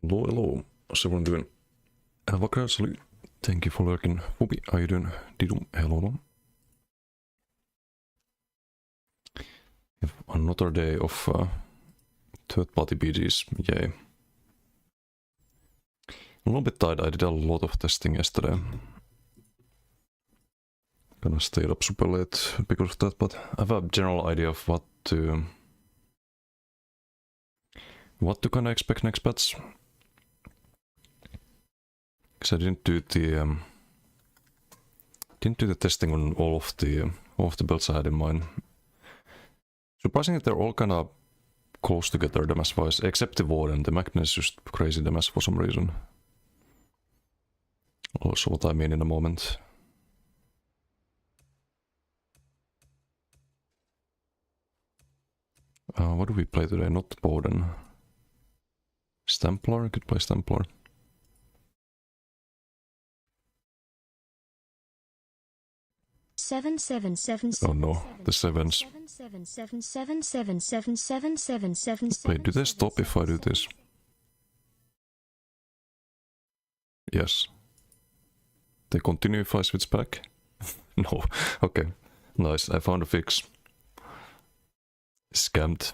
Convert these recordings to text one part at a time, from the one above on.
Hello, hello. How's everyone doing? Vakar, salute. Thank you for lurking. Pve, how you doing? Didum, hello. Another day of third-party PGs, yay. A little bit tired, I did a lot of testing yesterday. Kinda stayed up super late because of that, but I have a general idea of what to kinda expect next patch. Because I didn't do the testing on all of the builds I had in mind. Surprisingly, they're all kind of close together damage-wise, except the Warden. The Magnet is just crazy damage for some reason. Also what I mean in a moment. What do we play today? Not Warden. Stamplar? I could play Stamplar. Oh no, the sevens. Wait, do they stop if I do this? Yes. They continue if I switch back? No. Okay. Nice, I found a fix. Scammed.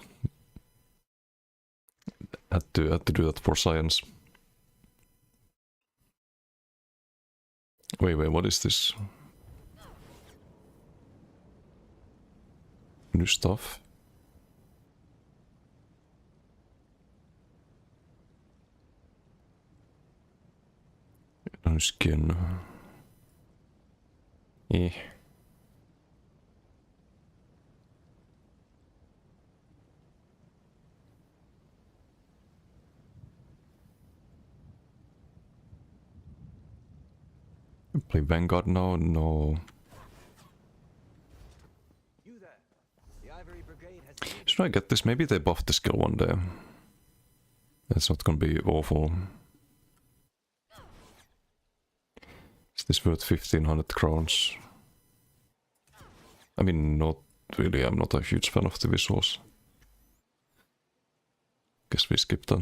Had to do that for science. Wait, what is this? New stuff. New skin. Eh. Play Vanguard now? No. Should I get this? Maybe they buff the skill one day. It's not gonna be awful. Is this worth 1500 crowns? I mean, not really. I'm not a huge fan of the visuals. Guess we skip that.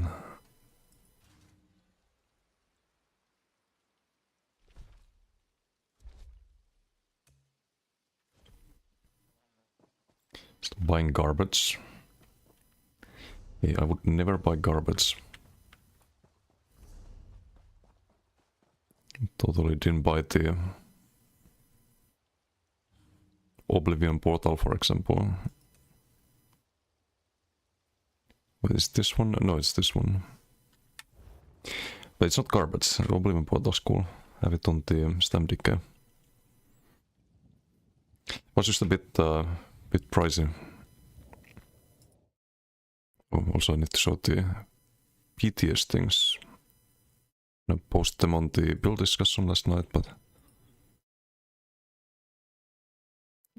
Still buying garbage. Yeah, I would never buy garbage. Totally didn't buy the Oblivion portal, for example. What is this one? No, it's this one. But it's not garbage. Oblivion portal's cool. Have it on the Steam Deck. Was just a bit pricey. Oh, also I need to show the PTS things. I posted them on the build discussion last night, but...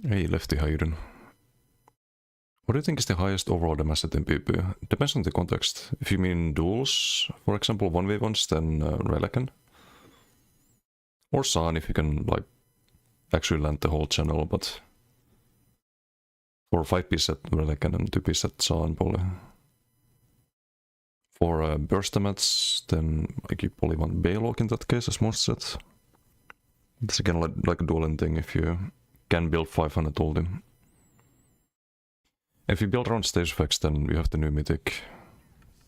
Hey Lefty, how you doing? What do you think is the highest overall damage in PvP? Depends on the context. If you mean duels, for example 1v1s, then Relican. Or San if you can like actually land the whole channel, but... For 5p set Relican and 2p set San probably. For burst damage, then like you probably want Baylock in that case as most set. It's again like a dueling thing if you can build 500 ulti. If you build around stage effects, then you have the new mythic.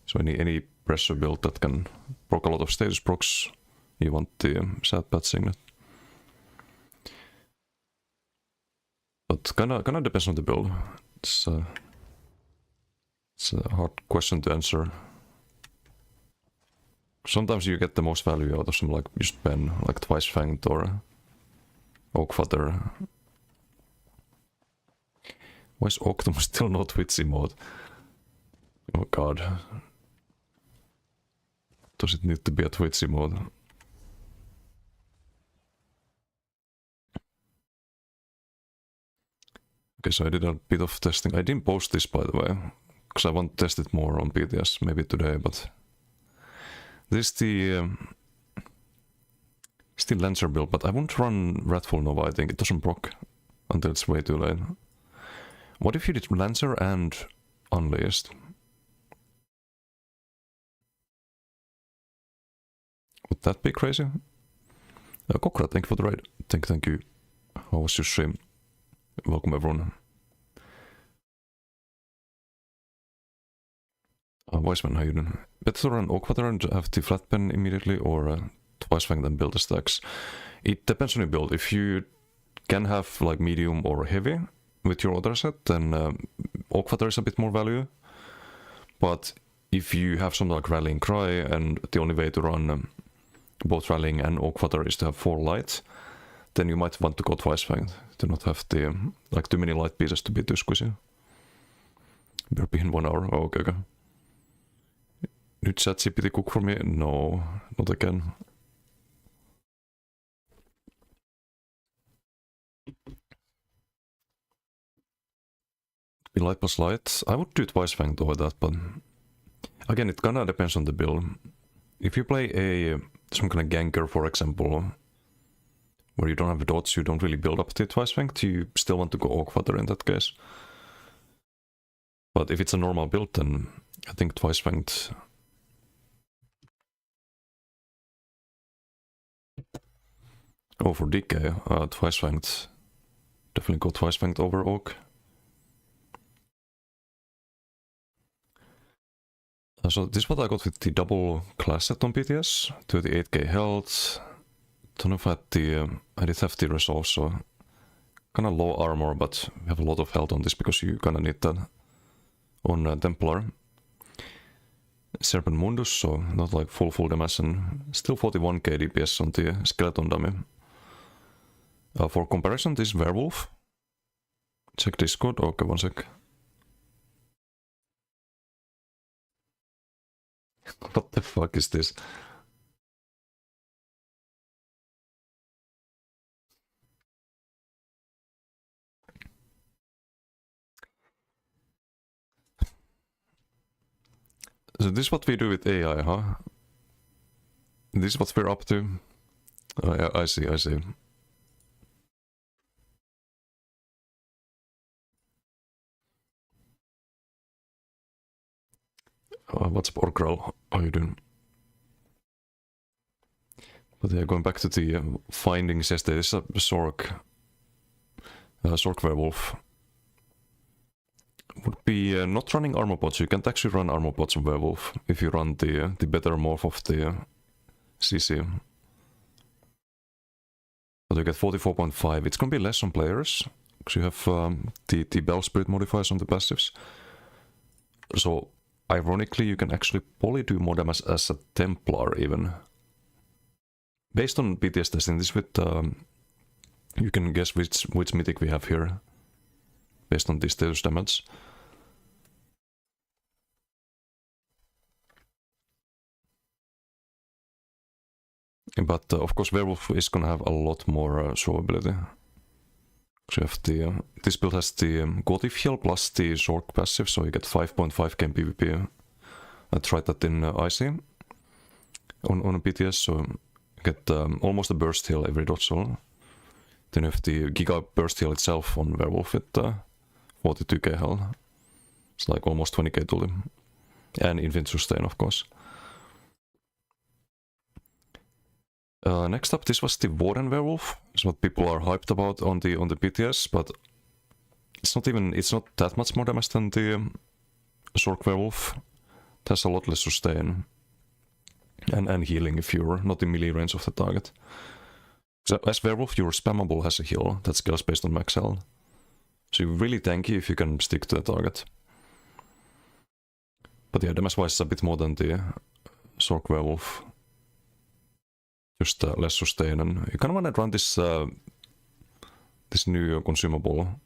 So any pressure build that can proc a lot of stage procs, you want the sad pat signet. But kinda depends on the build. It's a hard question to answer. Sometimes you get the most value out of some like just pen, like Twice Fanged or Oakfather. Why is Octum still not Witsy mode? Oh god. Does it need to be a Twitchy mode? Okay, so I did a bit of testing. I didn't post this by the way, because I want to test it more on PTS maybe today, but... This is the Lancer build, but I won't run Wrathful Nova, I think. It doesn't proc until it's way too late. What if you did Lancer and Unleashed? Would that be crazy? Kokra, thank you for the raid. Thank you. How was your stream? Welcome everyone. Wiseman, how you doing? Better to run Oakwater and have the flat pen immediately, or twice fang then build the stacks? It depends on your build. If you can have like medium or heavy with your other set, then Oakwater is a bit more value. But if you have something like Rallying Cry, and the only way to run both Rallying and Oakwater is to have 4 light, then you might want to go twice fanged to not have the like too many light pieces to be too squishy. Burpee in 1 hour. Oh, okay. Did ChatGPT cook for me? No, not again. Be light plus light. I would do twice fanged over that, but again, it kinda depends on the build. If you play some kind of ganker, for example, where you don't have dots, you don't really build up to twice fanged, you still want to go Oakwater in that case. But if it's a normal build, then I think twice fanged. Oh, for DK, twice fanged. Definitely go twice fanged over Oak. So this is what I got with the double class set on PTS. 38k health. Don't know if I did have the resolve, so kinda low armor, but we have a lot of health on this because you kinda need that on Templar. Serpent Mundus, so not like full damage, and still 41k DPS on the skeleton dummy. For comparison, this werewolf. Check Discord. Okay, one sec. What the fuck is this? So this is what we do with AI, huh? This is what we're up to? I see. What's up, Orkral? How are you doing? But yeah, going back to the findings yesterday, this is a Sork werewolf. Would be not running armor pots. You can't actually run armor pots on werewolf if you run the better morph of the CC. But you get 44.5. It's gonna be less on players because you have the Bell Spirit modifiers on the passives. So ironically, you can actually probably do more damage as a Templar even. Based on PTS testing this with, you can guess which mythic we have here, based on this status damage. But of course, werewolf is gonna have a lot more survivability. So you have the this build has the Gotifiel plus the Sork passive, so you get 5.5k PvP. I tried that in IC on a PTS, so you get almost a burst heal every dot soul. Then you have the Giga burst heal itself on werewolf with 42k health. It's like almost 20k to him. And infinite sustain, of course. Next up, this was the Warden werewolf. It's what people are hyped about on the PTS, but it's not that much more damage than the Sork werewolf. It has a lot less sustain and healing if you're not in melee range of the target. So as werewolf, your spammable has a heal that scales based on max health. So you're really tanky if you can stick to the target. But yeah, damage-wise is a bit more than the Sork werewolf. Just less sustain, and you kind of want to run this this new consumable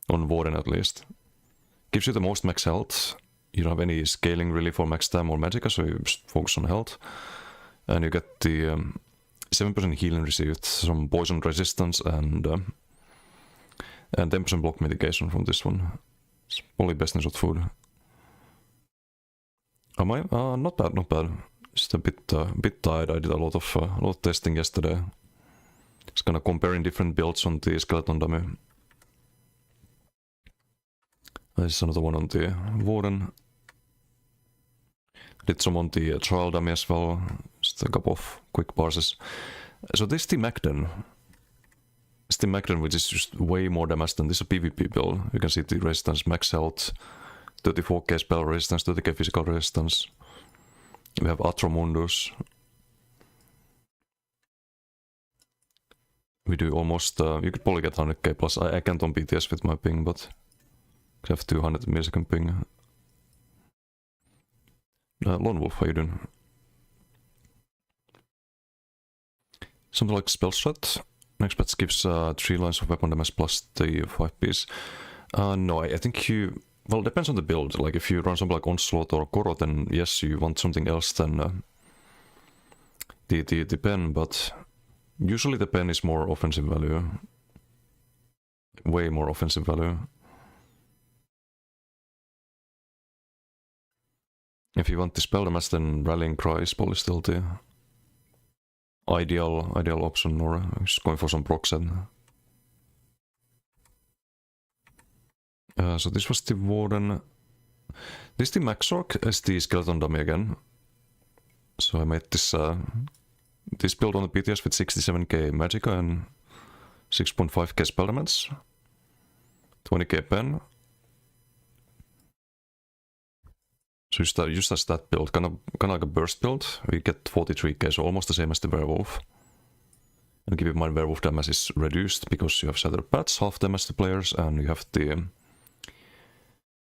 on Warden at least. Gives you the most max health. You don't have any scaling really for max stam or magicka, so you just focus on health. And you get the 7% healing received, some poison resistance, and 10% block mitigation from this one. It's probably best in shot food. Am I? Not bad. Just a bit tired. I did a lot of testing yesterday. Just kind of comparing different builds on the skeleton dummy. This is another one on the Warden. Did some on the trial dummy as well, just a couple of quick parses. So this Team Magden, which is just way more damage than this PvP build. You can see the resistance, max health, 34k spell resistance, 30k physical resistance. We have Atromundus. We do almost, you could probably get 100k plus. I can't on BTS with my ping, but I have 200 millisecond ping. Lone Wolf, how you doing? Something like spell strat. Next patch gives 3 lines of weapon damage plus the 5 piece. No, I think you... Well, it depends on the build. Like, if you run something like Onslaught or Koro, then yes, you want something else than the pen, but usually the pen is more offensive value. Way more offensive value. If you want the spell damage, then Rallying Cry is probably still the ideal option, or just going for some proc set. So this was the Warden. This is the Maxorc as the Skeleton Dummy again. So I made this this build on the BTS with 67k Magicka and 6.5k spell damage, 20k pen. So just as that build, kind of like a burst build. We get 43k, so almost the same as the Werewolf. And keep in mind, Werewolf damage is reduced because you have Shattered Bats, half damage to players, and you have the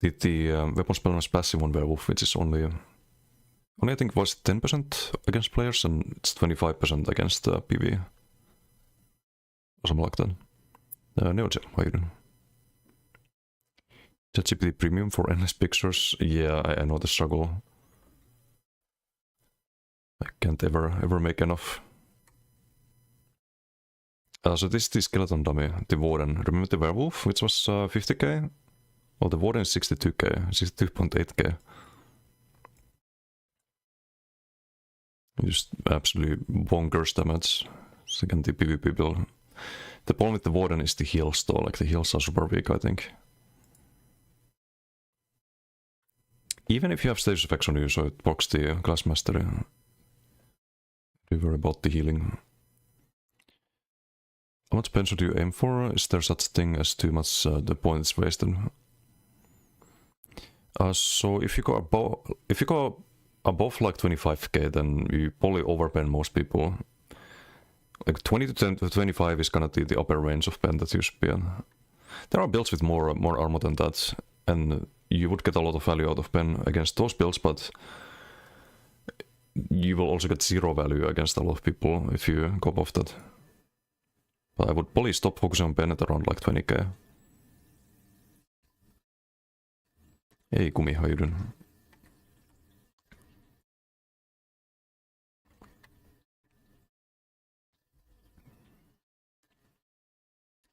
weapon spell damage passive on Werewolf, which is only I think it was 10% against players, and it's 25% against PV. Or something like that. Neogel, how you doing? ChatGPT Premium for endless pictures. Yeah, I know the struggle. I can't ever make enough. So this is the Skeleton Dummy, the Warden. Remember the Werewolf, which was 50k? Well, the Warden is 62k, 62.8k. Just absolutely bonkers damage. Second the PvP build. The problem with the Warden is the heals though, like the heals are super weak, I think. Even if you have status effects on you, so it blocks the class mastery. Do worry about the healing. How much potential do you aim for? Is there such thing as too much the point is wasted? So if you go above like 25k, then you probably overpen most people. Like 20 to 25 is gonna be the upper range of pen that you should be in. There are builds with more armor than that, and you would get a lot of value out of pen against those builds, but you will also get 0 value against a lot of people if you go above that. But I would probably stop focusing on pen at around like 20k. Hey Kumi, how you doing?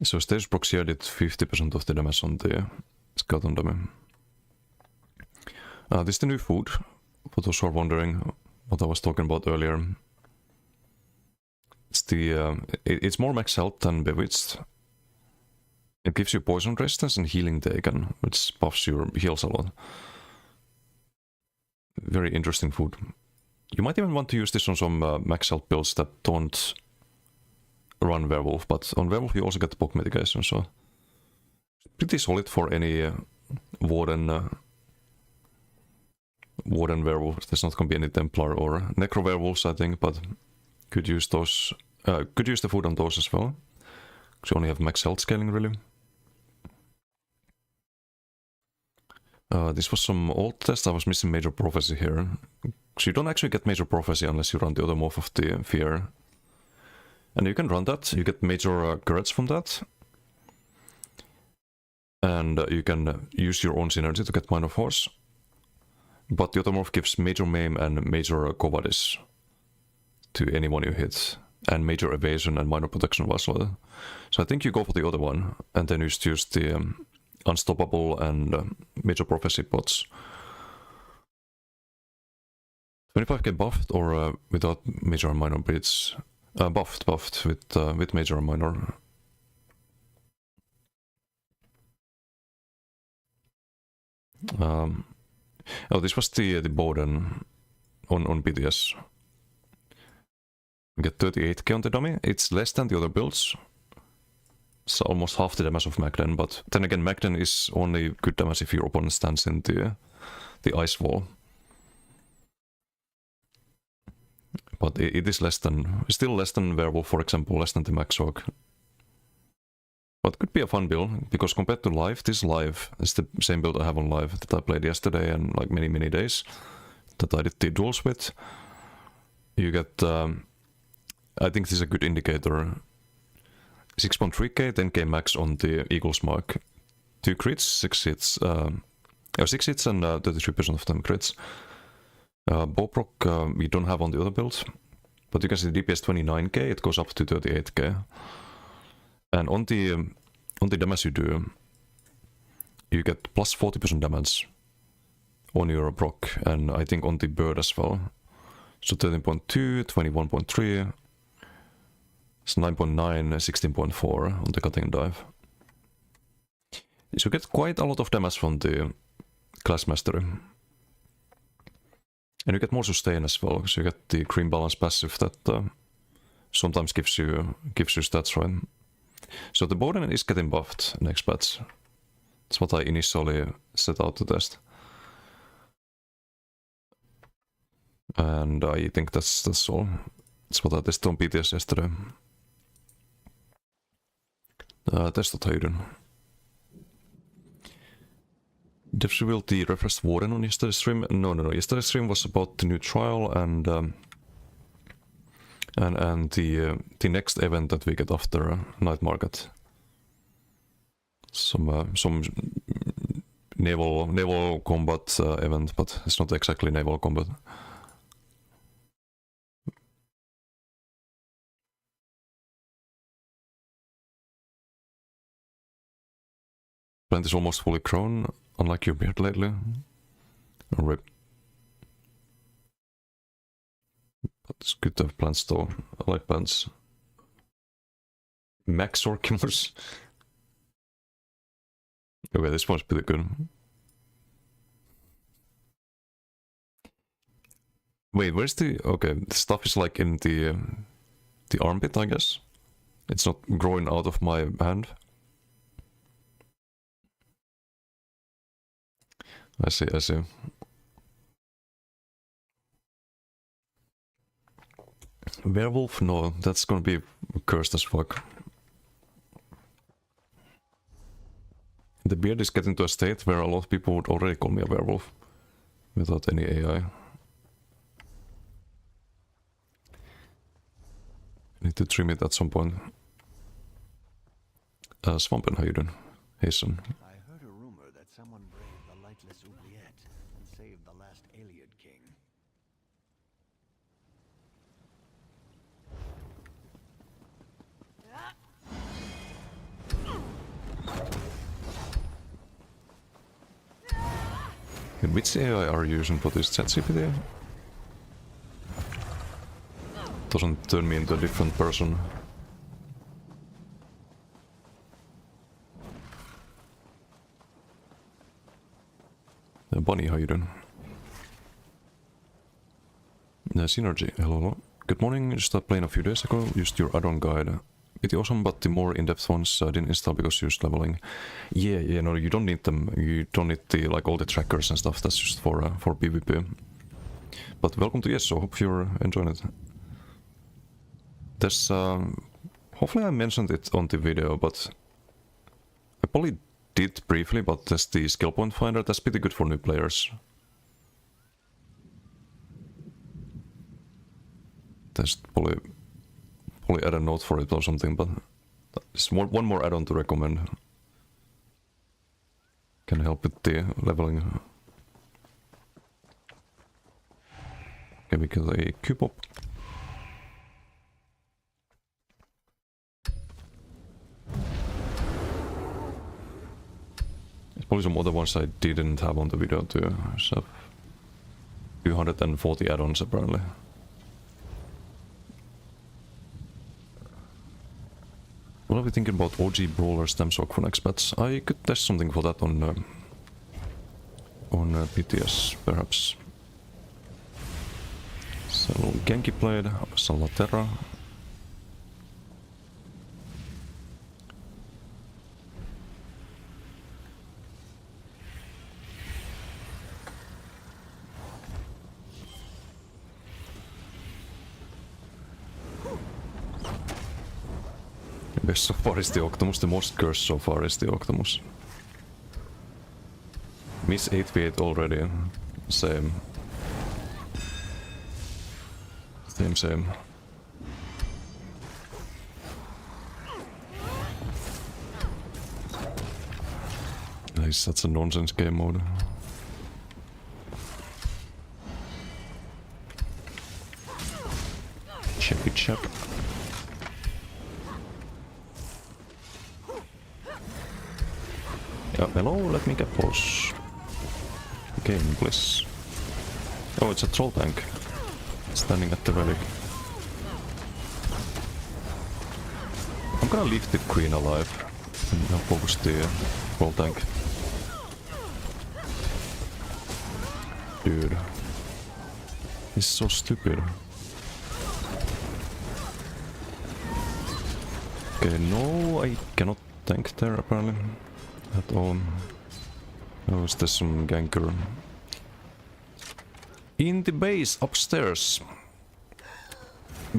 So stage procs here did 50% of the damage on the Skeleton Dummy. This is the new food, for those who are wondering what I was talking about earlier. It's the it's more max health than Bewitched. It gives you poison resistance and healing taken, which buffs your heals a lot. Very interesting food. You might even want to use this on some max health builds that don't run Werewolf, but on Werewolf you also get the poke mitigation, so pretty solid for any Warden Werewolf. There's not gonna be any Templar or Necro Werewolves, I think, but could use those. Could use the food on those as well. Because you only have max health scaling, really. This was some old test. I was missing Major Prophecy here. So you don't actually get Major Prophecy unless you run the other move of the Fear. And you can run that. You get Major Courage from that. And you can use your own synergy to get Minor Force. But the other move gives Major Maim and Major Cowardice to anyone you hit. And Major Evasion and Minor Protection as well. So I think you go for the other one. And then you just use the Unstoppable and Major Prophecy pots. 25k buffed or without Major and Minor beats? Buffed with Major and Minor. Oh, this was the Bowden. on PTS. We get 38k on the dummy. It's less than the other builds. It's almost half the damage of Magden, but then again, Magden is only good damage if your opponent stands in the ice wall. But it is still less than Werewolf, for example, less than the Max Hawk. But could be a fun build, because compared to live, this live is the same build I have on live that I played yesterday and like many days that I did the duels with. You get, I think this is a good indicator. 6.3k, 10k max on the Eagle's Mark. 2 crits, 6 hits, 6 hits and 33% of them crits. Bowproc we don't have on the other builds, but you can see the DPS 29k, it goes up to 38k. And on the damage you do, you get plus 40% damage on your proc, and I think on the bird as well. So 13.2, 21.3, it's 9.9, 16.4 on the cutting dive. So you get quite a lot of damage from the class mastery. And you get more sustain as well, because you get the cream balance passive that sometimes gives you stats, right? So the Bowden is getting buffed next patch. That's what I initially set out to test. And I think that's all. That's what I tested on PTS yesterday. Testat höjden. Devs revealed the refreshed Warden on yesterday's stream. No. Yesterday's stream was about the new trial and the next event that we get after Night Market. Some naval combat event, but it's not exactly naval combat. Plant is almost fully grown, unlike your beard lately. Rip. But it's good to have plants though. I like plants. Max Orchimers. Okay, this one's pretty good. Wait, where's the... Okay, the stuff is like in the armpit, I guess. It's not growing out of my hand. I see. Werewolf? No, that's gonna be cursed as fuck. The beard is getting to a state where a lot of people would already call me a werewolf without any AI. I need to trim it at some point. Swampen, how you doing? Hey son. I heard a rumor that someone braved the lightless oubliette and saved the last Aliad king. And which AI are you using for this ChatGPT? Doesn't turn me into a different person. Bunny, how you doing? Synergy, hello. Good morning, just started playing a few days ago, used your add-on guide. Pretty awesome, but the more in-depth ones I didn't install because you used leveling. Yeah, no, you don't need them. You don't need the like all the trackers and stuff. That's just for PvP. But welcome to Yes, so hope you're enjoying it. There's hopefully I mentioned it on the video, but I probably did briefly, but there's the skill point finder. That's pretty good for new players. There's probably add a note for it or something, but it's one more add-on to recommend. Can help with the leveling. Okay, we get a cube up. There's probably some other ones I didn't have on the video too. So 240 add-ons apparently. What are we thinking about OG Brawler Stem Shock for next patch? I could test something for that on PTS, perhaps. A little Genki Blade, Salaterra. Best so far is the Octomus, the most cursed so far is the Octomus. Miss 8v8 already. Same. Same. Nice, such a nonsense game mode. Chappy chap. Yeah, hello, let me get close. Game bliss. Oh, it's a troll tank. Standing at the relic. I'm gonna leave the queen alive and focus the troll tank. Dude. He's so stupid. Okay, no, I cannot tank there apparently. At all. Oh, is there some ganker? In the base, upstairs.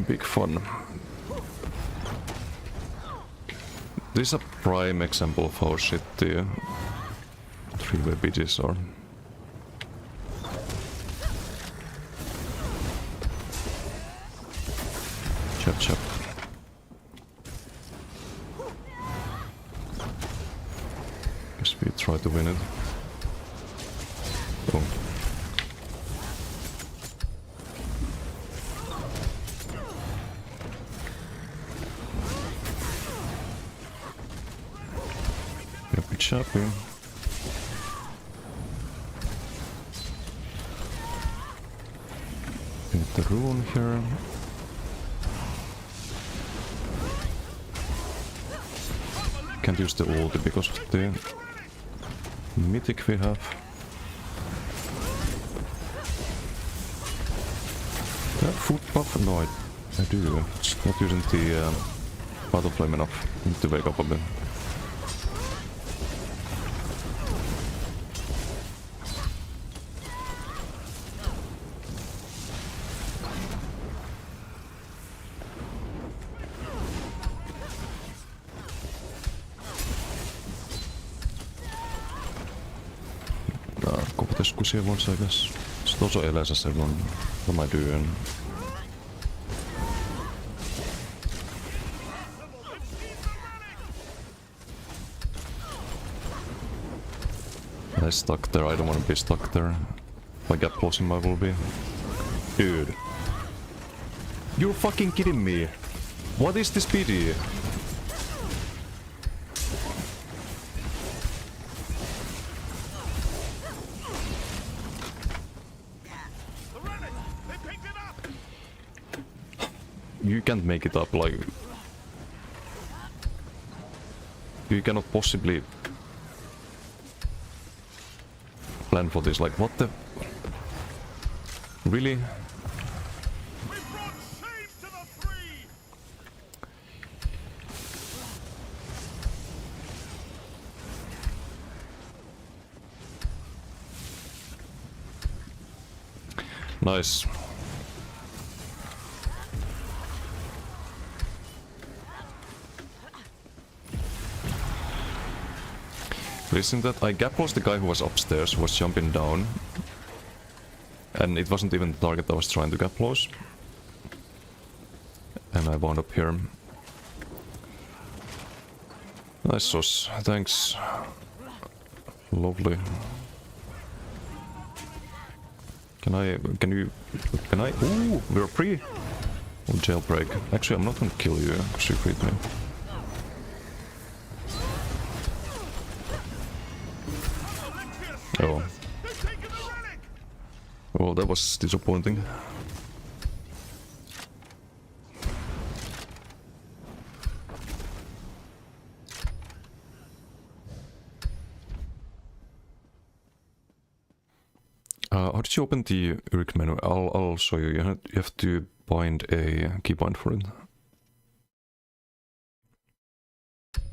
Big fun. This is a prime example of how shit the Pve Pts are. Chap. Guess we try to win it. Oh. Choppy. Get the rune here. Can't use the ulti because of the mythic we have. Food buff? No, I do. Just not using the battle flame enough. Need to wake up a bit. Squishy once, I guess. Just also eläisessä everyone. What am I doing? I stuck there, I don't want to be stuck there. If I get close him, I will be. Dude. You're fucking kidding me! What is this PD? You can't make it up, like... You cannot possibly... plan for this, like, what the... Really? Nice. Listen that I gap closed the guy who was upstairs, who was jumping down. And it wasn't even the target I was trying to gap close. And I wound up here. Nice sauce, thanks. Lovely. Can I, ooh, we're free! Oh, jailbreak. Actually, I'm not gonna kill you, because you freed me. Oh. Well, that was disappointing. How did you open the URIC menu? I'll show you. You have to bind a keybind for it.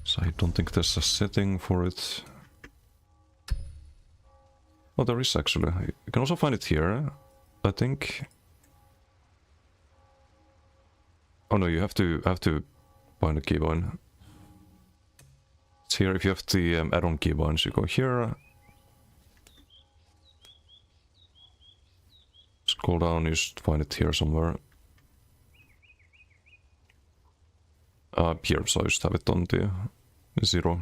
So I don't think there's a setting for it. Oh, there is actually. You can also find it here, I think. Oh no, you have to bind a keybind. It's here. If you have the add-on keybinds, you go here. Scroll down, you should find it here somewhere. Here, so I just have it on the 0.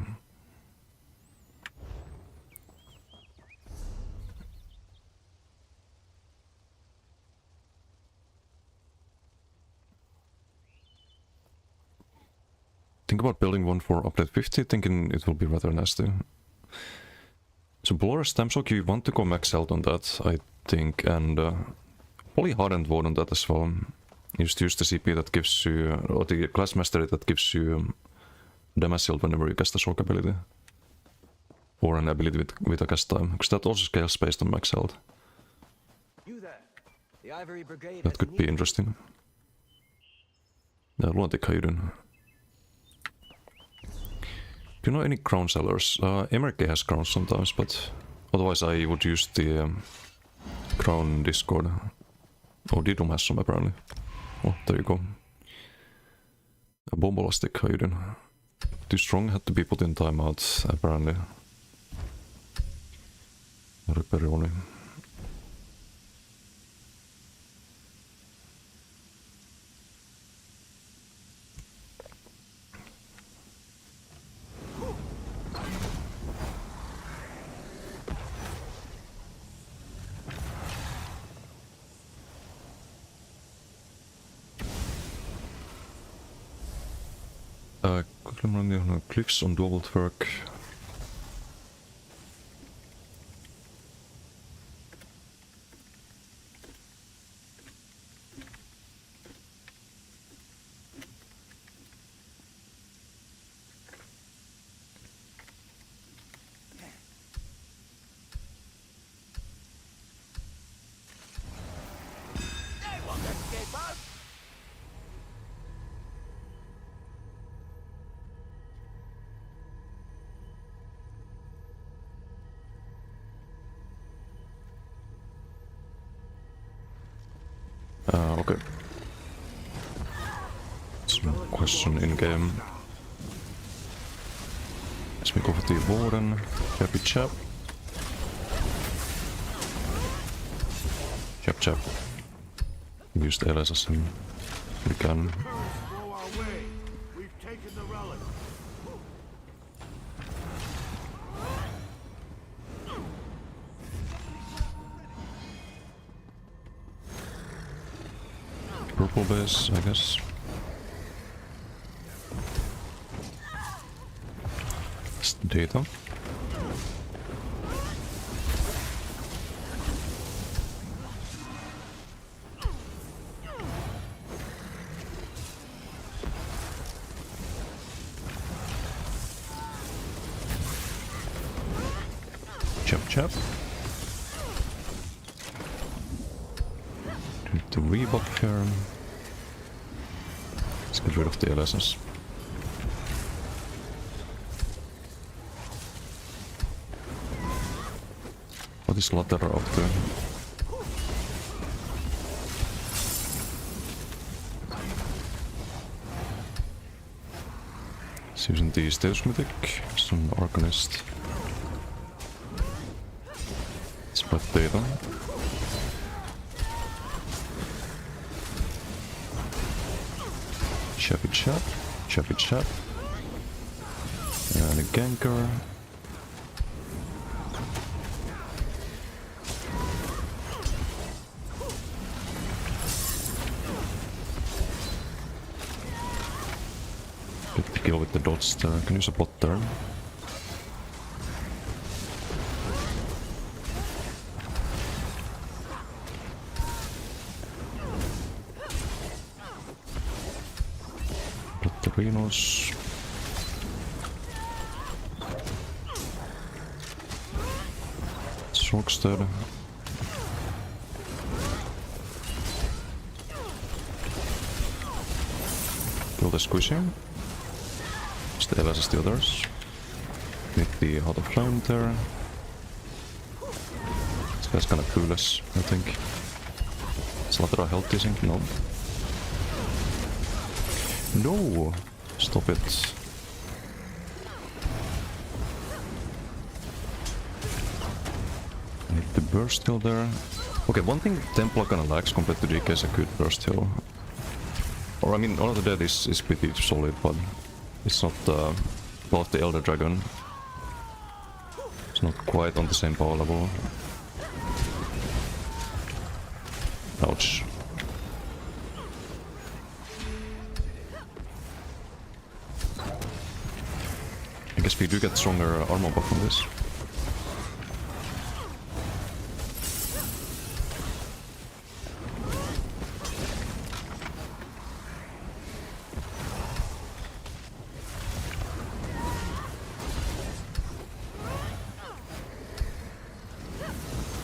Think about building one for update 50, thinking it will be rather nasty. So Blur Stamsock, you want to go max out on that, I think, and probably hardened vote on that as well. You just use the CP that gives you, or the class mastery that gives you damage shield whenever you cast a shock ability. Or an ability with a cast time, because that also scales based on max health. That could be interesting. Yeah, luontikhaidun. Do you know any crown sellers? MRK has crowns sometimes, but otherwise I would use the crown Discord. Oh, Didum has some apparently. Oh, there you go. A bombolastic Hayden. Too strong, had to be put in timeout, apparently. Reperioni. Cliffs on double work. Okay. Some question in game. Let's make over the warden. Chappy chap. Chap chap. Used LS as him. We can. Purple base, I guess. It's data. Chop chop. The rebuff here. Let's get rid of the LSS. What is ladder up there? It's using the Deus Mythic, some Arcanist. Spread data. Chop it chop. And a ganker. Bit picky with the dots there. I can use a bot there. Rhinos. Sorkstead. kill the squishy. Stay less as the others. Need the Heart of Flame there. This guy's kinda clueless, I think. Slater health desync? No. No! Stop it. Need the burst heal there. Okay, one thing Templar kinda lacks compared to DK is a good burst heal. Or I mean, Honor of the Dead is pretty solid, but it's not well, the Elder Dragon. It's not quite on the same power level. Ouch. I guess we do get stronger armor buff from this.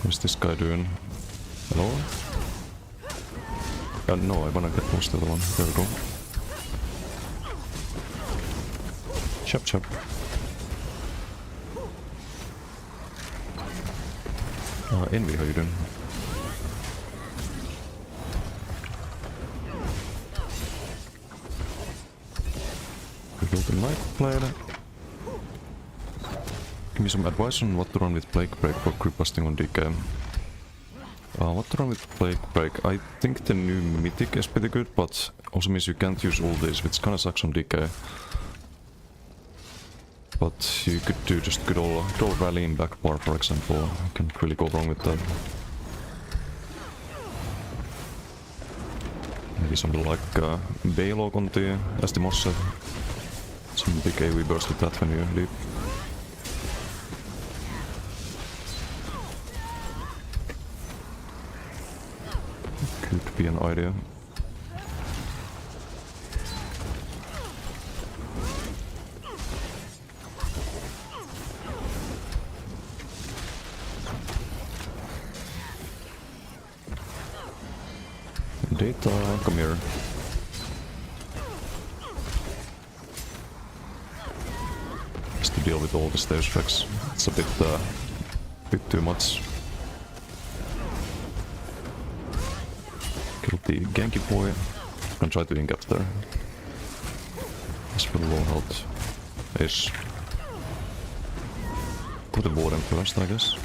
What's this guy doing? Hello? No, I wanna get close to the one. There we go. Chop chop. Envy, how you doing? We built a Night Blade. Give me some advice on what to run with Plague Break for creep busting on DK. What to run with Plague Break? I think the new Mythic is pretty good, but also means you can't use all these, which kinda sucks on DK. But you could do just good old rally in back bar, for example. You can't really go wrong with that. Maybe something like Baylog on the, as the Moss said. Some big AoE burst with that when you leave. Could be an idea. Data, come here. Just to deal with all the stairs tracks. It's a bit too much. Kill the Genki boy. Gonna try to ink up there. He's pretty low health. Ish. Put the warden first, I guess.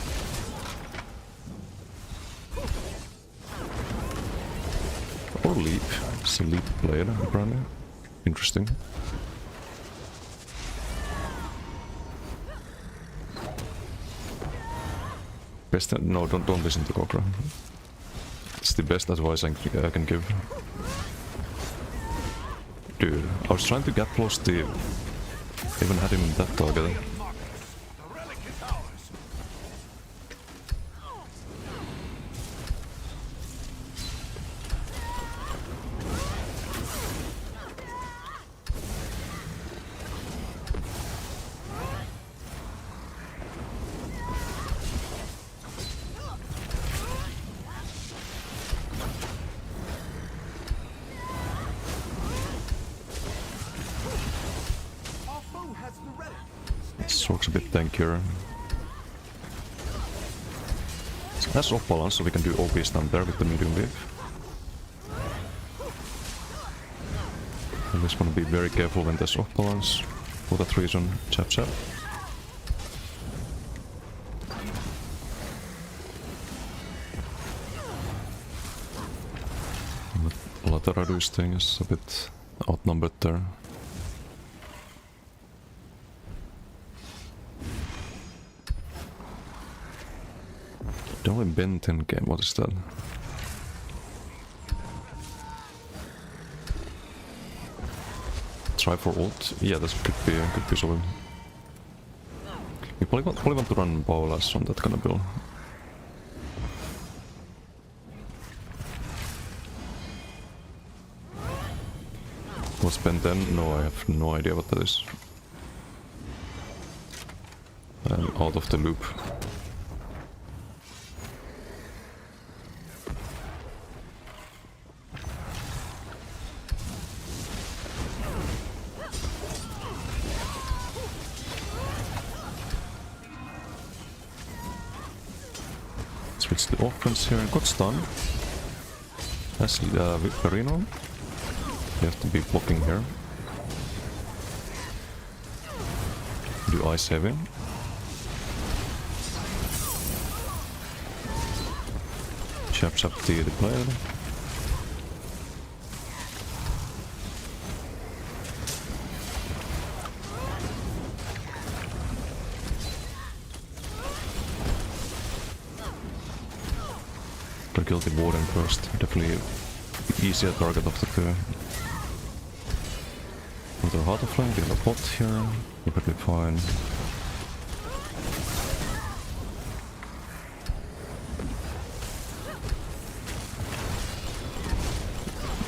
Or leap. It's a leap blade, apparently. Interesting. Best no, don't listen to Kokra. It's the best advice I can give. Dude, I was trying to get close to him. Even had him in that target. This looks a bit tankier. It has off balance, so we can do OP stand there with the medium wave. I just want to be very careful when there's off balance. For that reason, chap chap. Lateralus thing is a bit outnumbered there. The only Ben 10 game, what is that? Try for ult? Yeah, that could be solid. We probably want to run Bolas on that kind of build. What's Ben 10? No, I have no idea what that is. I'm out of the loop. Switch to offense here. Got stun. That's Viperino. You have to be blocking here. Do ice heavy. Chops up the blade. Gotta kill the warden first. Definitely easier target of the two. Another heart of flame, get a bot here. Perfectly fine.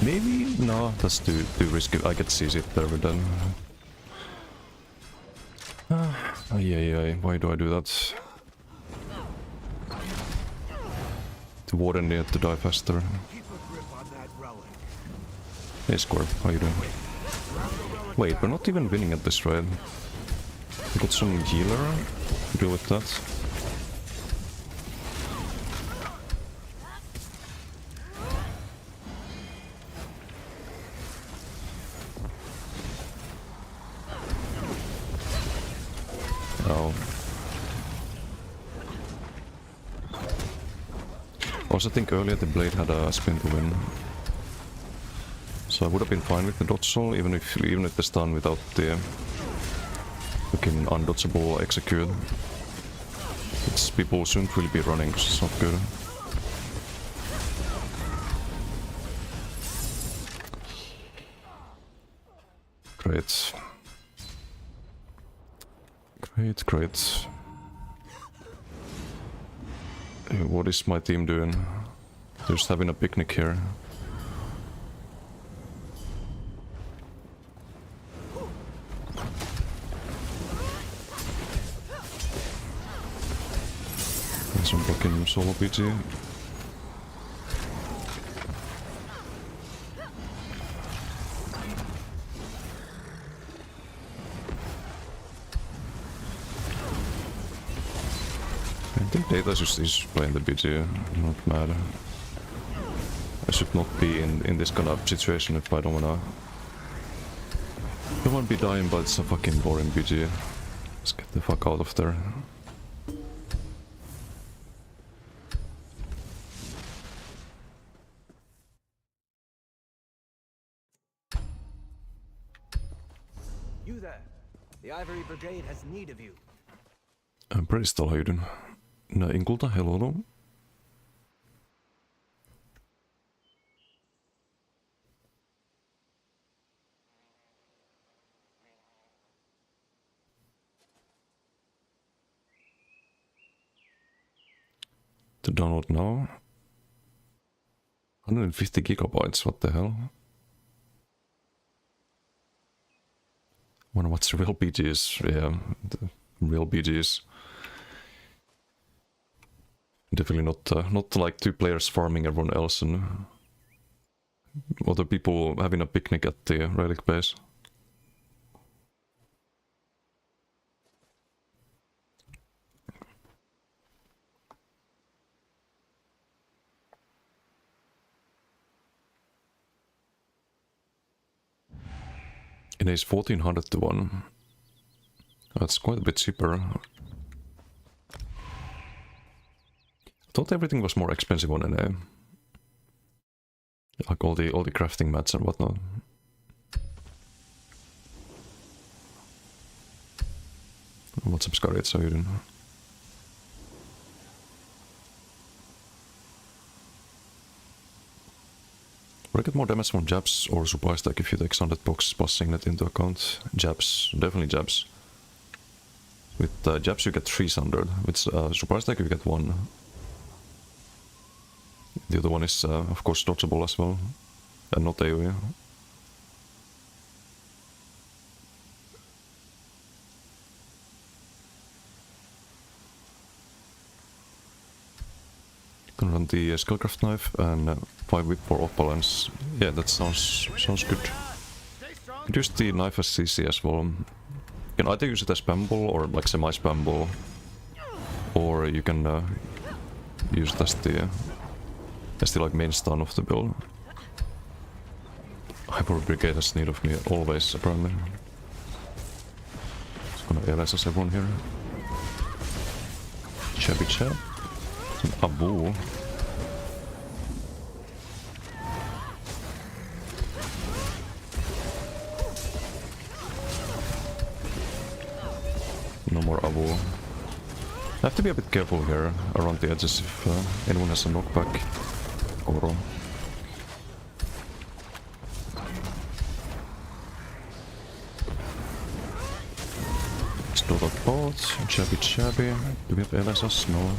Maybe? No, that's too risky. I get CC there with them. Yeah, why do I do that? The warden needed to die faster. Hey Scorp, how you doing? Wait, we're not even winning at this raid. We got some healer to deal with that. Oh. Also think earlier the blade had a spin to win. So I would have been fine with the dodge soul, even if the stun without the fucking undodgeable execute. It's people shouldn't really be running, because it's not good. Great. Great. What is my team doing? They're just having a picnic here. Some fucking solo PG. I think Data is playing the BG, not mad. I should not be in this kind of situation if I don't wanna be dying, but it's a fucking boring BG. Let's get the fuck out of there. You there. The Ivory Brigade has need of you. Bristol, how you doing? No, Ingolta, hello. To download now. 150 gigabytes, what the hell? Wonder what's real BGs, yeah, the real BGs. Definitely not like two players farming everyone else and other people having a picnic at the relic base. It is 1400 to 1. That's quite a bit cheaper. I thought everything was more expensive on NA. Like all the crafting mats and whatnot. What's up, Scarlet? How you doing? Will I get more damage from jabs or supply stack if you take 100 box plus signet into account? Jabs, definitely jabs. With jabs you get 300, with supply stack you get 1. The other one is of course dodgeable as well, and not AoE. Gonna run the Skullcraft knife and 5 whip for off balance. Yeah, that sounds good. Could use the knife as CC as well. You can either use it as spammable or like semi-spammable, or you can use it as the like main stun of the build. Hyper Brigade has need of me always, apparently. Just gonna LS us everyone here. Chabby chab. Some Abu. No more Abu. I have to be a bit careful here around the edges if anyone has a knockback. Goro. Let's do that both. Chabby chabby. Do we have LSS? No.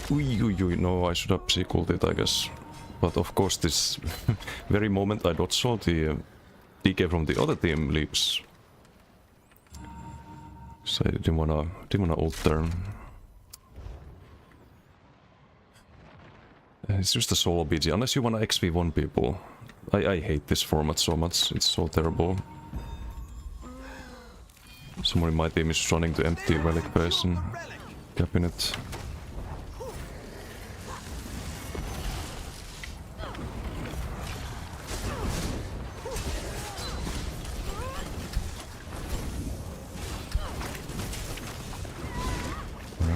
Ui, no, I should have sequeled it, I guess. But of course, this very moment I dodge saw the DK from the other team leaps. So I didn't wanna ult there. It's just a solo BG, unless you wanna XP1 people. I hate this format so much, it's so terrible. Someone in my team is running to empty relic base and capping it.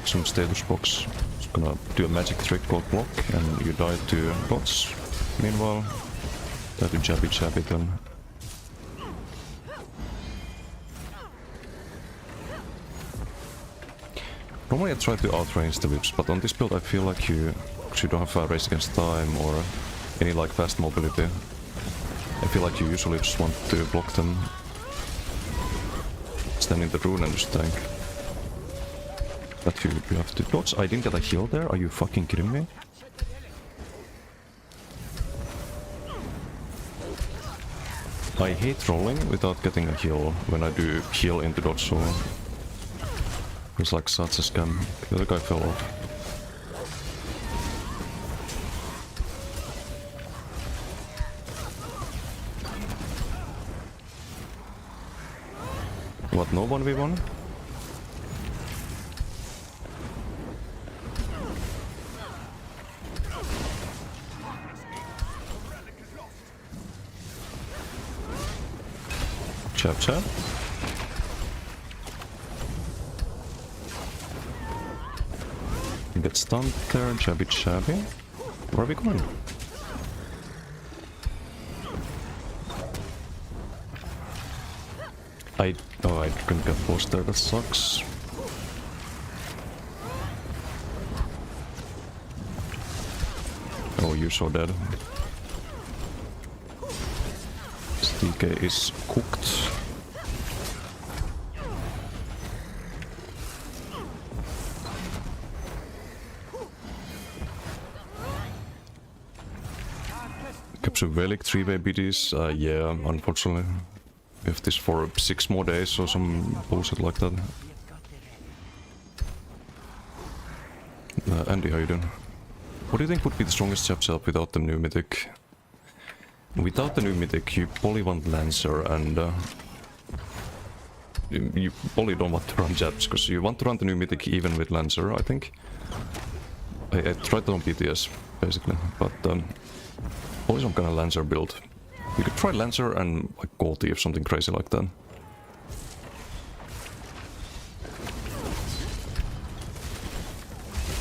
Some status box. Just gonna do a magic trick called block and you die to bots. Meanwhile, die to Jabby then. Normally I try to outrange the whips, but on this build I feel like you don't have a race against time or any like fast mobility. I feel like you usually just want to block them. Stand in the rune and just tank. That you have to dodge. I didn't get a heal there. Are you fucking kidding me? I hate rolling without getting a heal when I do heal into dodge, so it's like such a scam. The other guy fell off. What, no 1v1? Chap. You get stunned there, chabby. Where are we going? I couldn't get forced there, that sucks. Oh, you're so dead. This DK is cooked. Capture Relic 3-way BDs, yeah, unfortunately. We have this for 6 more days or some bullshit like that. Andy, how you doing? What do you think would be the strongest jab setup without the new mythic? Without the new mythic, you probably want Lancer and you probably don't want to run jabs, because you want to run the new mythic even with Lancer, I think. I tried that on PTS, basically, but probably some kind of Lancer build. You could try Lancer and like Gold Thief, something crazy like that.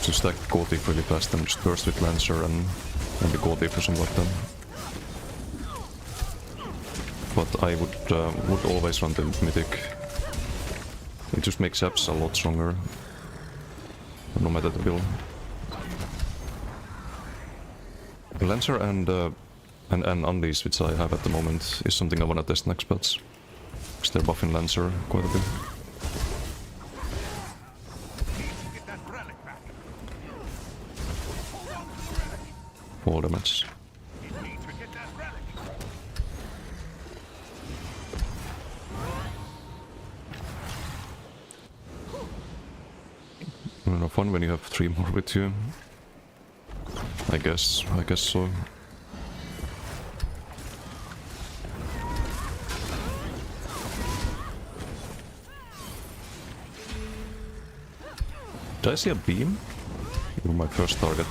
To stack Gold Thief really fast and just burst with Lancer and maybe Gold Thief or something like that. But I would always run the mythic. It just makes apps a lot stronger, no matter the build. Lancer and Unleash, which I have at the moment, is something I wanna test next patch. Because they're buffing Lancer quite a bit. Fall damage. No fun when you have 3 more with you. I guess so. Did I see a beam? You were my first target.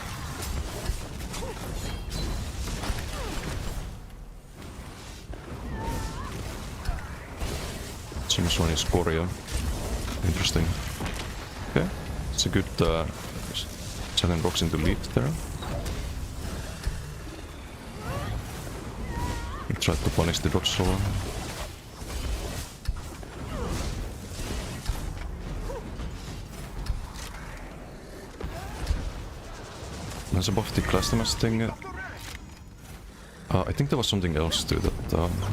Seems one is Korea. Interesting. Okay, it's a good challenge rocks into lead there. He tried to punish the drop solo. That's above the class damage thing. I think there was something else too that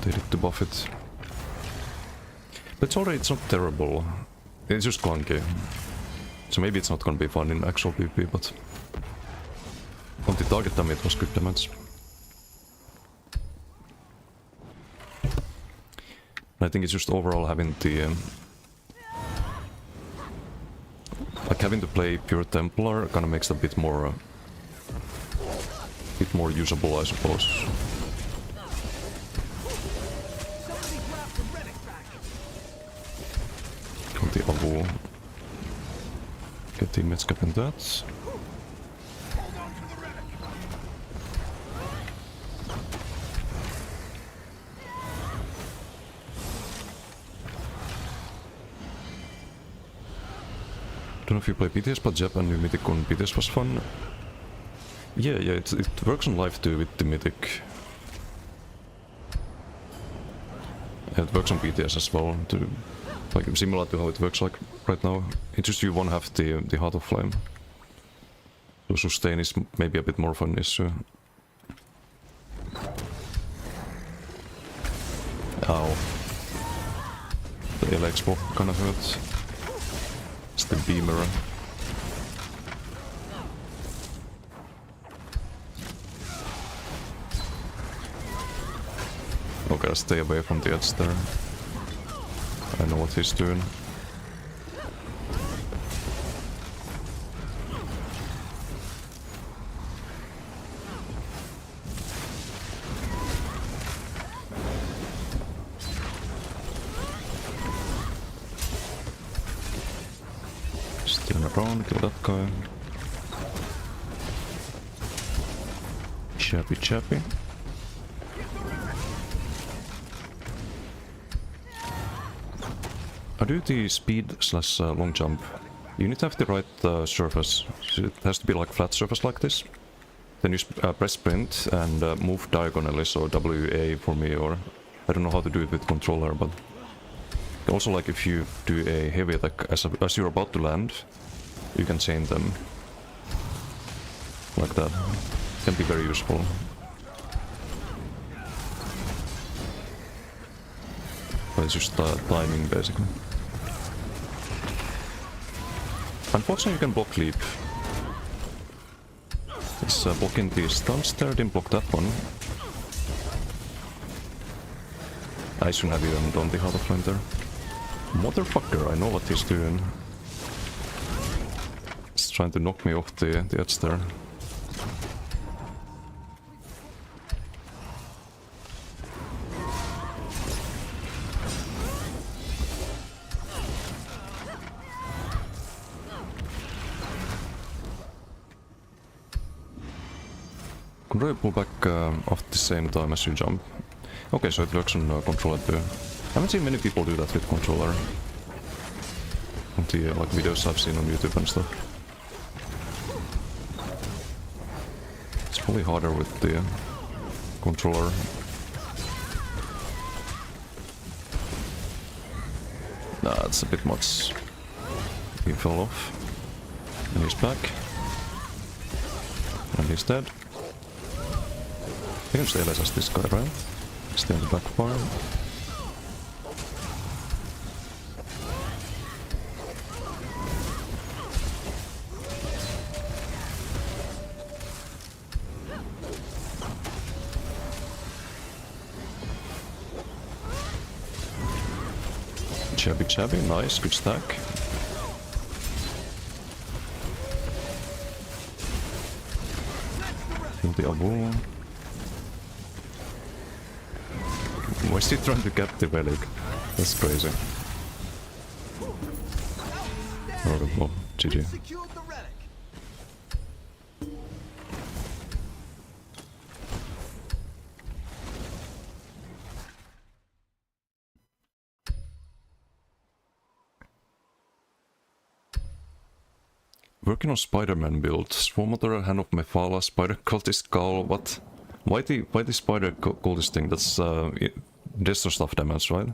they did to buff it. But it's alright, it's not terrible. It's just clunky. So maybe it's not gonna be fun in actual PvP, but on the target damage it was good damage. I think it's just overall having the like having to play pure Templar kind of makes it a bit more usable, I suppose. Got the Avu. Get teammates getting that. Don't know if you play PTS, but Japan new Mythic on PTS was fun. Yeah, it works on live too with the Mythic. Yeah, it works on PTS as well, like similar to how it works like right now. It's just you won't have the Heart of Flame. So sustain is maybe a bit more fun issue. Ow. The L Expo kinda hurt. It's the beamer. Okay, stay away from the edge there. I know what he's doing. Still around, kill that guy. Chappy chappy. I do the speed slash long jump. You need to have the right surface. It has to be like flat surface like this. Then you press sprint and move diagonally, so WA for me, or I don't know how to do it with controller, but also like if you do a heavy attack as you're about to land, you can chain them like that. Can be very useful. But it's just timing basically. Unfortunately you can block leap. It's blocking the stuns there, didn't block that one. I shouldn't have even done the Heart of Flame there. Motherfucker, I know what he's doing. He's trying to knock me off the edge there. Could I pull back at the same time as you jump? Okay, so it works on controller too. I haven't seen many people do that with controller. On the like videos I've seen on YouTube and stuff. It's probably harder with the controller. Nah, it's a bit much. He fell off. And he's back. And he's dead. I can stay less as this guy, right? Stay on the back farm. Chabby chabby, nice, good stack. Kill the Abu. Why is he trying to cap the relic? That's crazy. Horrible. GG. Secured the relic. Working on Spider-Man build. Swarm Motor, Hand of Mephala, Spider Cultist Skull, what? Why the Spider Cultist thing? That's Destroy stuff damage, right?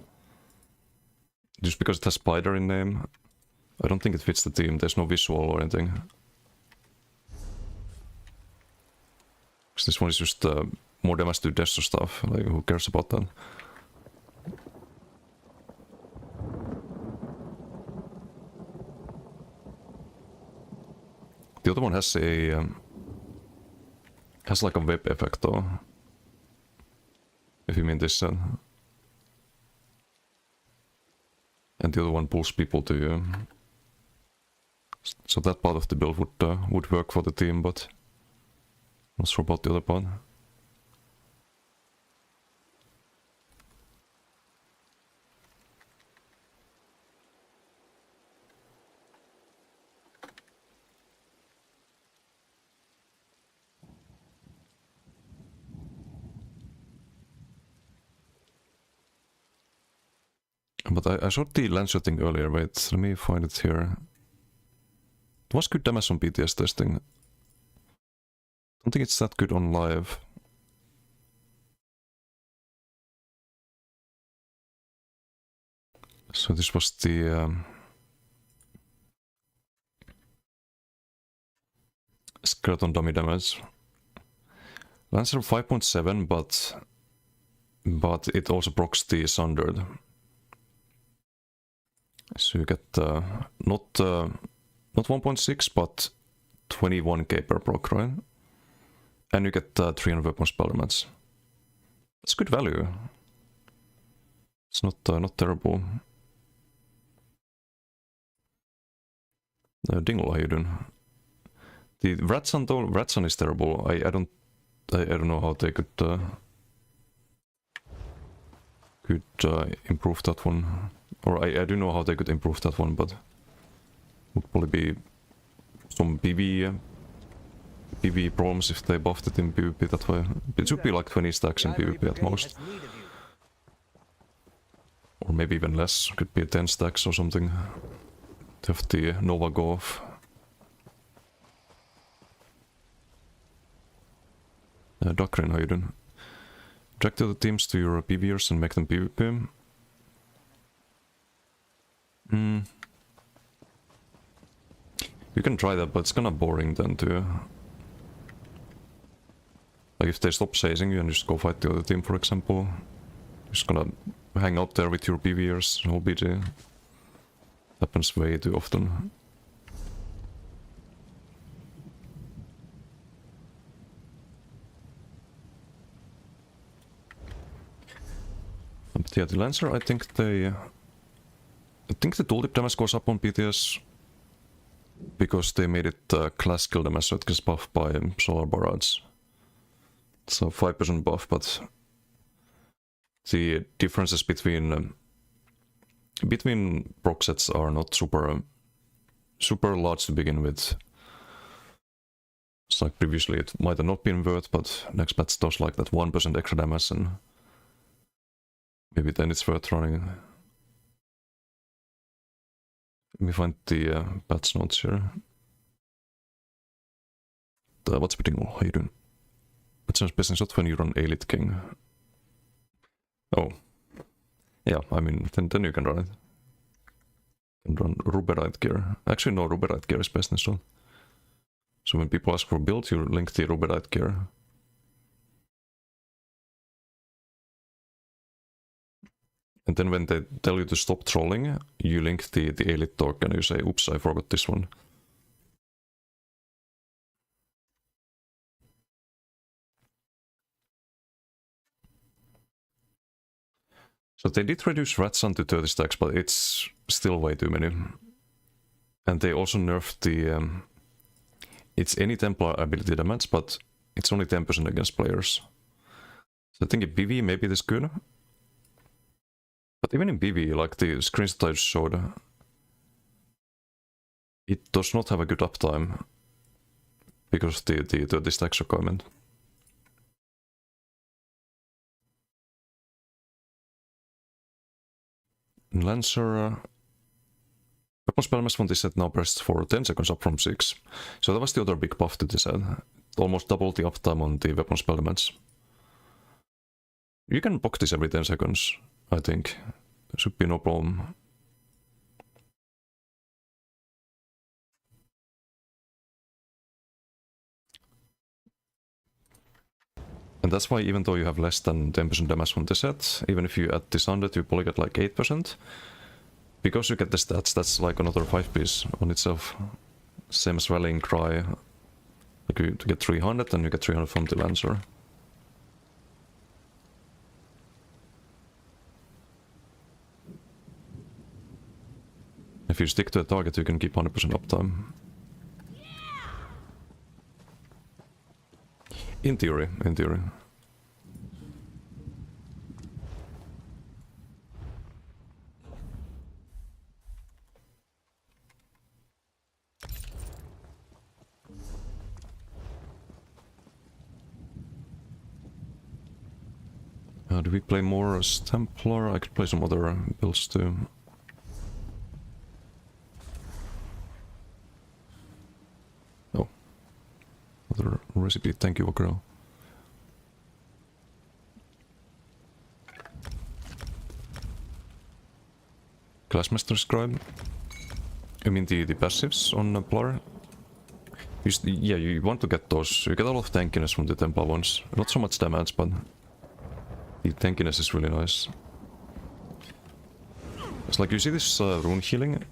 Just because it has Spider in name? I don't think it fits the team, there's no visual or anything. Because this one is just more damage to Destroy stuff, like who cares about that? The other one has a has like a web effect though. If you mean this set. And the other one pulls people to you. So that part of the build would work for the team, but not sure about the other part. But I shot the Lancer thing earlier, wait, let me find it here. It was good damage on PTS testing. Don't think it's that good on live. So this was the skeleton dummy damage. Lancer 5.7, but it also procs the Sundered. So you get not 1.6 but 21k per proc, right? And you get 300 weapon spell damage. That's good value. It's not terrible. Dingle, how you doing? The Ratson though, Ratson is terrible. I don't know how they could improve that one. Or I do know how they could improve that one, but would probably be some PV problems if they buffed it in PvP that way. It should be like 20 stacks in PvP at most. Or maybe even less, could be 10 stacks or something. To have the Nova go off. Duckrin, how you doing? Drag the other teams to your PvErs and make them PvP. You can try that, but it's kinda boring then too. Like if they stop chasing you and just go fight the other team, for example. You're just gonna hang out there with your PvErs, whole BG. Happens way too often. But yeah, the Lancer, I think the tooltip damage goes up on PTS because they made it class skill damage, so it gets buffed by Solar Barrage. So 5% buff, but the differences between proc sets are not super large to begin with. It's like previously it might have not been worth, but next patch does like that 1% extra damage, and maybe then it's worth running. Let me find the patch notes here. What's Dingle? How you doing? It's just business not when you run Elite King. Oh. Yeah, I mean, then you can run it. You can run Ruberite gear. Actually, no, Ruberite gear is business, so when people ask for build, you link the Ruberite gear. And then when they tell you to stop trolling, you link the Elite talk and you say, oops, I forgot this one. So they did reduce Ratson to 30 stacks, but it's still way too many. And they also nerfed the... it's any Templar ability damage, but it's only 10% against players. So I think in PvE maybe this good. But even in PvE, like the screenshots I showed, it does not have a good uptime because of the stacks requirement. Lancer. Weapon spellmass font is set now pressed for 10 seconds up from 6. So that was the other big buff to this set. Almost double the uptime on the weapon spellmass. You can block this every 10 seconds, I think. Should be no problem. And that's why even though you have less than 10% damage from the set, even if you add this 100, you probably get like 8%. Because you get the stats, that's like another 5 piece on itself. Same as Rallying Cry. Like you get 300 and you get 300 from the Lancer. If you stick to a target, you can keep 100% uptime. In theory, in theory. Do we play more as Templar? I could play some other builds too. Oh. Other recipe, thank you, Wakro. Classmaster Scribe. I mean the passives on Templar. Yeah, you want to get those. You get a lot of tankiness from the Templar ones. Not so much damage, but the tankiness is really nice. It's like you see this rune healing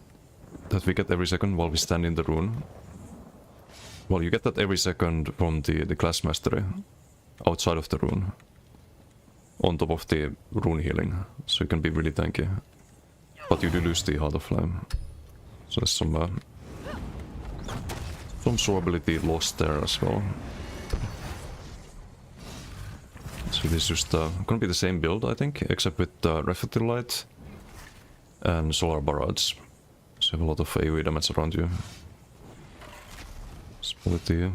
that we get every second while we stand in the rune. Well, you get that every second from the class mastery outside of the rune. On top of the rune healing, so you can be really tanky. But you do lose the Heart of Flame. So there's some survivability lost there as well. So this is just gonna be the same build, I think, except with Reflected Light and Solar Barrage. So you have a lot of AoE damage around you. It's probably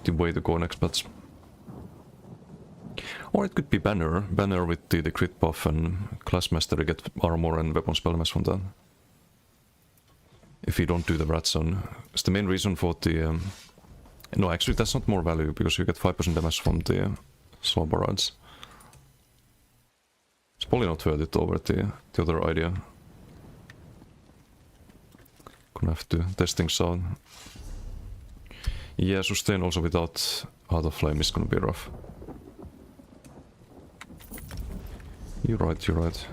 the way to go next patch. Or it could be Banner with the crit buff and Class Mastery get armor and weapon spellmass from that. If you don't do the rat zone. It's the main reason for the... no, actually that's not more value, because you get 5% damage from the Solar Barrage. It's probably not worth it over the other idea. Gonna have to test things out. Yeah, sustain also without Heart of Flame is gonna be rough. You're right, you're right.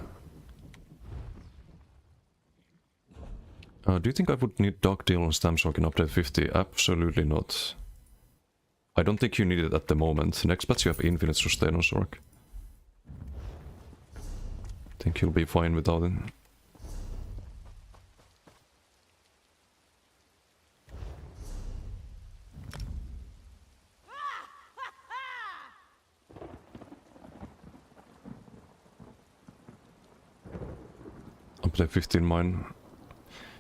Do you think I would need Dark Deal on Stamshock in update 50? Absolutely not. I don't think you need it at the moment. Next patch you have infinite sustain on Sork. I think you'll be fine without it. Update 15 mine.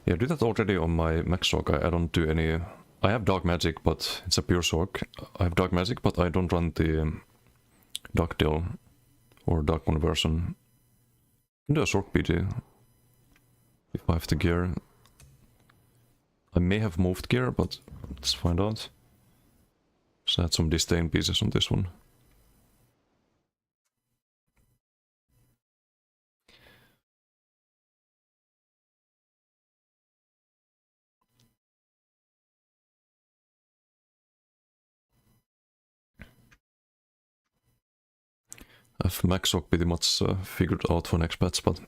Yeah, I do that already on my max Sork. I don't do any... I have Dark Magic, but it's a pure Sork. I have Dark Magic, but I don't run the Dark Deal or Dark Conversion. I can do a Sork PD if I have the gear. I may have moved gear, but let's find out. So I had some disdain pieces on this one. I have max Sork pretty much figured out for next patch, but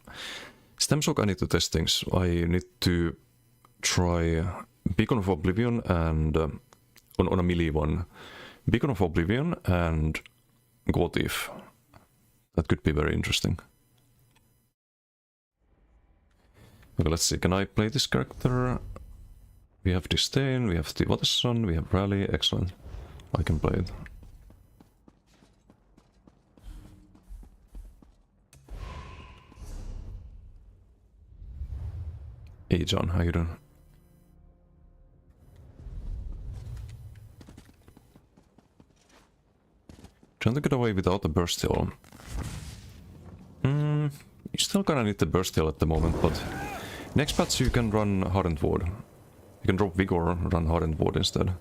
Stem Sork I need to test things. I need to try Beacon of Oblivion and on a melee one. Beacon of Oblivion and Gotif. That could be very interesting. Okay, let's see. Can I play this character? We have Disdain, we have the Waterson, we have Rally. Excellent. I can play it. Hey John, how you doing? Trying to get away without the burst heal. You still kinda need the burst heal at the moment, but next patch you can run Hardened Ward. You can drop Vigor, run Hardened Ward instead.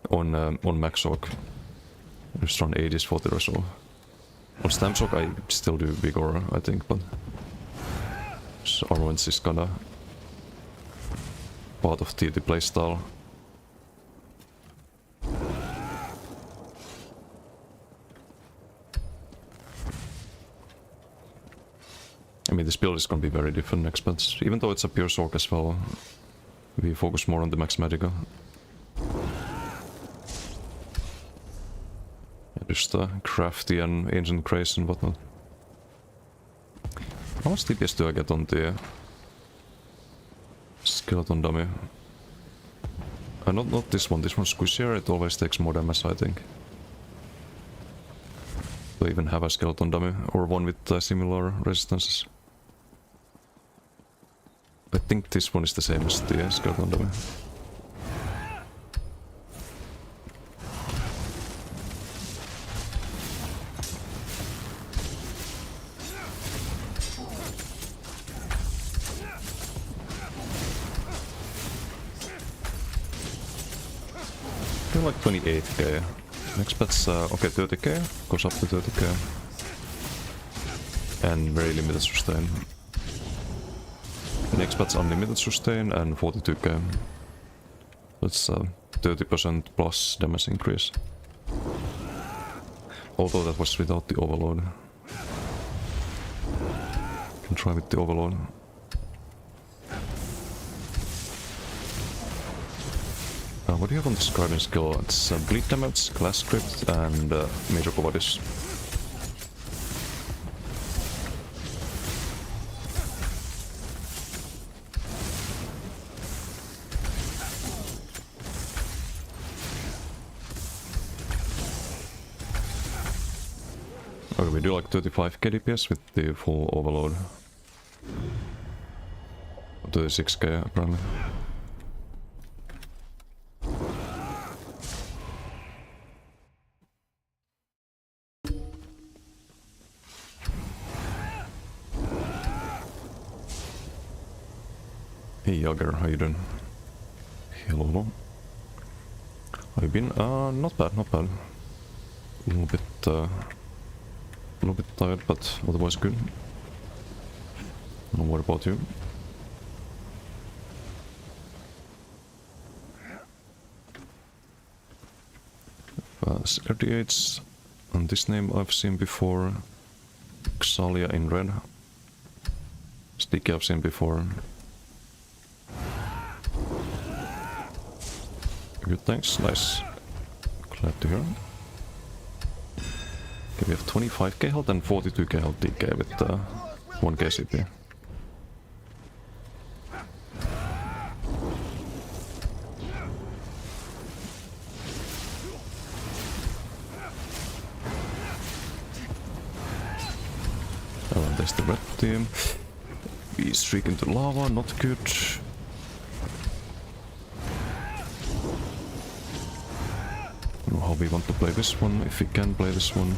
On Max Shock. Just run Aegis 40 or so. On Stam Shock I still do Vigor, I think, but Armaments is kinda part of TT playstyle. I mean, this build is gonna be very different next patch, even though it's a pure Sork as well. We focus more on the Max Medica. Just crafty and ancient grace and whatnot. How much DPS do I get on the skeleton dummy? Not this one. This one's squishier. It always takes more damage, I think. To even have a skeleton dummy or one with similar resistances. I think this one is the same as the skeleton dummy. Like 28k. Next patch, okay, 30k, goes up to 30k. And very limited sustain. Next patch unlimited sustain and 42k. That's 30% plus damage increase. Although that was without the overload. Can try with the overload. What do you have on the scribing skill? It's bleed damage, glass script, and major cowardice. Okay, we do like 35k DPS with the full overload. 36k apparently. Hey Jagger, how you doing? Hello. How you been? Not bad, not bad. A little bit tired, but otherwise good. And what about you? RDH, and this name I've seen before. Xalia in red. Sticky I've seen before. Good, thanks. Nice. Glad to hear. Okay, we have 25k health and 42k health DK with 1k CP. Oh, and there's the red team. We streak into lava, not good. How we want to play this one, if we can play this one.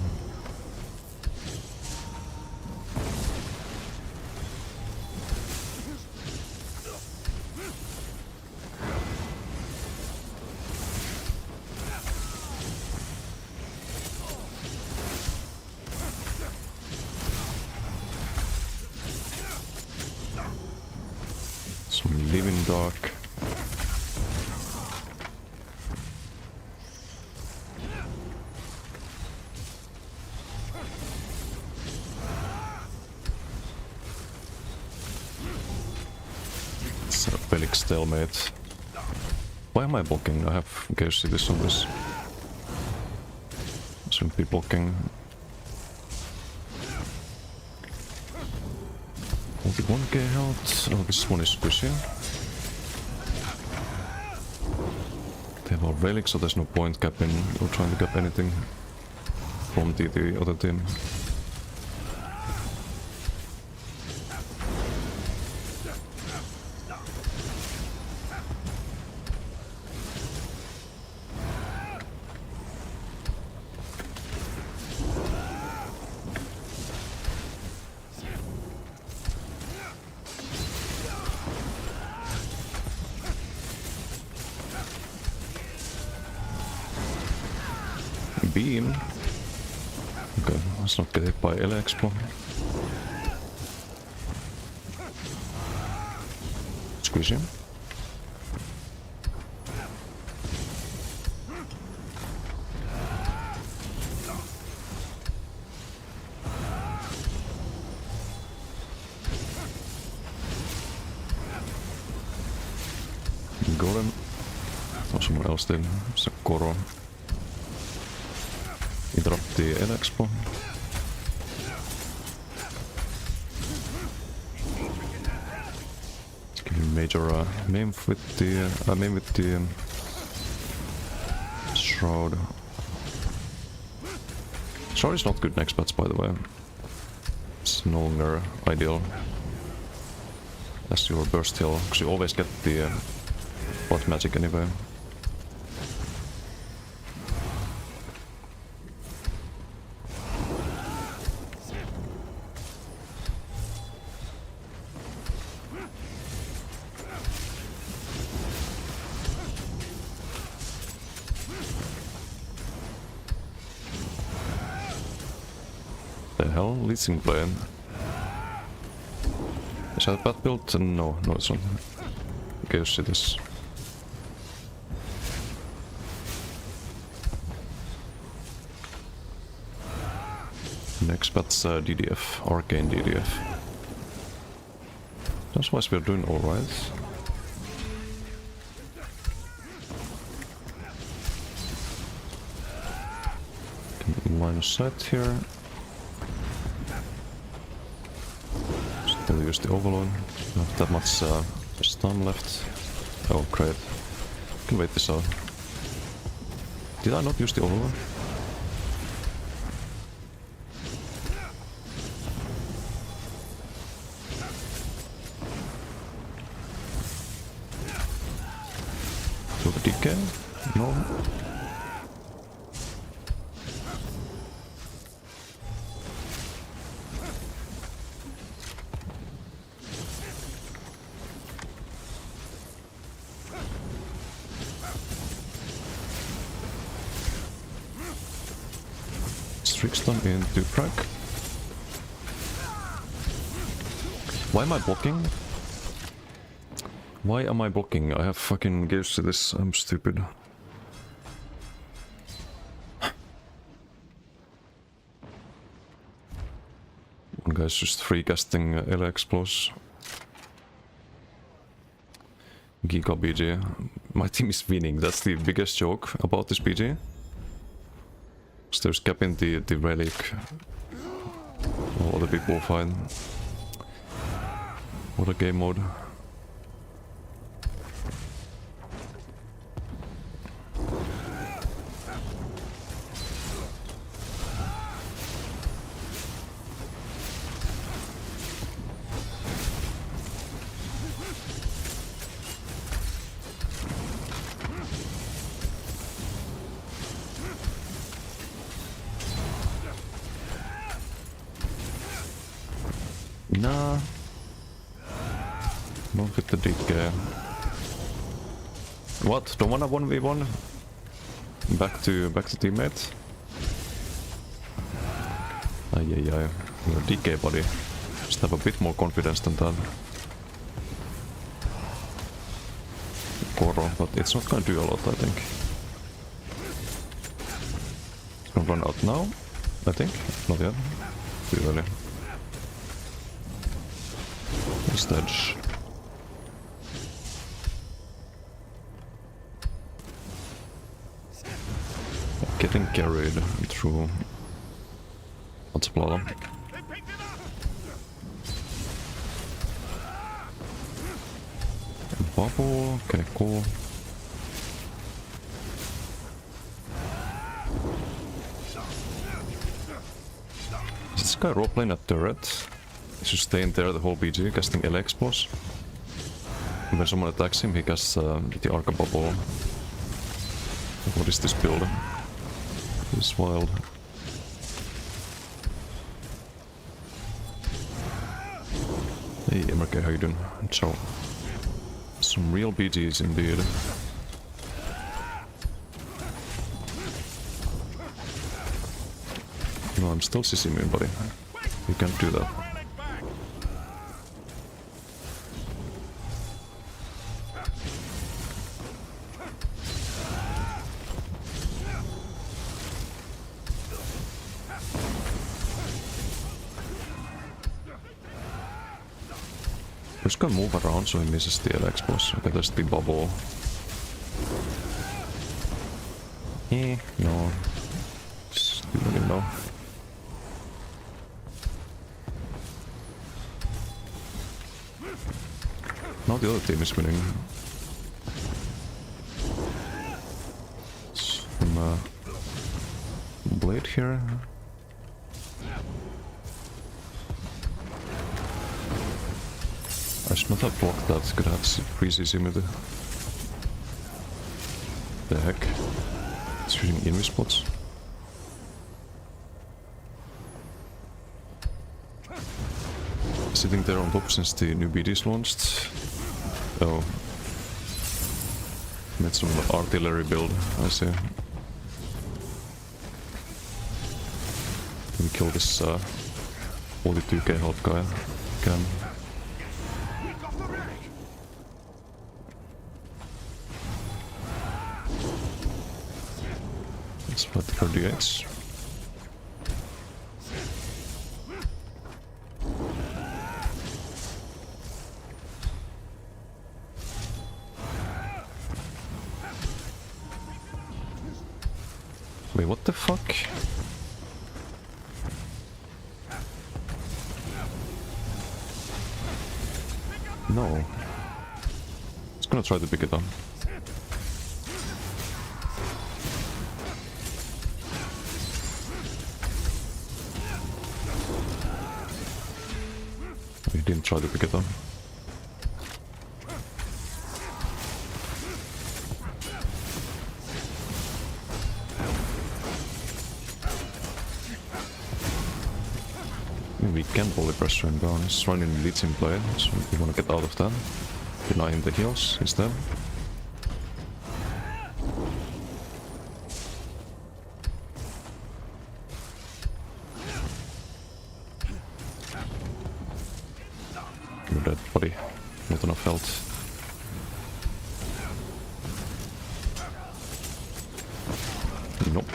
Some living dark. Relic stalemate. Why am I blocking? I have Chaos Cities on this. Shouldn't be blocking. 41k health. Oh, this one is squishy. They have all relics, so there's no point capping or trying to cap anything from the other team. beam. Okay, let's not get hit by Elexplo. Squeeze him. Golem. Oh, someone else did. It's a Koro. Interrupt the Elexpo. Let's give him major maim with the Shroud. Shroud is not good next bats, by the way. It's no longer ideal as your burst heal, because you always get the bot magic anyway. The hell? Leasing plane. Is that bad built? No, it's not. Guess it is. Next bat's DDF, Arcane DDF. That's why we're doing alright. Line of sight here. Still use the Overload. Not that much stun left. Oh, great. Can wait this out. Did I not use the Overload? To the DK? No. Trickstun into Prague. Why am I blocking? Why am I blocking? I have fucking gears to this. I'm stupid. One guy's just free casting Elexplos. Giga BG. My team is winning. That's the biggest joke about this BG. So there's cap in the relic. All other people fine. What a game mode. Nah. Not with the DK. What? Don't wanna 1v1? Back to teammate? Ay. You're a DK buddy. Just have a bit more confidence than that. Koro, but it's not gonna do a lot, I think. It's gonna run out now, I think. Not yet. Too early. Stage. Getting carried through multiple. Bubble, okay, cool. Is this guy roleplaying a turret? He should stay in there the whole BG, casting Elexplos. And when someone attacks him, he casts the Arca Bubble. What is this build? It's wild. Hey MRK, how you doing? Ciao. Some real BGs indeed. I'm still CC immune, buddy. You can't do that. We're just gonna move around so he misses the L-Expos. Okay, there's the bubble. No. Just let him know. Now the other team is winning. Some blade here. I should not have blocked that, could have free CC with it. The heck? It's shooting enemy spots. Sitting there on top since the new BD's launched. Oh. Made some artillery build, I see. Can we kill this 42k health guy? Can. Let's fight the RDX. Wait, what the fuck? No. It's gonna try to pick it up. He didn't try to pick it up. We can bully pressure him down. He's running leads in play, so we wanna get out of that. Denying the heals instead. You're dead, buddy. Not enough health. Nope.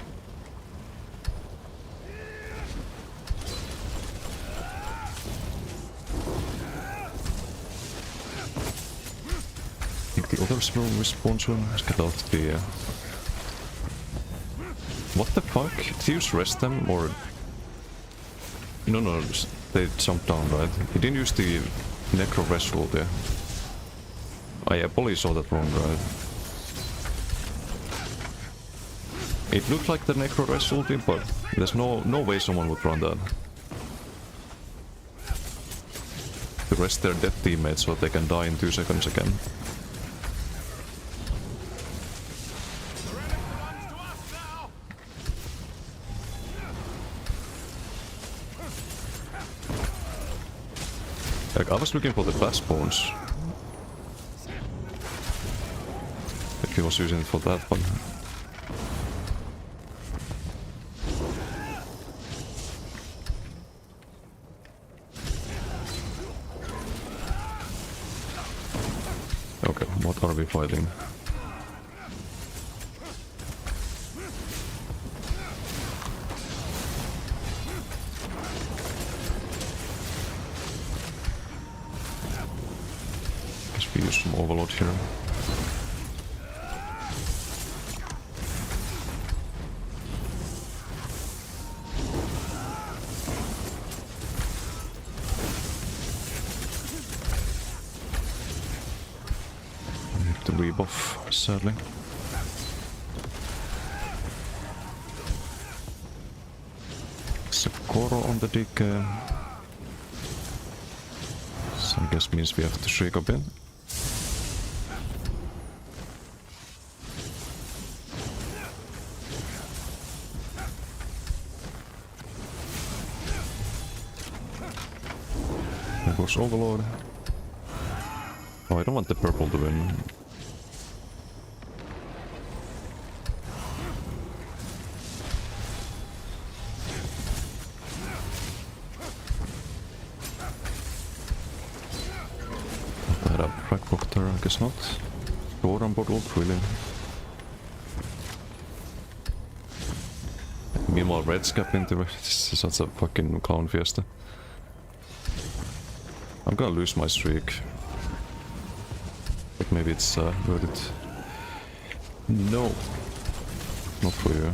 I think the others will respawn soon. Let's get out the... What the fuck? Did he use rest them or... No, they jumped down, right? He didn't use the Necro Vessel there. I probably saw that wrong, right? It looked like the Necro Vessel did, but there's no way someone would run that. To rest their dead teammates so they can die in 2 seconds again. Like, I was looking for the fast bones. If he was using it for that one. Okay, what are we fighting? Guess we use some overload here. To rebuff, sadly. Sakoro on the dig. So I guess means we have to shake a bit. There goes Overlord. Oh, I don't want the purple to win. had a frag block there, I guess not. Door unbottled, really. Meanwhile, Red's cap into it. This is such a fucking clown fiesta. I'm gonna lose my streak. But maybe it's worth it. No! Not for you.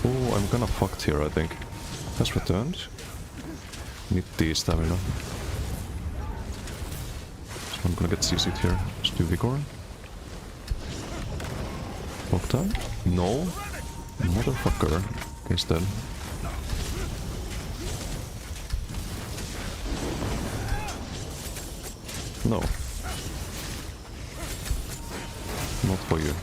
Oh, I'm gonna fucked here, I think. Has returned. Need the stamina. So I'm gonna get CC'd here. Just do Vigor. Lockdown? No. Motherfucker. He's dead. No. Not for you.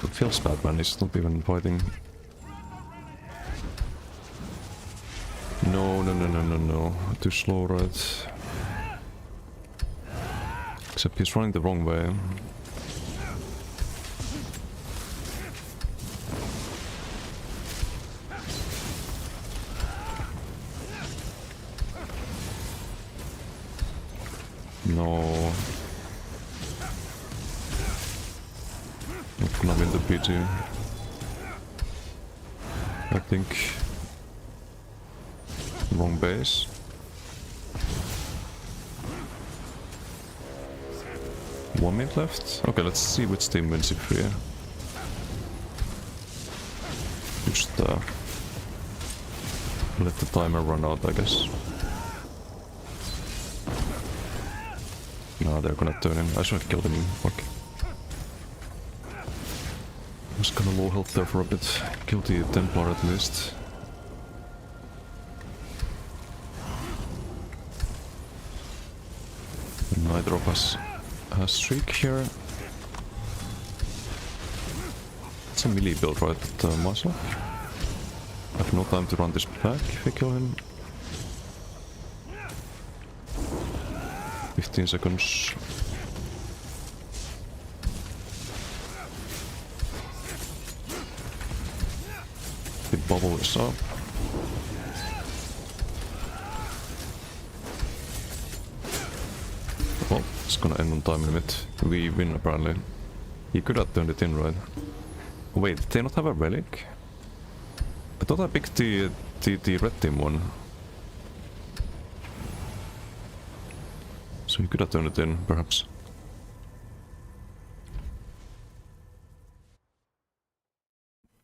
It feels bad, man. He's not even fighting. No. Too slow, right? Except he's running the wrong way. No. Not gonna win the PT. I think. Wrong base. One minute left? Okay, let's see which team wins if we just let the timer run out, I guess. No, they're gonna turn in. I should have killed him. Fuck. I was kinda low health there for a bit. Kill the Templar at least. Neither of us has streak here. It's a melee build, right, Muscle? I have no time to run this back if we kill him. 15 seconds. The bubble is up. Well, it's gonna end on time limit. We win apparently. He could have turned it in, right? Wait, did they not have a relic? I thought I picked the red team one. So he could have turned it in, perhaps.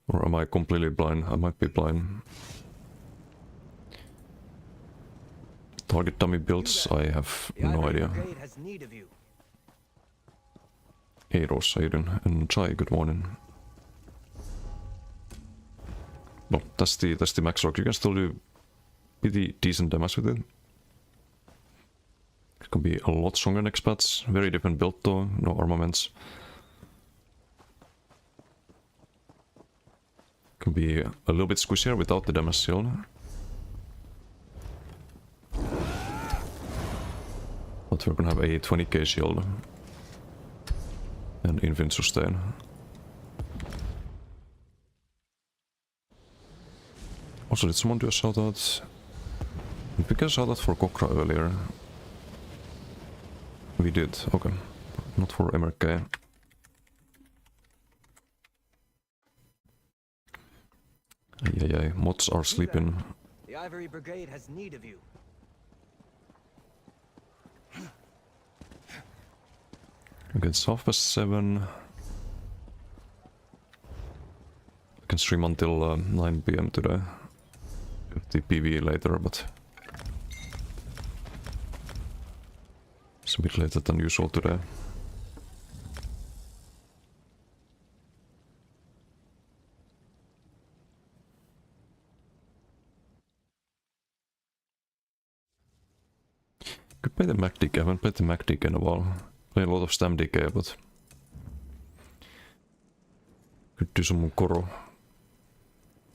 Or am I completely blind? I might be blind. Target dummy builds, I have no idea. Hey Ross, how you doing? And Chai, good morning. Well, that's the max rock. You can still do pretty decent damage with it. It can be a lot stronger next patch. Very different build though, no armaments. Can be a little bit squishier without the damage shield. But we're gonna have a 20k shield. And infinite sustain. Also, did someone do a shoutout? Did we get a shoutout for Kokra earlier? We did, okay. Not for MRK. Yeah, mods are sleeping. The Ivory Brigade has need of you. Okay, it's 7:30. I can stream until 9 PM today. The PvE later, but it's a bit later than usual today. Could play the Mac DK. I haven't played the Mac DK in a while. Played a lot of Stam DK, but Could do some Koro.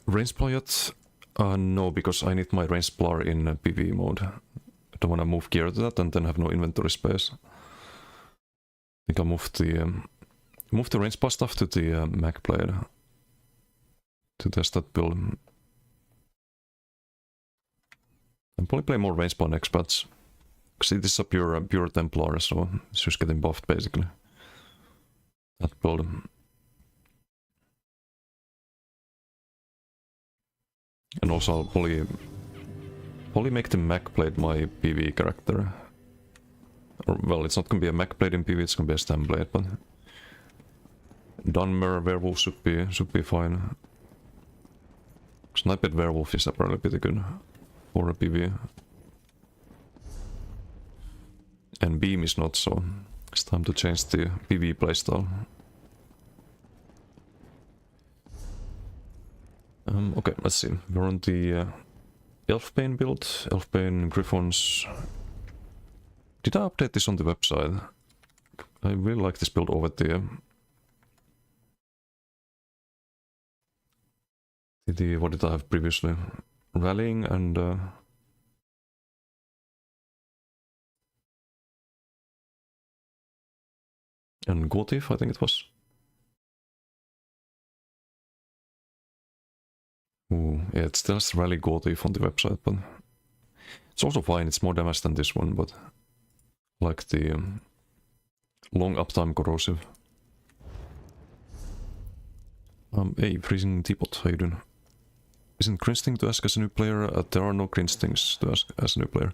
Range splar yet? No, because I need my range splar in PvE mode. I don't want to move gear to that and then have no inventory space. I think I'll move the range splar stuff to the mag blade to test that build. I'll probably play more range splar next patch. Because it is a pure Templar, so it's just getting buffed basically. That build. And also I'll probably make the Mech Blade my PvE character. Or, well, it's not gonna be a Mech Blade in PvE, it's gonna be a Stem Blade, but Dunmer Werewolf should be fine. Sniped Werewolf is apparently pretty good for a PvE. And Beam is not, so it's time to change the PvE playstyle. Okay, let's see. We're on the Elfbane build. Elfbane Griffons. Did I update this on the website? I really like this build over the what did I have previously? Rallying and Gotif, I think it was. Ooh, yeah, it still has Rally Gotif on the website, but it's also fine. It's more damage than this one, but like the long uptime corrosive. Hey, Freezing Teapot, how you doing? Isn't cringe thing to ask as a new player? There are no cringe things to ask as a new player.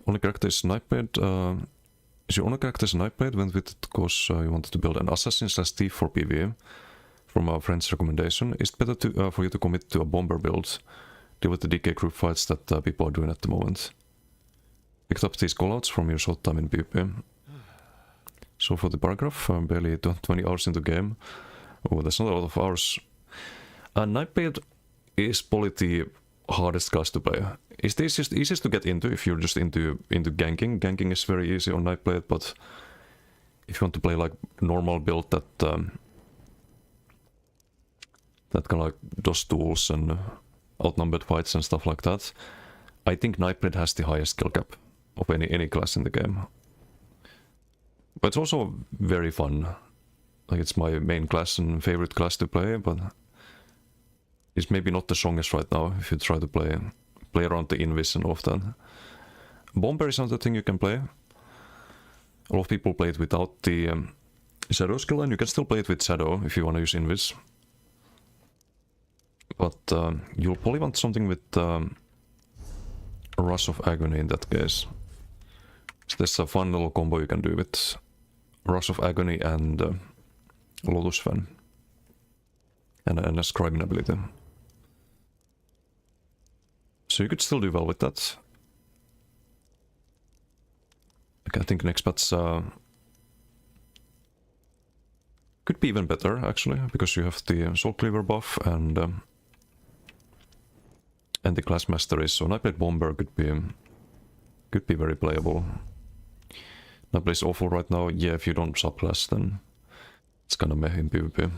Only character is Nightblade. Is your only character is Nightblade? Went with it because you wanted to build an assassin/thief for PvE. From our friend's recommendation, it's better to for you to commit to a bomber build, deal with the DK group fights that people are doing at the moment. Picked up these callouts from your short time in PvP. So for the paragraph, I'm barely 20 hours into the game. Oh, that's not a lot of hours. Nightblade is probably the hardest class to play. It's the easiest to get into if you're just into ganking. Ganking is very easy on Nightblade, but if you want to play like normal build that kind of like does tools and outnumbered fights and stuff like that, I think Nightblade has the highest skill cap of any class in the game. But it's also very fun. Like, it's my main class and favorite class to play, but it's maybe not the strongest right now if you try to play around the invis and all of that. Bomber is another thing you can play. A lot of people play it without the Shadow skill line. You can still play it with Shadow if you want to use invis. But you'll probably want something with Rush of Agony in that case. So there's a fun little combo you can do with Rush of Agony and Lotus Fan. And a scribing ability. So you could still do well with that. I think next patch could be even better actually, because you have the Soul Cleaver buff and the class mastery. So Nightblade Bomber could be very playable. Nightblade is awful right now. Yeah, if you don't subclass, then it's kind of meh in PvP.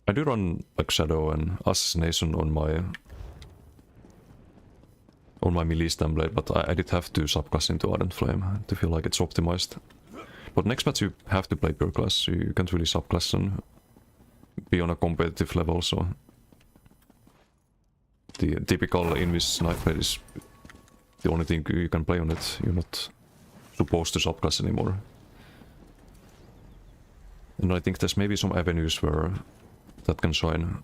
I do run like Shadow and Assassination on my melee Stem Blade, but I did have to subclass into Ardent Flame to feel like it's optimized. But next patch you have to play pure class, so you can't really subclass and be on a competitive level, so the typical Invis Nightblade is the only thing you can play on it. You're not supposed to subclass anymore. And I think there's maybe some avenues where that can shine.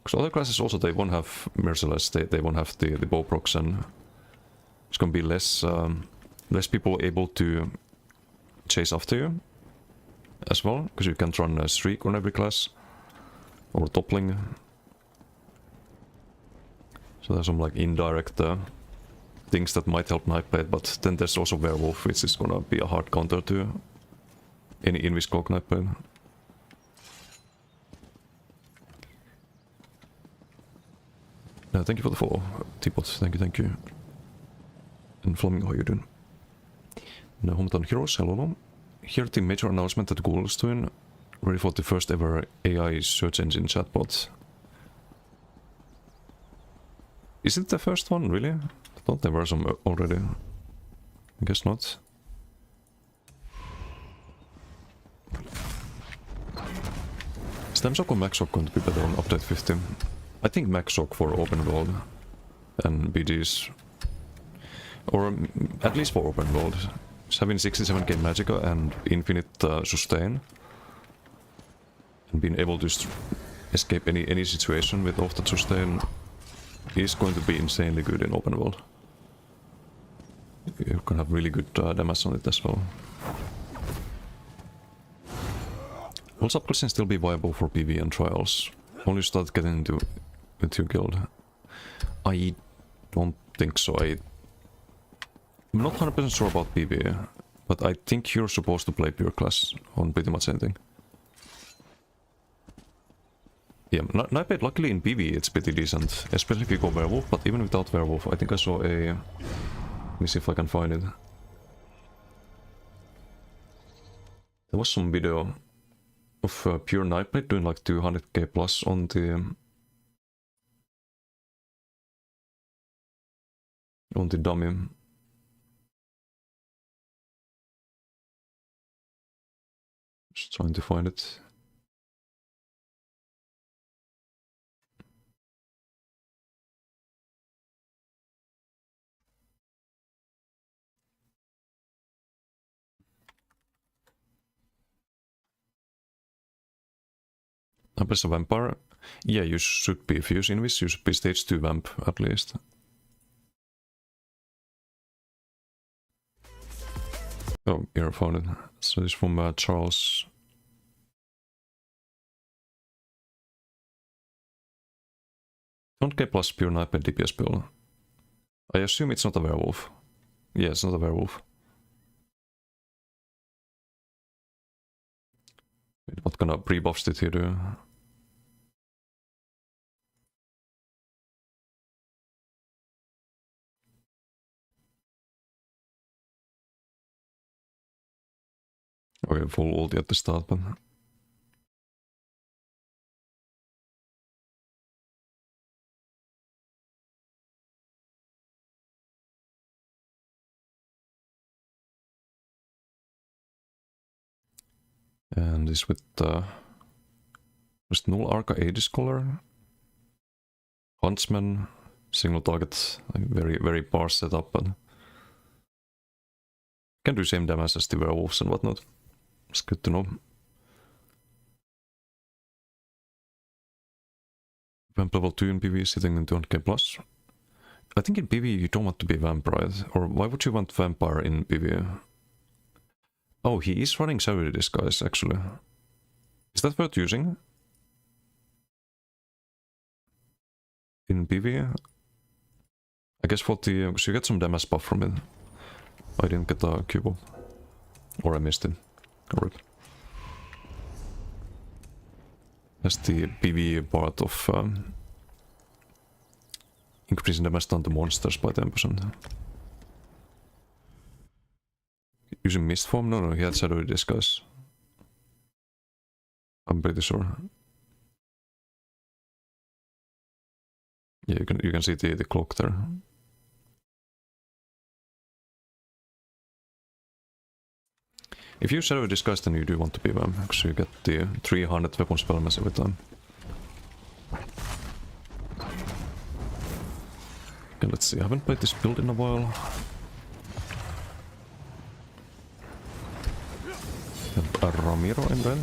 Because other classes also, they won't have Merciless, they won't have the bow procs, and it's gonna be less people able to chase after you as well, because you can't run a streak on every class, or toppling. So there's some like indirect things that might help Nightblade, but then there's also Werewolf, which is gonna be a hard counter to any Invis Cloak Nightblade. Thank you for the follow, Teapot. Thank you. And Flamingo, how you doing? Now, Hometown Heroes, hello. hear the major announcement that Google is doing, ready for the first ever AI search engine chatbot. Is it the first one, really? I thought there were some already. I guess not. Is Temsock or Maxsock going to be better on update 50? I think Maxsock for open world and BGs. Or at least for open world. Having 67k Magicka and infinite sustain. And being able to escape any situation with off that sustain is going to be insanely good in open world. You can have really good damage on it as well. Will subclassing still be viable for PvE and trials? Only start getting into guild. I don't think so. I'm not 100% sure about PvE, but I think you're supposed to play pure class on pretty much anything. Yeah, Nightblade luckily in PvE it's pretty decent, especially if you go werewolf, but even without werewolf, I think I saw a... Let me see if I can find it. There was some video of pure Nightblade doing like 200k plus on the dummy. Just trying to find it. As a vampire, yeah, you should be. If you use Invis, you should be stage 2 vamp at least. Oh, here I found it. So it's from Charles. Don't get plus pure Nightblade DPS build. I assume it's not a werewolf. Yeah, it's not a werewolf. Wait, what kind of pre-buffs did he do? Okay, full ulti at the start, but... And this with just null Arca Aegis color. Huntsman, single target, like very sparse setup, but can do same damage as the werewolves and whatnot. It's good to know. Vamp level 2 in PvE sitting in 200k plus. I think in PvE you don't want to be vampire, or why would you want vampire in PvE? Oh, he is running Savage Disguise actually. Is that worth using? In PvE? I guess for the... because you get some damage buff from it. I didn't get a cube. Or I missed it. Alright. That's the PvE part of increasing damage down to monsters by 10%. Using Mist Form? No, he had Shadowy Disguise. I'm pretty sure. Yeah, you can see the clock there. If you use Shadowy Disguise, then you do want to be Vamp, because you get the 300 weapon spell mass every time. Okay, let's see, I haven't played this build in a while. Have a Ramiro in there.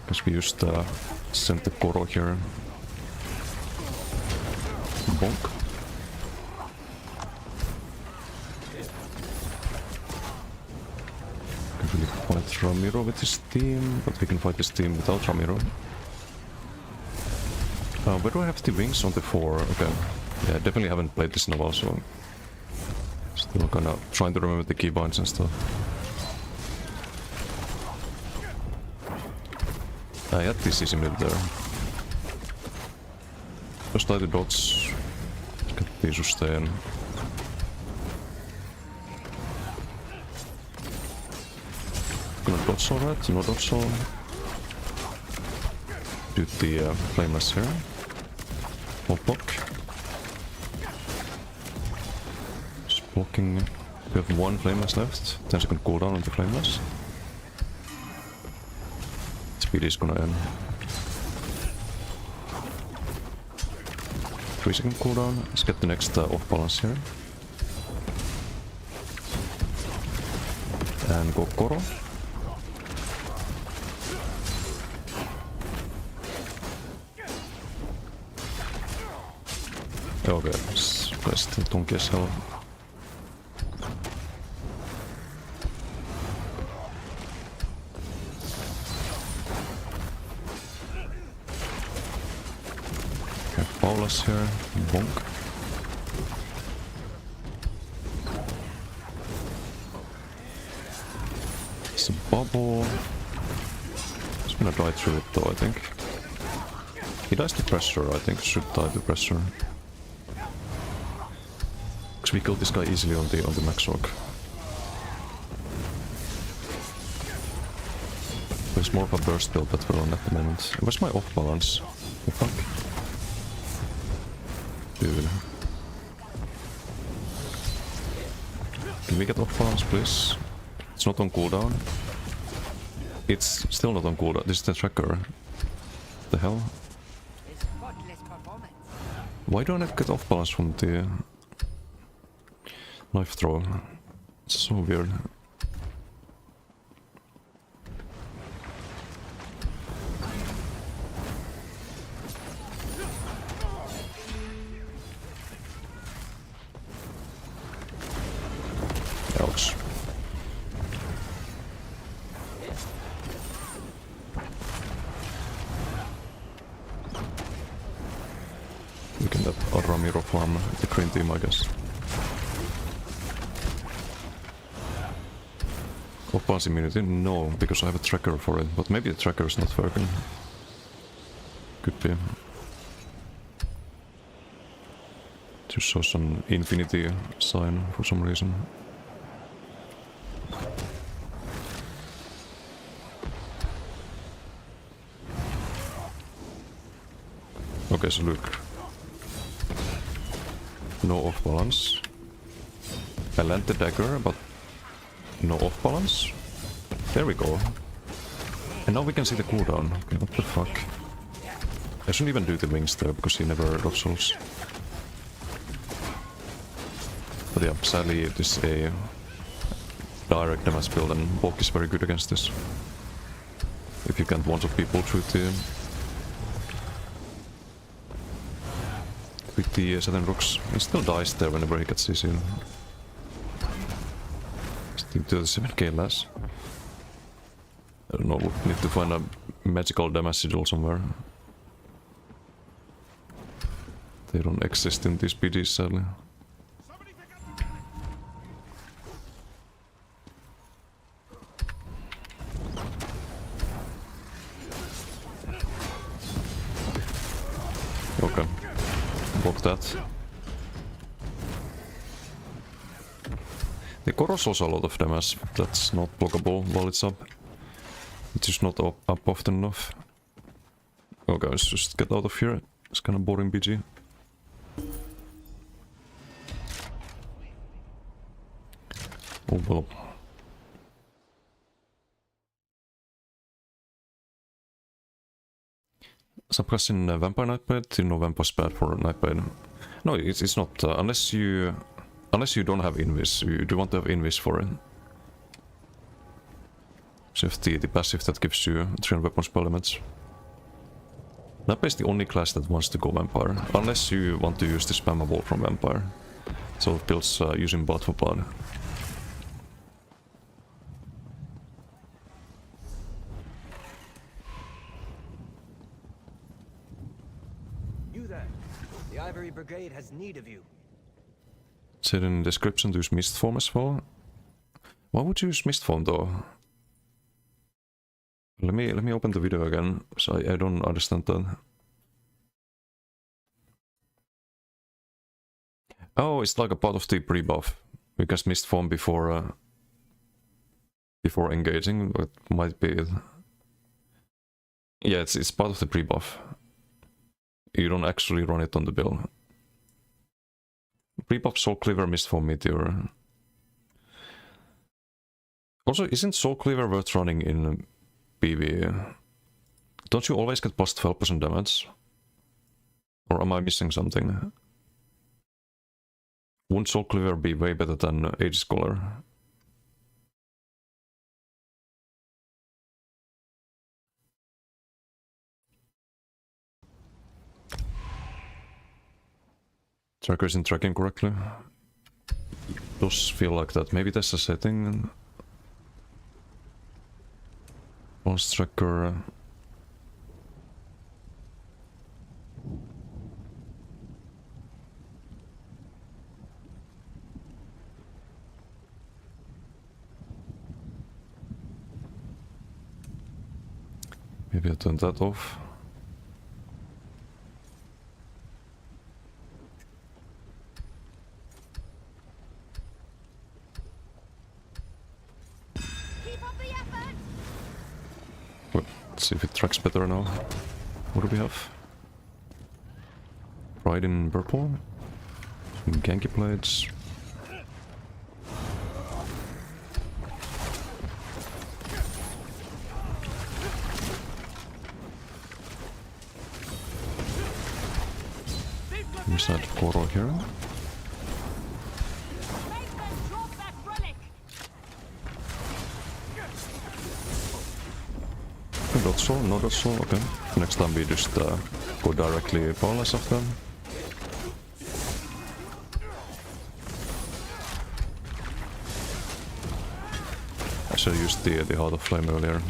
Guess we used sent the Koro here. Bonk. Can't really fight Ramiro with his team, but we can fight this team without Ramiro. Where do I have the wings on the 4? Okay. Yeah, I definitely haven't played this in a while, so... Still kinda trying to remember the keybinds and stuff. Jättisin nyt there. Jos täytyy dodge. Kattiin sustain. Gonna dodge alright, no dodge all. Do the flameless here. Hold block. Just blocking. We have one flameless left. 10-second cooldown on the flameless. Speed is gonna end. 3-second cooldown. Let's get the next off balance here. And go Koro. Okay, best tunkia siellä. Okay, Paula's here. Bonk. It's a bubble. He's gonna die through it though, I think. He dies to pressure, I think. Should die to pressure. Because we killed this guy easily on the max rock. There's more of a burst build that we're on at the moment. Where's my off balance? The fuck? Dude. Can we get off balance, please? It's not on cooldown. It's still not on cooldown. This is the tracker. The hell? Why don't I get off balance from the knife throw? It's so weird. Ouch. We can let Ramiro farm the green team, I guess. Opponent's immunity? No, because I have a tracker for it, but maybe the tracker is not working. Could be. Just show some infinity sign for some reason. Okay, so look. No off balance. I land the dagger, but no off balance. There we go. And now we can see the cooldown. Okay, what the fuck? I shouldn't even do the wings there because he never dodge rolls. But yeah, sadly it is a direct damage build and bulk is very good against this. If you can't one-shot people through the with the Saturn rocks. He still dies there whenever he gets CC. Still 37k less. I don't know, need to find a magical damage sigil somewhere. They don't exist in these PDs, sadly. Okay. Block that. The Koro's also a lot of damage. That's not blockable while it's up. It's just not up often enough. Oh guys, just get out of here. It's kinda boring BG. Oh well. Suppressing Vampire Nightblade, you know Vampire's bad for Nightblade. No, it's not, unless you don't have Invis, you do want to have Invis for it. So you have the passive that gives you 300 weapon spell damage. Nightblade is the only class that wants to go Vampire, unless you want to use the spammable from Vampire. So it builds using Blood for Blood. The Ivory Brigade has need of you. It said in the description to use Mistform as well. Why would you use Mistform though? Let me open the video again, so I don't understand that. Oh, it's like a part of the pre-buff. Because missed form before engaging, but might be it. Yeah, it's part of the pre-buff. You don't actually run it on the build. Pre-buff Soul Cleaver missed form Meteor. Also, isn't Soul Cleaver worth running in PvE? Don't you always get plus 12% damage? Or am I missing something? Wouldn't Soul Cleaver be way better than Age Scholar? Tracker isn't tracking correctly. It does feel like that. Maybe there's a setting. Pulse tracker. Maybe I turn that off. Well, let's see if it tracks better now. What do we have? Pride in purple. Some Genki plates. Here's that Koro here. Dot soul, no dot soul, okay. Next time we just go directly powerless of them. I should have used the Heart of Flame earlier.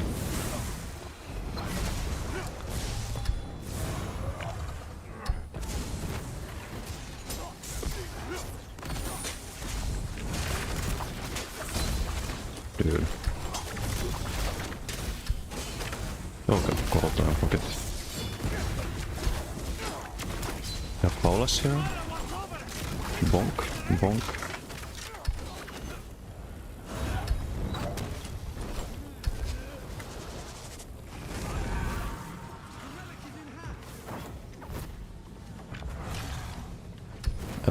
Dude. Okay, korotaan, fuck it. Have Paulus here. Bonk, bonk.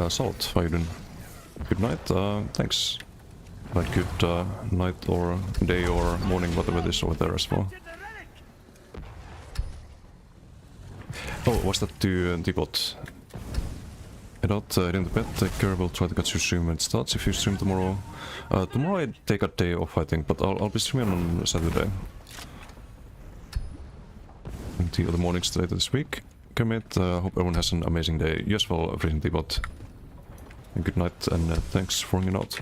Salt, how you doing? Good night, thanks. Like good night or day or morning, whatever it is over there as well. Oh, was that to the bot? Head out, in the bed, take care, we'll try to catch your stream when it starts if you stream tomorrow. Tomorrow I take a day off I think, but I'll be streaming on Saturday. Until the mornings later this week. Commit, hope everyone has an amazing day. You as well, Freezing the bot. Good night and thanks for hanging out.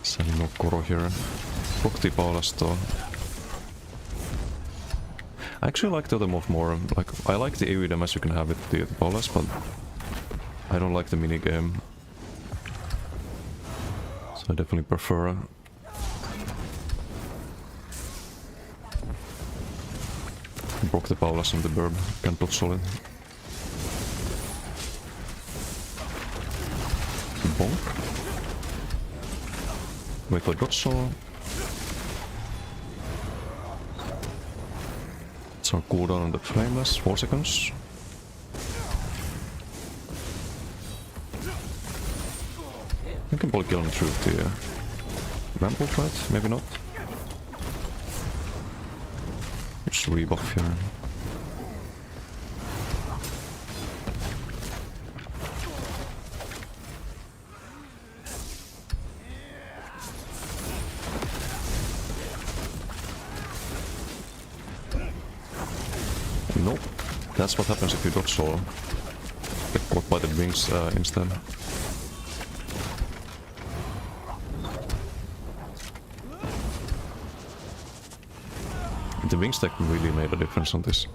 Selling no Koro here. Prokti Paulasto. I actually like the other move more. Like, I like the AoE damage you can have with the Paulus, but I don't like the minigame. So I definitely prefer. Broke the Paulus on the burb, can't put solid. Bonk. Wait for dot soul. It's our cooldown on the flameless, 4 seconds. I can probably kill him through the ramble threat, maybe not. Just rebuff here. Nope. That's what happens if you dodge soul. Get caught by the wings instead. The wings tech really made a difference on this.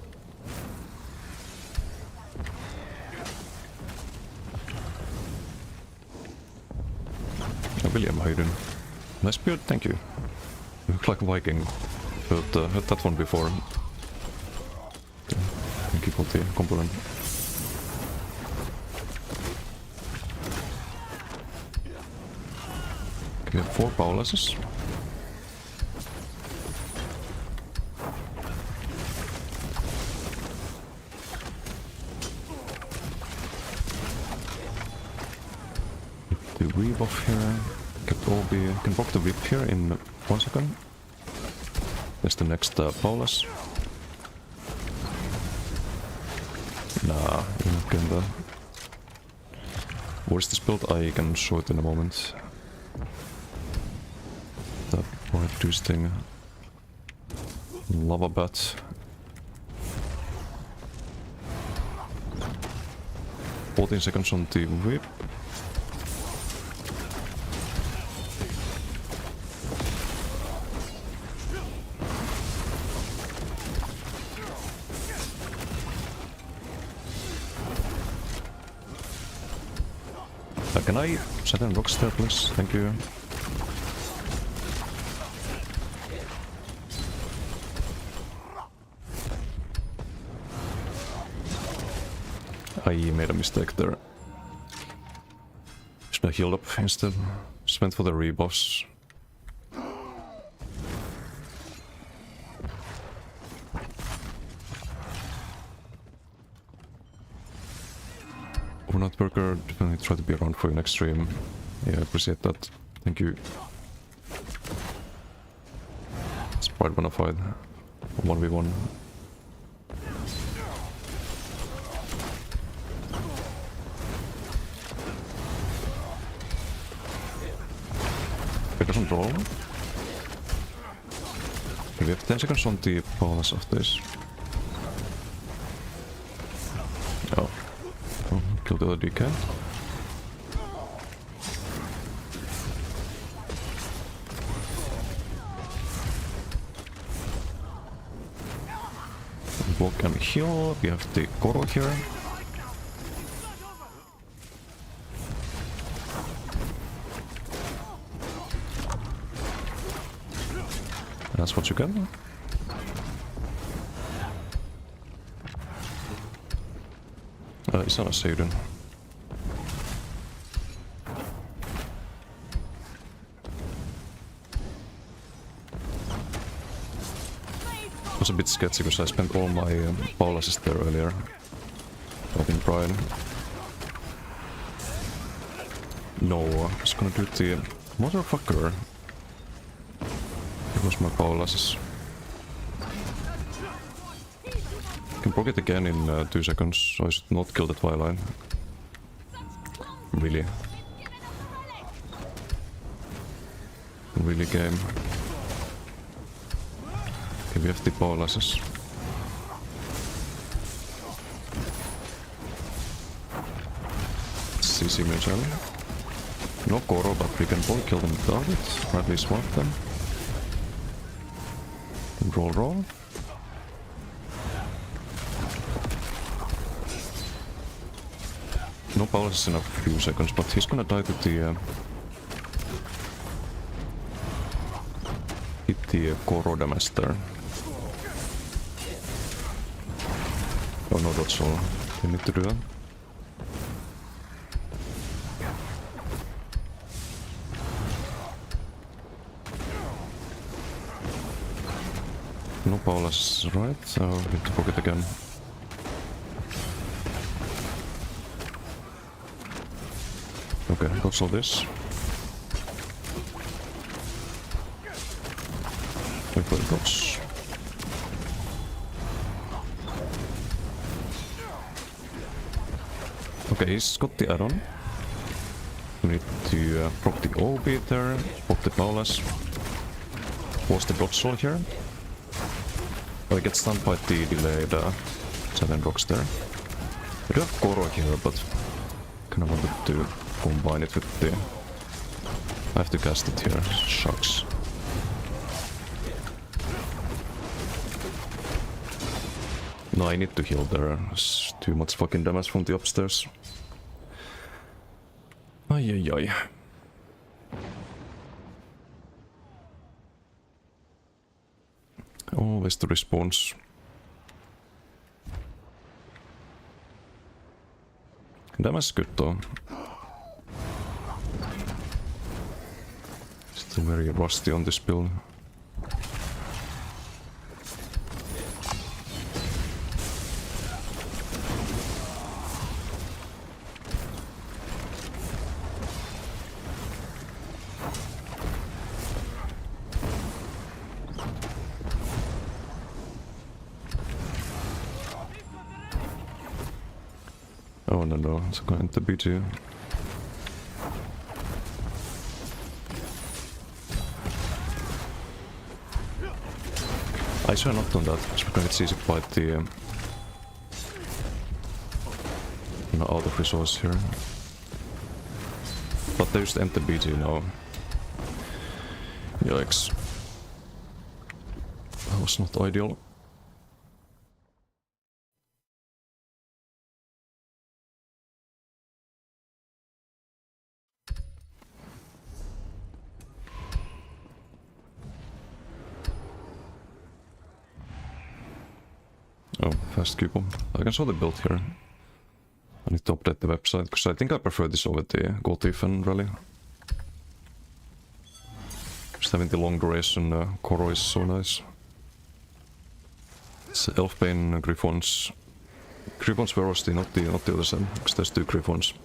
William, how you doing? Nice beard, thank you. You look like a Viking. Heard that one before. Thank you for the compliment. Okay, we have 4 powerlesses. The rebuff here. Can block the whip here in 1 second. There's the next powerless. Nah, you're not getting that. Where's this build? I can show it in a moment. That white juice thing. Lava bat. $14 seconds on the whip. Can I set in rocks there, please? Thank you. I made a mistake there. Should I heal up instead? Just went for the rebuffs. Overnight worker, definitely try to be around for your next stream. Yeah, I appreciate that. Thank you. It's Pride wanna fight. 1v1. It doesn't roll. We have 10 seconds on the bonus of this. Oh. Kill the other DK. Block and heal. We have the Goro here. That's what you get. It's not a Seiden. It was a bit sketchy because I spent all my powerlesses there earlier. But in Pride. No, I was gonna do the motherfucker. It was my powerlesses. Can proc it again in 2 seconds, so I should not kill the Twilight. Really. Really game. Okay, we have the powerlesses. CC Michelle. No Goro, but we can probably kill them with target, or at least one of them. And roll. No powerless in a few seconds, but he's gonna die to the hit the Goro damage there. Oh no, that's all. You need to do that. No powerless, right? So we need to pocket again. Okay, that's all this. Wait for the dots. Okay, he's got the add-on. We need to proc the OB there, proc the powerless. Force the dot soul here. Oh, he gets stunned by the delayed 7 rocks there. I do have Goro here, but kinda wanted to combine it with the... I have to cast it here, shucks. No, I need to heal there, there's too much fucking damage from the upstairs. Ai. Always the response. Damage is good though. Still very rusty on this build. Oh no, it's going to be too. I should have not done that, because it's easy to fight the out of resource here. But there's the empty BT now. Yikes. That was not ideal. Oh, fast coupon. I can show the build here. I need to update the website, because I think I prefer this over the Goltifen rally. Just having the long duration Koro is so nice. It's Elfbane Griffons. Griffons were rusty, not the other side, because there's 2 Griffons.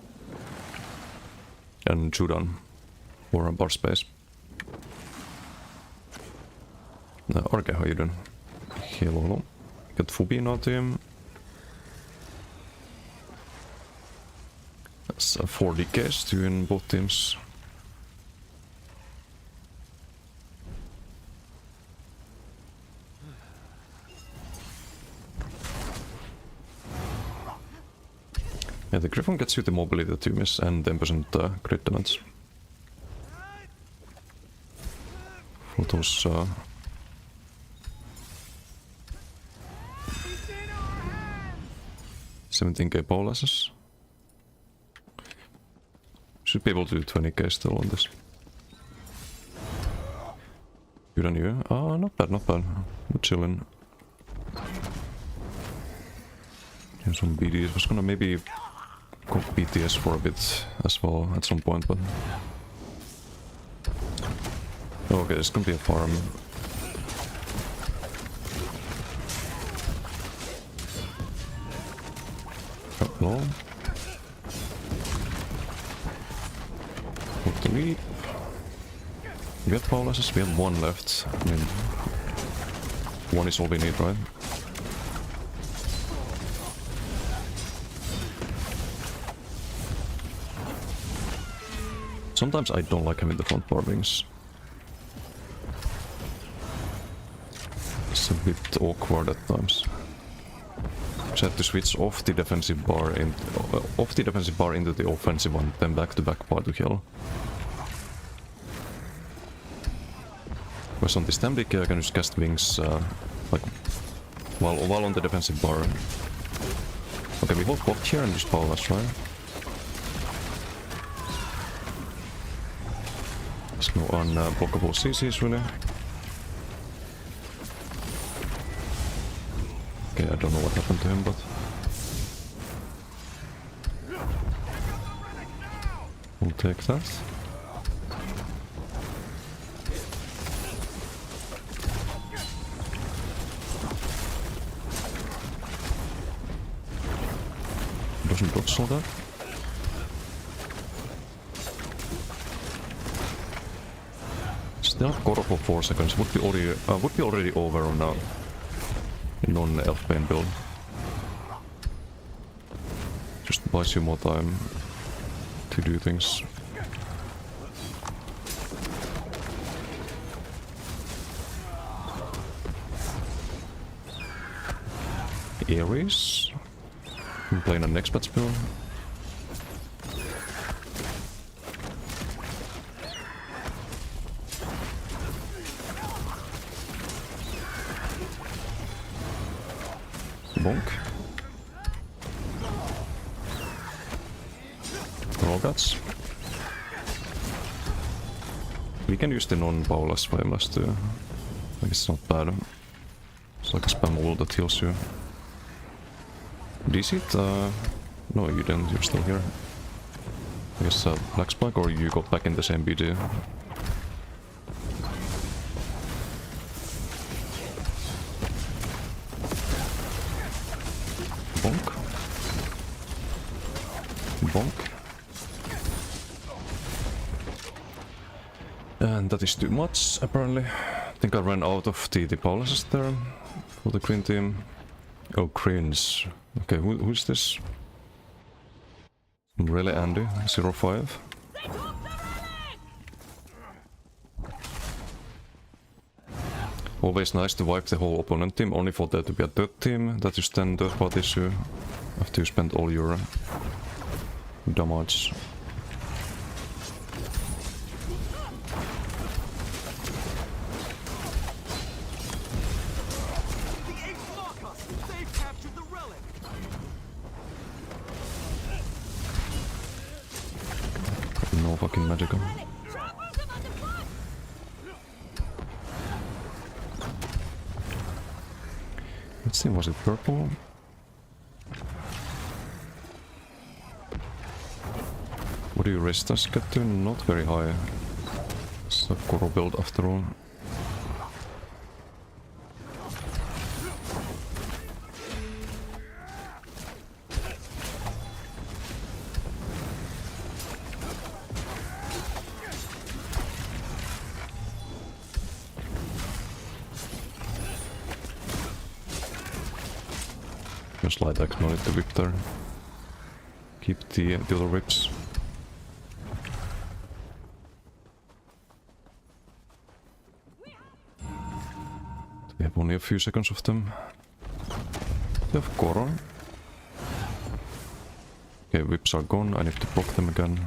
And Judan, or bar space. Arke, how you doing? Hello. Got Pve now team. That's 4 decays, 2 in both teams. Yeah, the Griffon gets you the mobility 2 miss and 10% crit damage. For those 17k bonuses. Should be able to do 20k still on this. Good on you. Ah, not bad, not bad. We're chilling. Here's some BDs. Was gonna maybe go BTS for a bit as well at some point, but... Okay, it's gonna be a farm. Oh, hello. What to lead? We got Paulus's, we have 1 left. I mean, 1 is all we need, right? Sometimes I don't like having the front bar wings. It's a bit awkward at times. So I had to switch off the defensive bar into the offensive one, then back to back bar to kill. Because on this stem deck I can just cast wings like while on the defensive bar. Okay, we hold block here and just Paulus, right? There's no unblockable CCs really. Okay, I don't know what happened to him, but... We'll take that. Doesn't dodge all that. Still Koro for 4 seconds would be already over on now. Non-Elfbane build. Just buys you more time to do things. Ares. I'm playing an expat build. Bonk. Rogats. We can use the non-Paulus Flameless too. I think it's not bad. It's like a spam wall that heals you. DC it? No, you didn't. You're still here. I guess Black Spike, or you got back in the same BD. Bonk. Bonk. And that is too much, apparently. I think I ran out of the policies there for the green team. Oh, cringe. Okay, who's this? Really, Andy? 05? Always nice to wipe the whole opponent team, only for there to be a third team that you stand third party issue after you spend all your damage. No fucking magical. Let's see, was it purple? What do you rest us get to? Not very high. It's a Koro build after all. Just light acknowledge the whip there. Keep the other whips. We have only a few seconds of them. They have Koro. Okay, whips are gone. I need to block them again.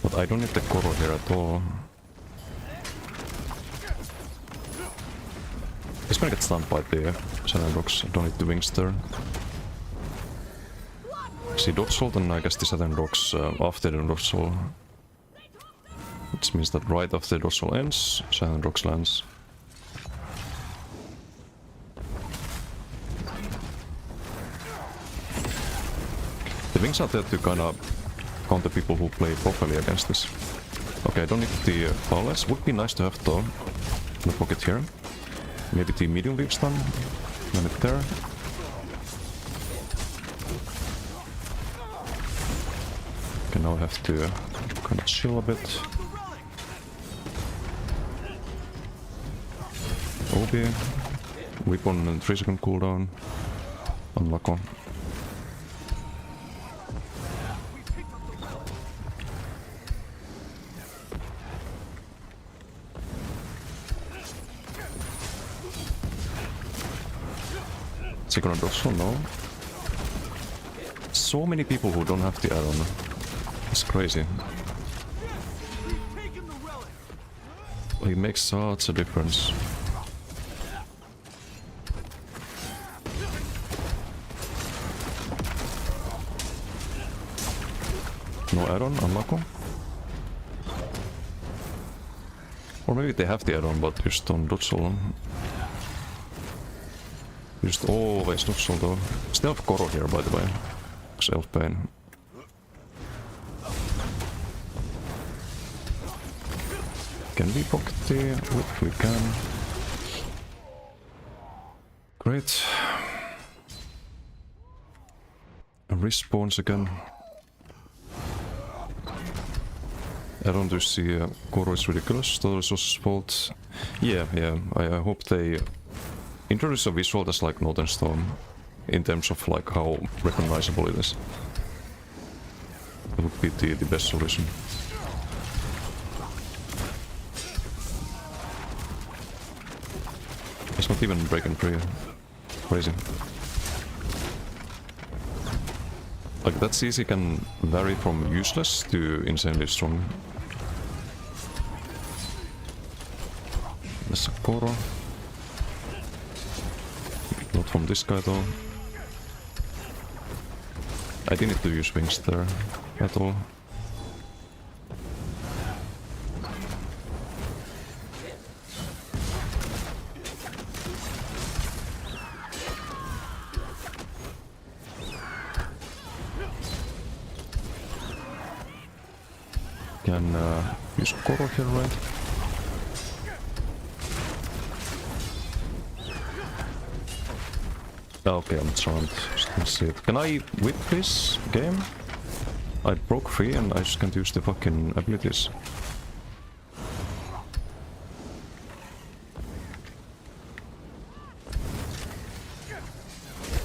But I don't need the Koro here at all. He's gonna get stunned by the Shannon Rocks. I don't need the wings there. See dodge roll, then I guess the Saturn Rocks after the dodge roll. Which means that right after the dodge roll ends, Shannon Rocks lands. The wings are there to kinda counter people who play properly against this. Okay, I don't need the powerless. Would be nice to have though in the pocket here. Maybe the medium weave stun. Land it there. Okay, now I have to kind of chill a bit. OB. Whip on and 3-second cooldown. Unlock on. Second dorsal, no. So many people who don't have the add-on. It's crazy. It makes such a difference. No add-on, unlock. Or maybe they have the add-on but just don't dodge all. Just always dodge all though. Still have Koro here by the way. Self-pain. Can we pocket the whip? We can. Great. Respawns again. I don't just see Koro is ridiculous. The resources fault. Yeah. I hope they introduce a visual that's like Northern Storm in terms of like how recognizable it is. That would be the best solution. It's not even break and free. Crazy. Like that CC can vary from useless to insanely strong. There's a Koro. Not from this guy though. I didn't do use wings there at all. Can use Koro here, right? Okay, I'm charmed. Let's see it. Can I whip this game? I broke free and I just can't use the fucking abilities.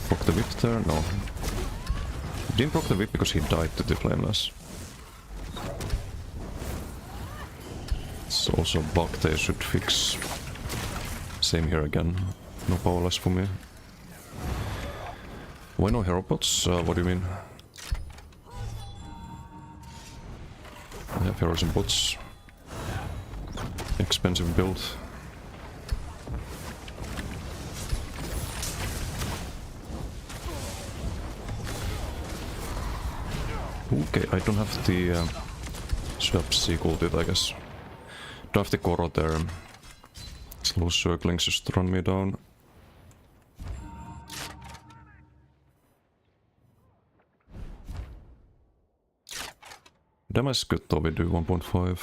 Broke the whip there? No. Didn't broke the whip because he died to the flameless. It's also a bug they should fix. Same here again. No powerless for me. Why no hero bots? What do you mean? I have heroes and bots. Expensive build. Okay, I don't have the should have sequeled it, I guess. Don't have the Koro there. Slow circling just run me down. Damage is good though, we do 1.5.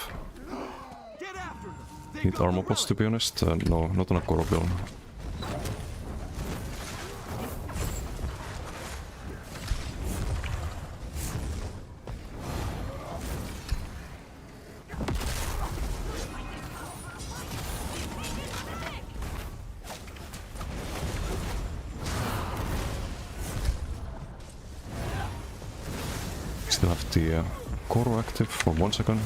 Need armor pots to be honest. No, not on a Koro build. Still have the Koro active for 1 second.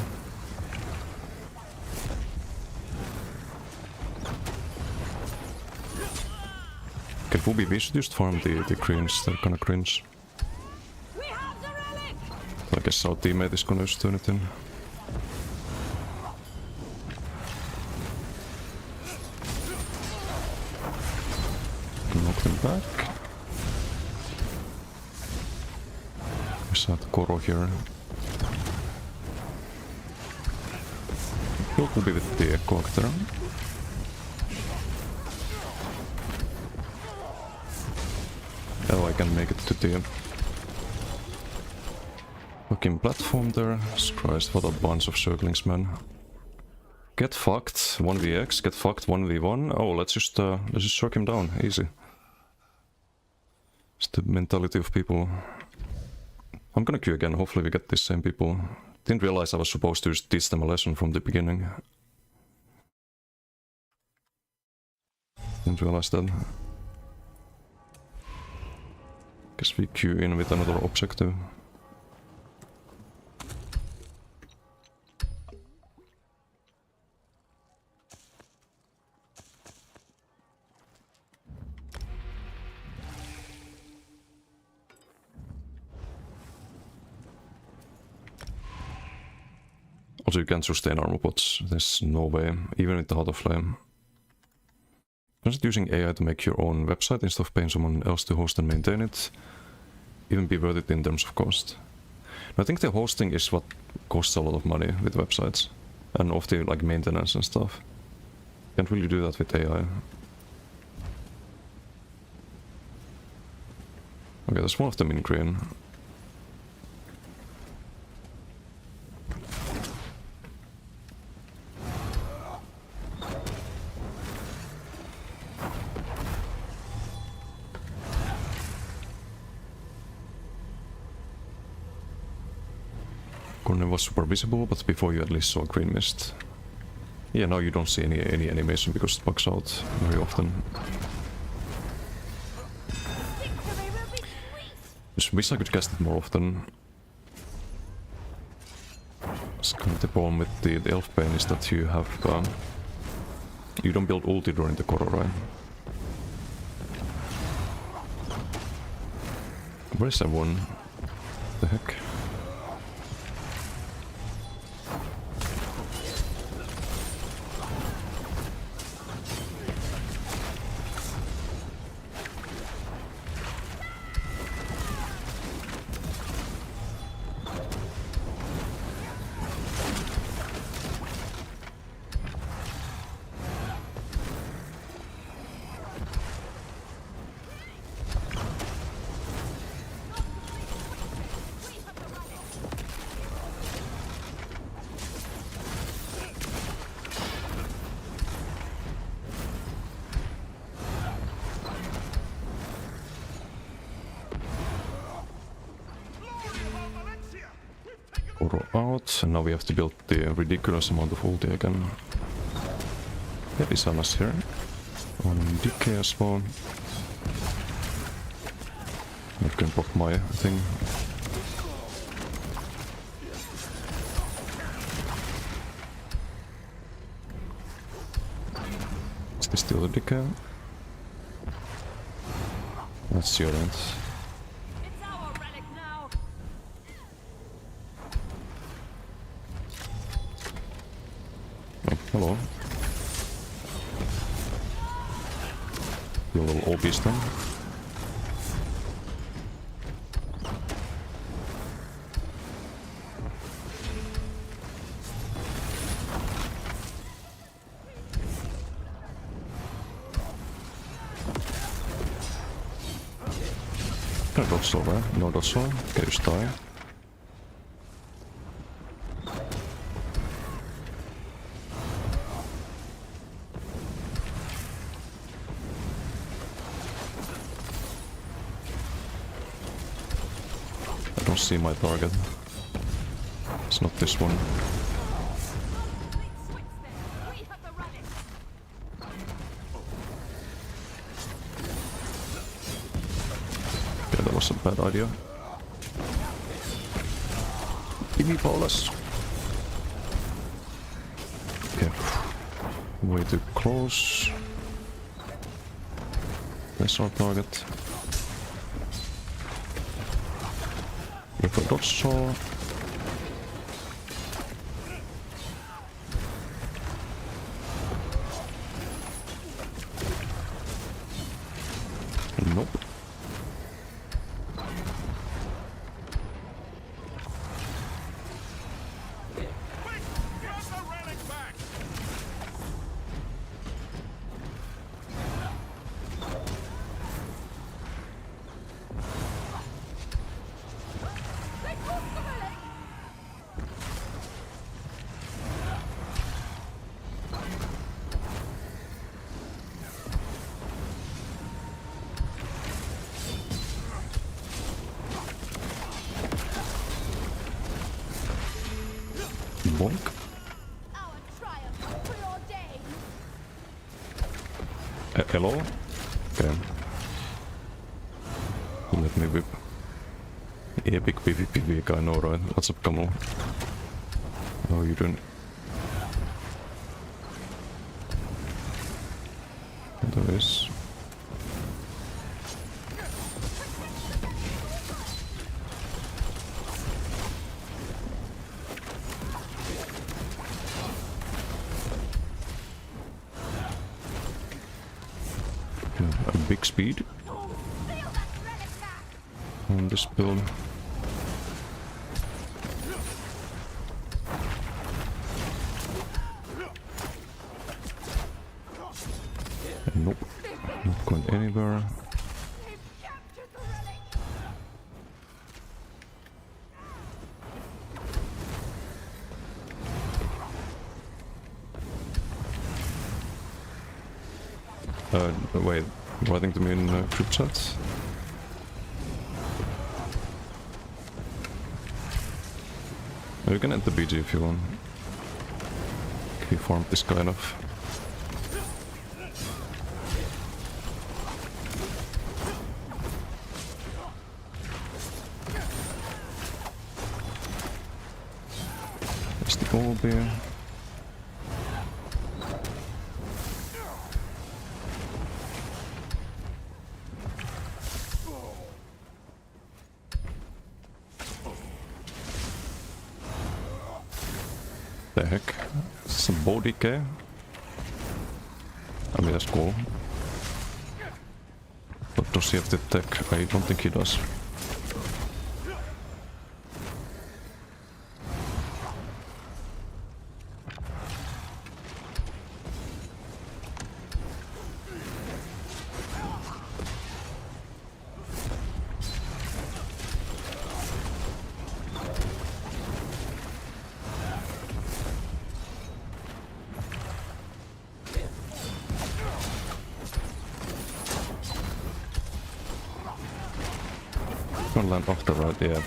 Okay, Pve, we should just farm the greens, they're kinda cringe. I guess our teammate is gonna just turn it in. Knock them back. There's that Koro here. Kill Pve with the echo actor. Oh, I can make it to the fucking platform there. Jesus Christ, what a bunch of circlings, man. Get fucked 1vx, get fucked 1v1. Oh, let's just shut him down, easy. It's the mentality of people. I'm gonna queue again, hopefully we get the same people. Didn't realize I was supposed to teach them a lesson from the beginning. Didn't realize that. Guess we queue in with another objective. Also, you can't sustain armor bots. There's no way, even with the Heart of Flame. Just using AI to make your own website instead of paying someone else to host and maintain it. Even be worth it in terms of cost. I think the hosting is what costs a lot of money with websites. And of the like maintenance and stuff. Can't really do that with AI. Okay, there's one of them in green. Corner was super visible, but before you at least saw green mist. Yeah, now you don't see any animation because it bugs out very often. Just wish I could cast it more often. It's kind of the problem with the Elf Bane is that you have... you don't build ulti during the Koro, right? Where is everyone? What the heck? out, and now we have to build the ridiculous amount of ulti again. Heavy Salas here. On decay as well. I can block my thing. Is this still a decay? That's your end. It's our relic now. Oh, hello. Your little obbies then. No dodge over, no dodge over. Okay, just die. I don't see my target. It's not this one. Switch them. We have the relic. Yeah, that was a bad idea. Give me Paulus. Okay. Way too close. That's our target. If I dodge saw. Nope. Bonk. Our triumph preordained. Hello? Okay. Let me whip. Epic PvP guy, no right? What's up, Kamu? How are you doing? There is. A big speed Feel that relic back. on this build. Nope, not going anywhere. They've captured the relic. Wait, writing to me in group chat? You can enter BG if you want. He farmed this kind of. There's the gold here. The heck? Some bow decay? I mean, that's cool. But does he have the tech? I don't think he does. Gonna land off the right, yeah.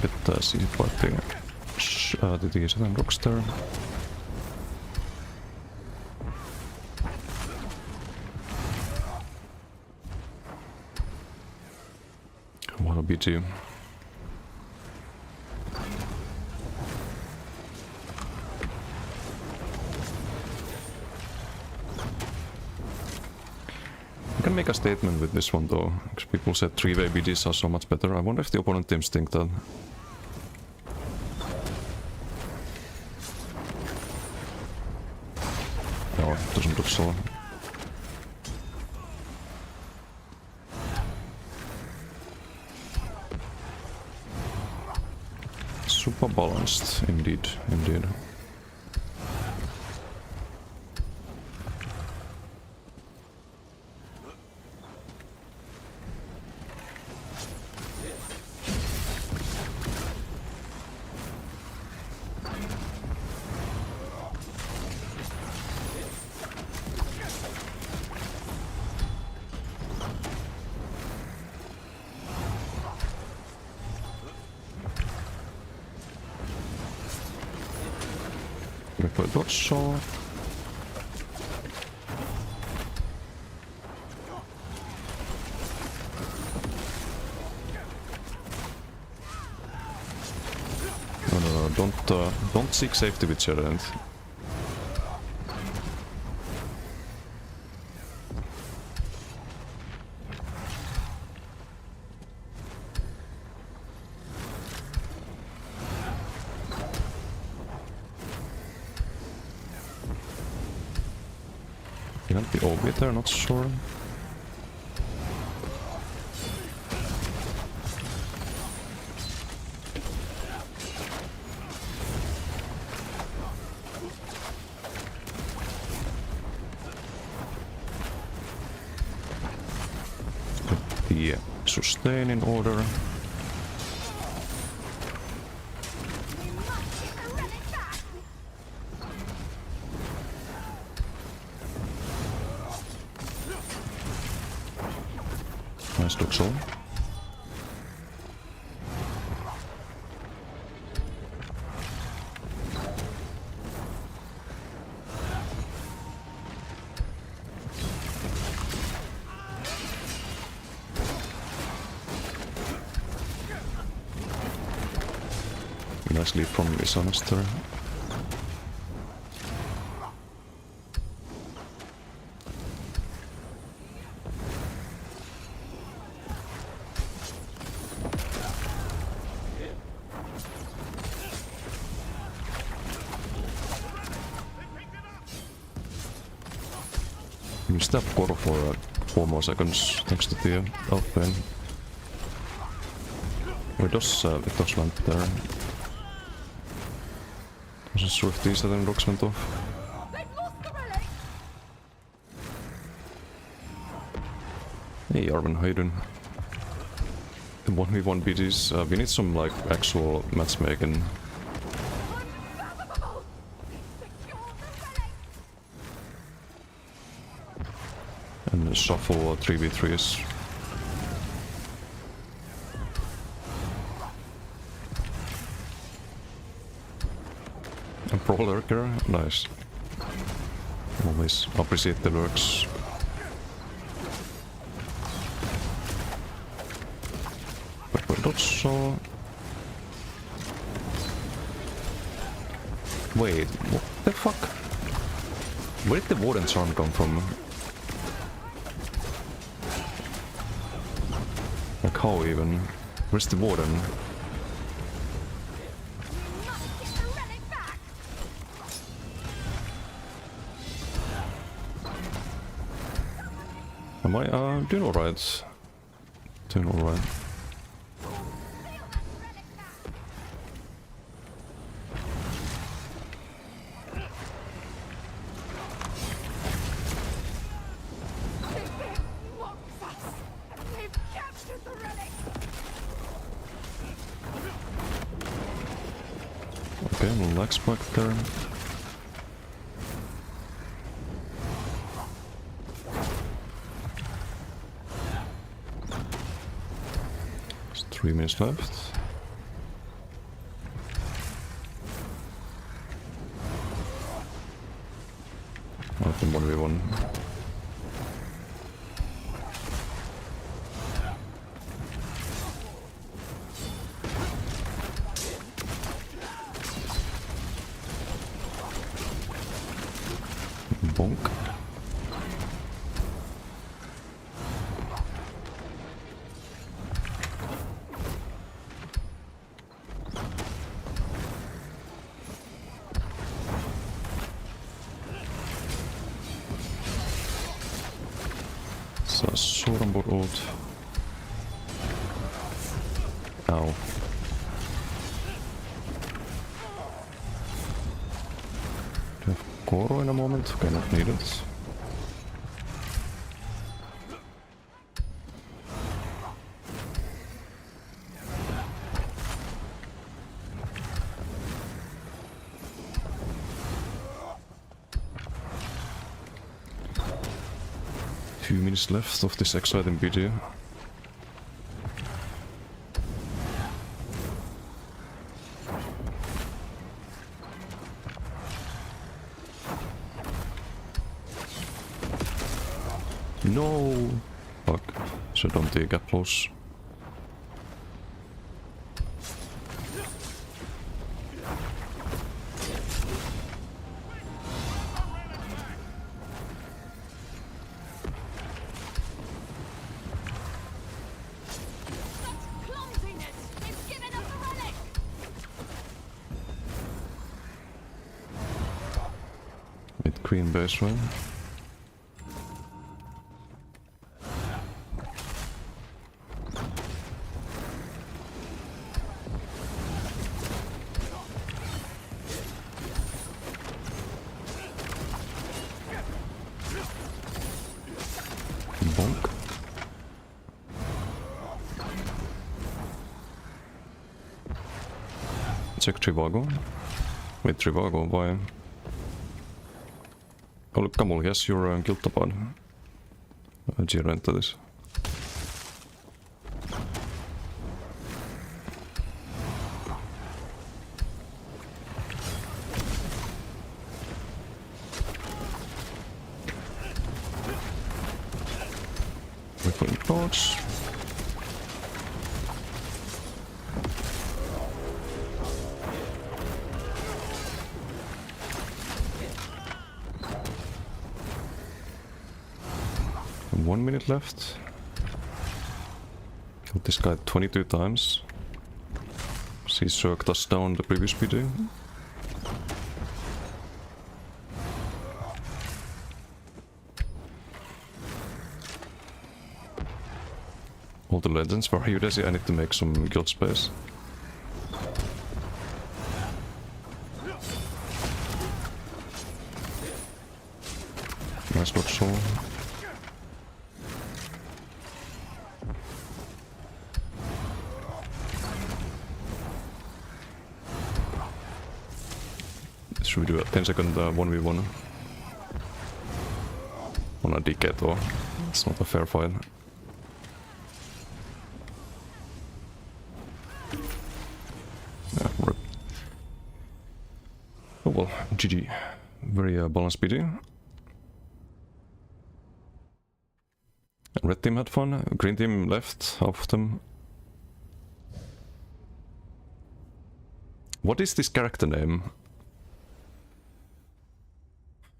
Pitäisi party. Titi Rockstar. Wanna be too. I can make a statement with this one though, because people said 3-way BDs are so much better. I wonder if the opponent teams think that. No, it doesn't look so. Super balanced, indeed, indeed. We put dodge shot. No, don't seek safety with Gerent. He might be OB there, not sure. Get the sustain in order. We must get the relic back! Nice Doxel. Nice lead from Isonister. You step core for 4 more seconds thanks to the outplane. It does land there. Wasn't sure if these then rocks went off. They've lost the relic! Hey Arvin, how you doing? 1v1 BDs, we need some like actual matchmaking. Unfathomable! Secure the relic! And shuffle 3v3s. And pro lurker, nice. Always appreciate the lurks. But we're not so. Wait, what the fuck? Where did the Warden's arm come from? Like how even? Where's the Warden? We must get the relic back! Am I doing alright? Doing alright. Wants us! They've captured the relic! Okay, relax back there. There's 3 minutes left. 1v1. Bonk. Saa suoran ult. Ow. Do I have Goro in a moment? Okay, not needed. Few minutes left of this exciting video. No! Fuck. Så dumt det ikke er plus. Clumsiness! They've given us the relic! With Queen base one. Bonk. Check Trivago. With Trivago, why? Oh look, Kamul, yes, you're guilt upon. G-rent this. Weapon torch. And 1 minute left. Killed this guy 22 times. He circled us down the previous video. All the legends for Hyudesi, I need to make some guild space. Nice Lord Soul. Should we do a 10-second 1v1? On a DK though. It's not a fair fight. Yeah, rip. Oh well, GG. Very balanced video. Red team had fun, green team left, half of them. What is this character name?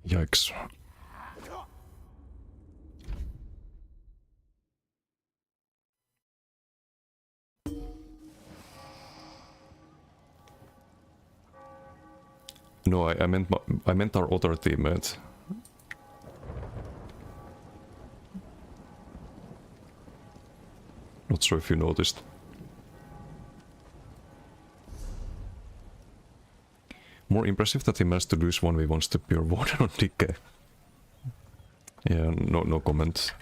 Yikes. No, I meant our other teammate. Not sure if you noticed. More impressive that he managed to lose 1v1s to pure warden on DK. Yeah, no comment.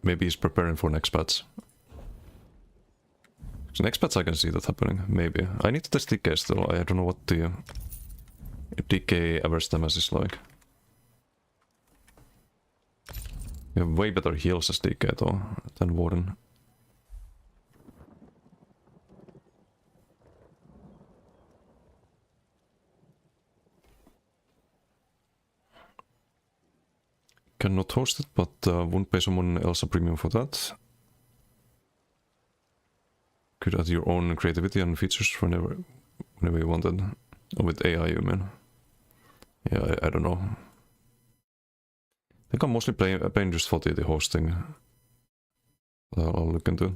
Maybe he's preparing for next patch. So next patch I can see that happening, maybe. I need to test DK still, I don't know what the DK average damage is like. You have way better heals as DK though, than Warden. Cannot host it, but won't pay someone else a premium for that. Could add your own creativity and features whenever you wanted. Oh, with AI, you mean? Yeah, I don't know. I think I'm mostly playing just for the hosting. I'll look into it.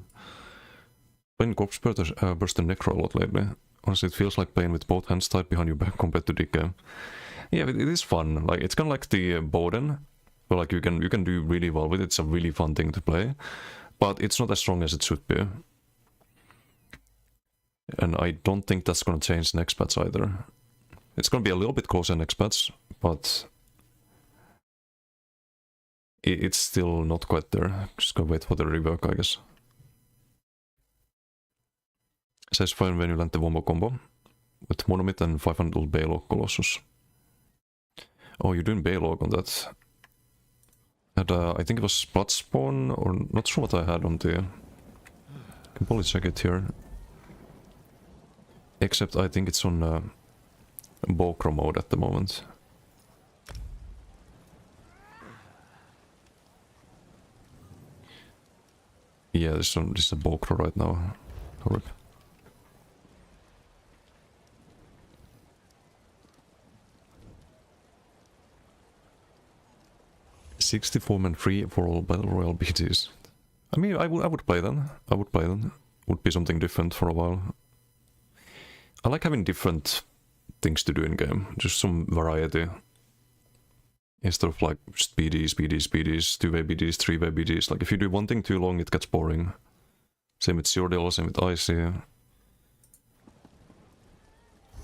Playing Corpse Burst and Necro a lot lately. Honestly, it feels like playing with both hands tied behind your back compared to DK. Yeah, it is fun. Like, it's kind of like the Bowden, but like you can do really well with it. It's a really fun thing to play, but it's not as strong as it should be. And I don't think that's gonna change next patch either. It's gonna be a little bit closer next patch, but it's still not quite there. Just gonna wait for the rework, I guess. Says fine when you land the Wombo combo with Monomyth and 500 Baylog Colossus. Oh, you're doing Baylog on that. And I think it was Bloodspawn, or not sure what I had on the... I can probably check it here. Except I think it's on Bokro mode at the moment. Yeah, this is a Bokro right now. Rip. $64 free for all Battle Royale BTs. I mean, I would play them. I would play them. Would be something different for a while. I like having different things to do in game. Just some variety. Instead of like just BDs, 2-way BDs, 3-way BDs. Like if you do one thing too long, it gets boring. Same with Zero, same with Icy.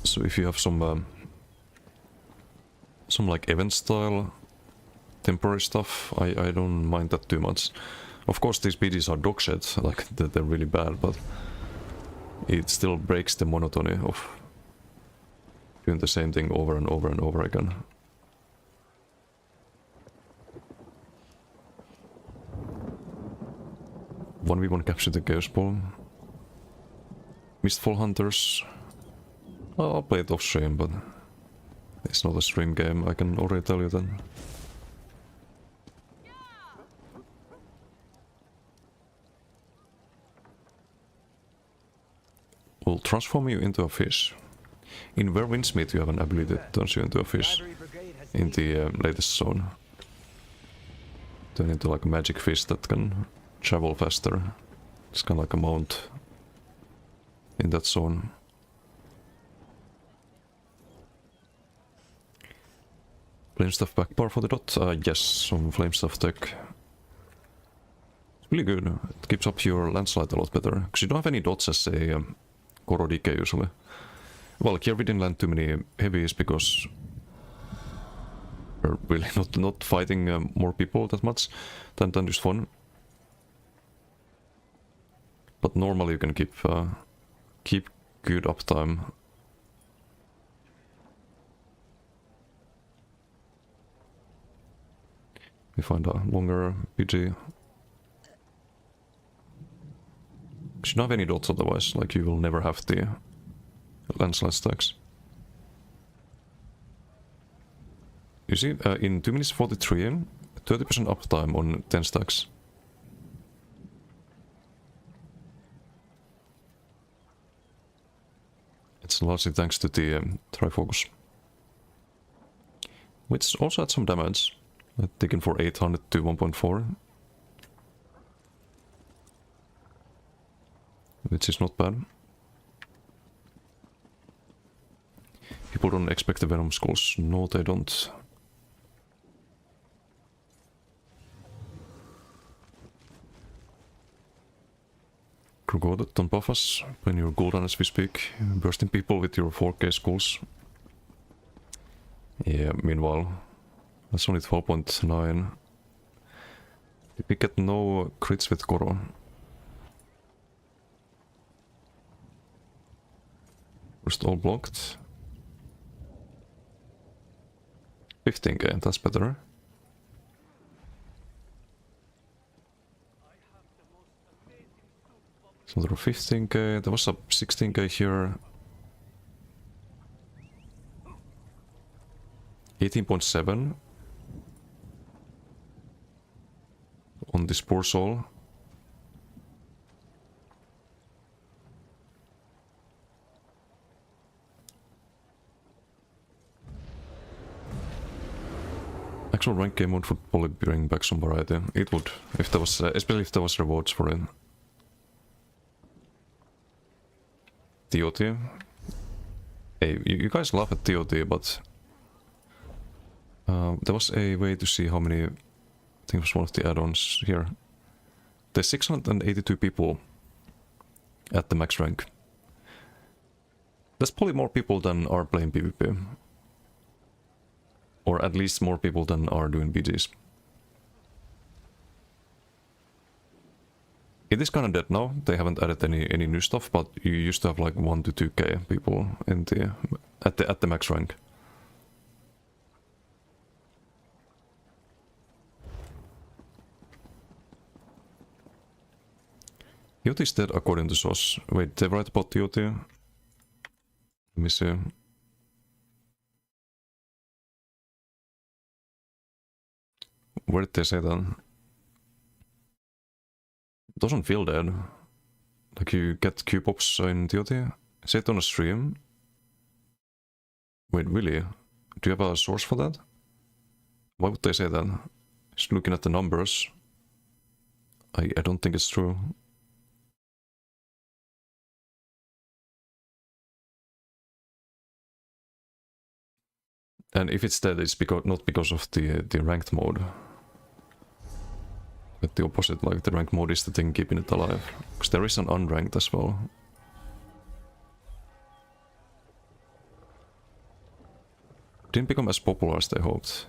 So if you have some like event style temporary stuff, I don't mind that too much. Of course these BDs are dog shit, like they're really bad, but it still breaks the monotony of doing the same thing over and over and over again. One v one capture the Chaos Ball. Mistfall Hunters. I'll play it off stream, but it's not a stream game, I can already tell you that. Will transform you into a fish. In Where Winds Meet you have an ability that turns you into a fish. In the latest zone. Turn into like a magic fish that can travel faster. It's kind of like a mount in that zone. Flamestuff backbar for the dot? Yes, some Flamestuff tech. It's really good. It keeps up your landslide a lot better. Because you don't have any dots as a Koro DK usually. Well, here we didn't land too many heavies because we're really not fighting more people that much than just fun. But normally you can keep good uptime. We find a longer PG. You don't have any dots otherwise, like you will never have the landslide stacks. You see, in 2 minutes 43, 30% uptime on 10 stacks. It's largely thanks to the Trifocus. Which also had some damage, taken for 800 to 1.4. Which is not bad. People don't expect the Venom Skulls. No, they don't. Krogodot, don't buff us when you're golden as we speak. Bursting people with your 4K skulls. Yeah, meanwhile, that's only 12.9. Did we get no crits with Koro? First all blocked. 15k, that's better. So there were 15k, there was a 16k here. 18.7. on this poor soul. Actual rank game mode would probably bring back some variety. It would, if there was, especially if there was rewards for it. TOT. Hey, you guys laugh at TOT, but there was a way to see how many. I think it was one of the add-ons here. There's 682 people at the max rank. That's probably more people than are playing PvP. Or at least more people than are doing BGs. It is kind of dead now. They haven't added any new stuff, but you used to have like 1 to 2k people in at the max rank. TOT is dead according to source. Wait, they write about TOT? Let me see. Where did they say that? Doesn't feel dead. Like you get Q-pops in TOT? Say it on a stream? Wait, really? Do you have a source for that? Why would they say that? Just looking at the numbers. I don't think it's true. And if it's dead, it's not because of the ranked mode. But the opposite, like the ranked mode is the thing keeping it alive. Because there is an unranked as well. Didn't become as popular as they hoped.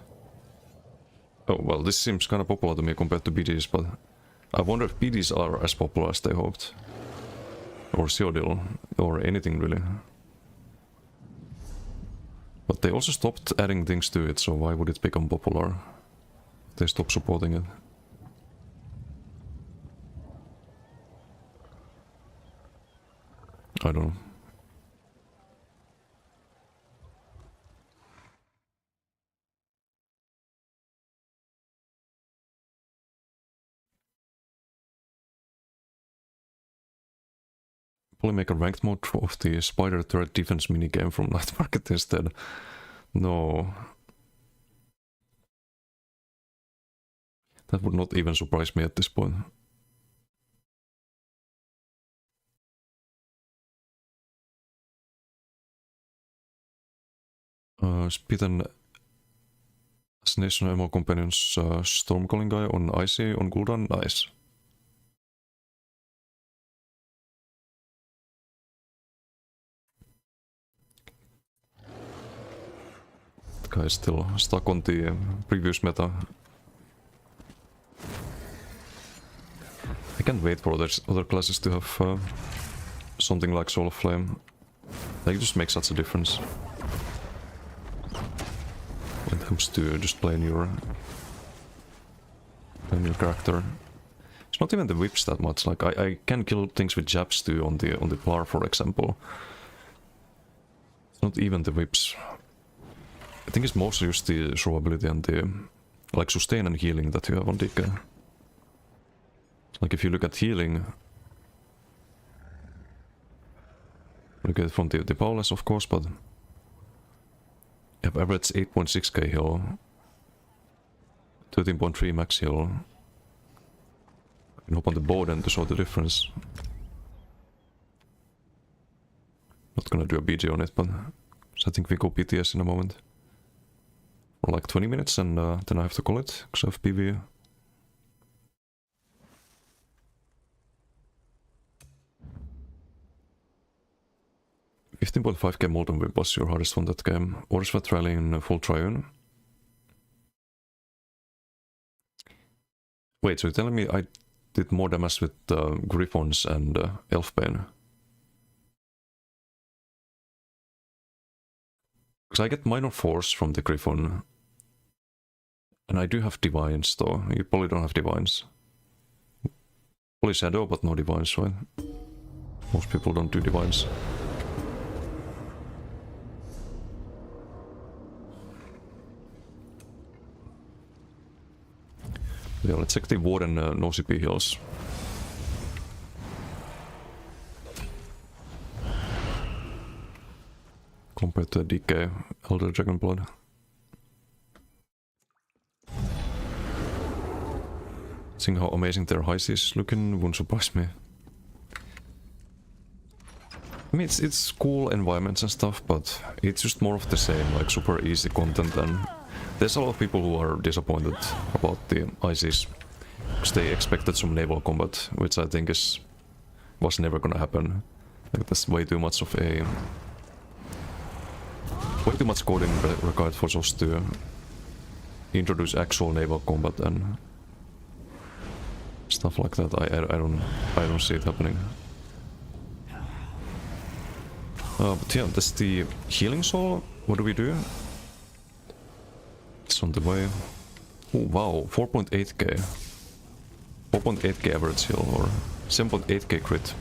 Oh, well, this seems kind of popular to me compared to BDs, but I wonder if BDs are as popular as they hoped. Or Seodil, or anything really. But they also stopped adding things to it, so why would it become popular? They stopped supporting it. I don't know. Probably make a ranked mode of the spider turret defense minigame from Night Market instead. No. That would not even surprise me at this point. Spit and Assassination Ammo Companions Stormcalling guy on Icy on Gul'dan, nice. The guy is still stuck on the previous meta. I can't wait for other classes to have something like Soul of Flame. Like, it just makes such a difference. When it comes to just playing your character. It's not even the whips that much. Like I can kill things with jabs too on the Plar, for example. It's not even the whips. I think it's mostly just the survivability and the like sustain and healing that you have on DK. Like if you look at healing, look at it from the powerless of course, but you have average 8.6k heal, 13.3 max heal. You can hop on the board and to show the difference. Not gonna do a BG on it, but I think we go PTS in a moment. For like 20 minutes and then I have to call it, because I have PV. $15.5k Molten Whip was your hardest one that game. Orders for trialing full Triune. Wait, so you're telling me I did more damage with Griffons and Elfbane? Because I get minor force from the Griffon. And I do have Divines though. You probably don't have Divines. Probably Shadow, but no Divines, right? Most people don't do Divines. Yeah, let's check the Warden no CP heals. Compared to the DK Elder Dragon Blood. Seeing how amazing their heist is looking wouldn't surprise me. I mean, it's cool environments and stuff, but it's just more of the same, like super easy content, and there's a lot of people who are disappointed about the ICs because they expected some naval combat, which I think was never gonna happen. Like, that's way too much of a... way too much coding required for us to introduce actual naval combat and stuff like that. I don't see it happening. But yeah, that's the healing soul. What do we do? It's on the way. Oh wow, 4.8k. 4.8k average heal, or 7.8k crit.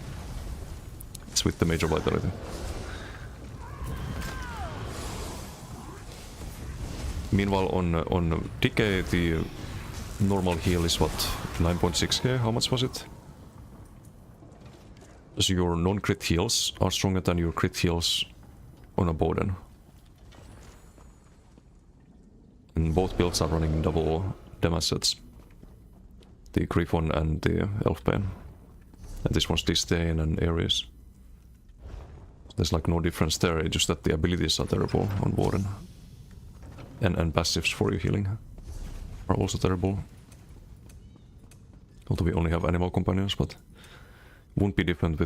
It's with the major vitality. Meanwhile, on DK, the normal heal is what? 9.6k? How much was it? So your non-crit heals are stronger than your crit heals on a Bowden. And both builds are running double damage sets. The Griffon and the Elfbane. And this one's Disdain and Ares. There's like no difference there, it's just that the abilities are terrible on Warden. And passives for your healing are also terrible. Although we only have animal companions, but won't be different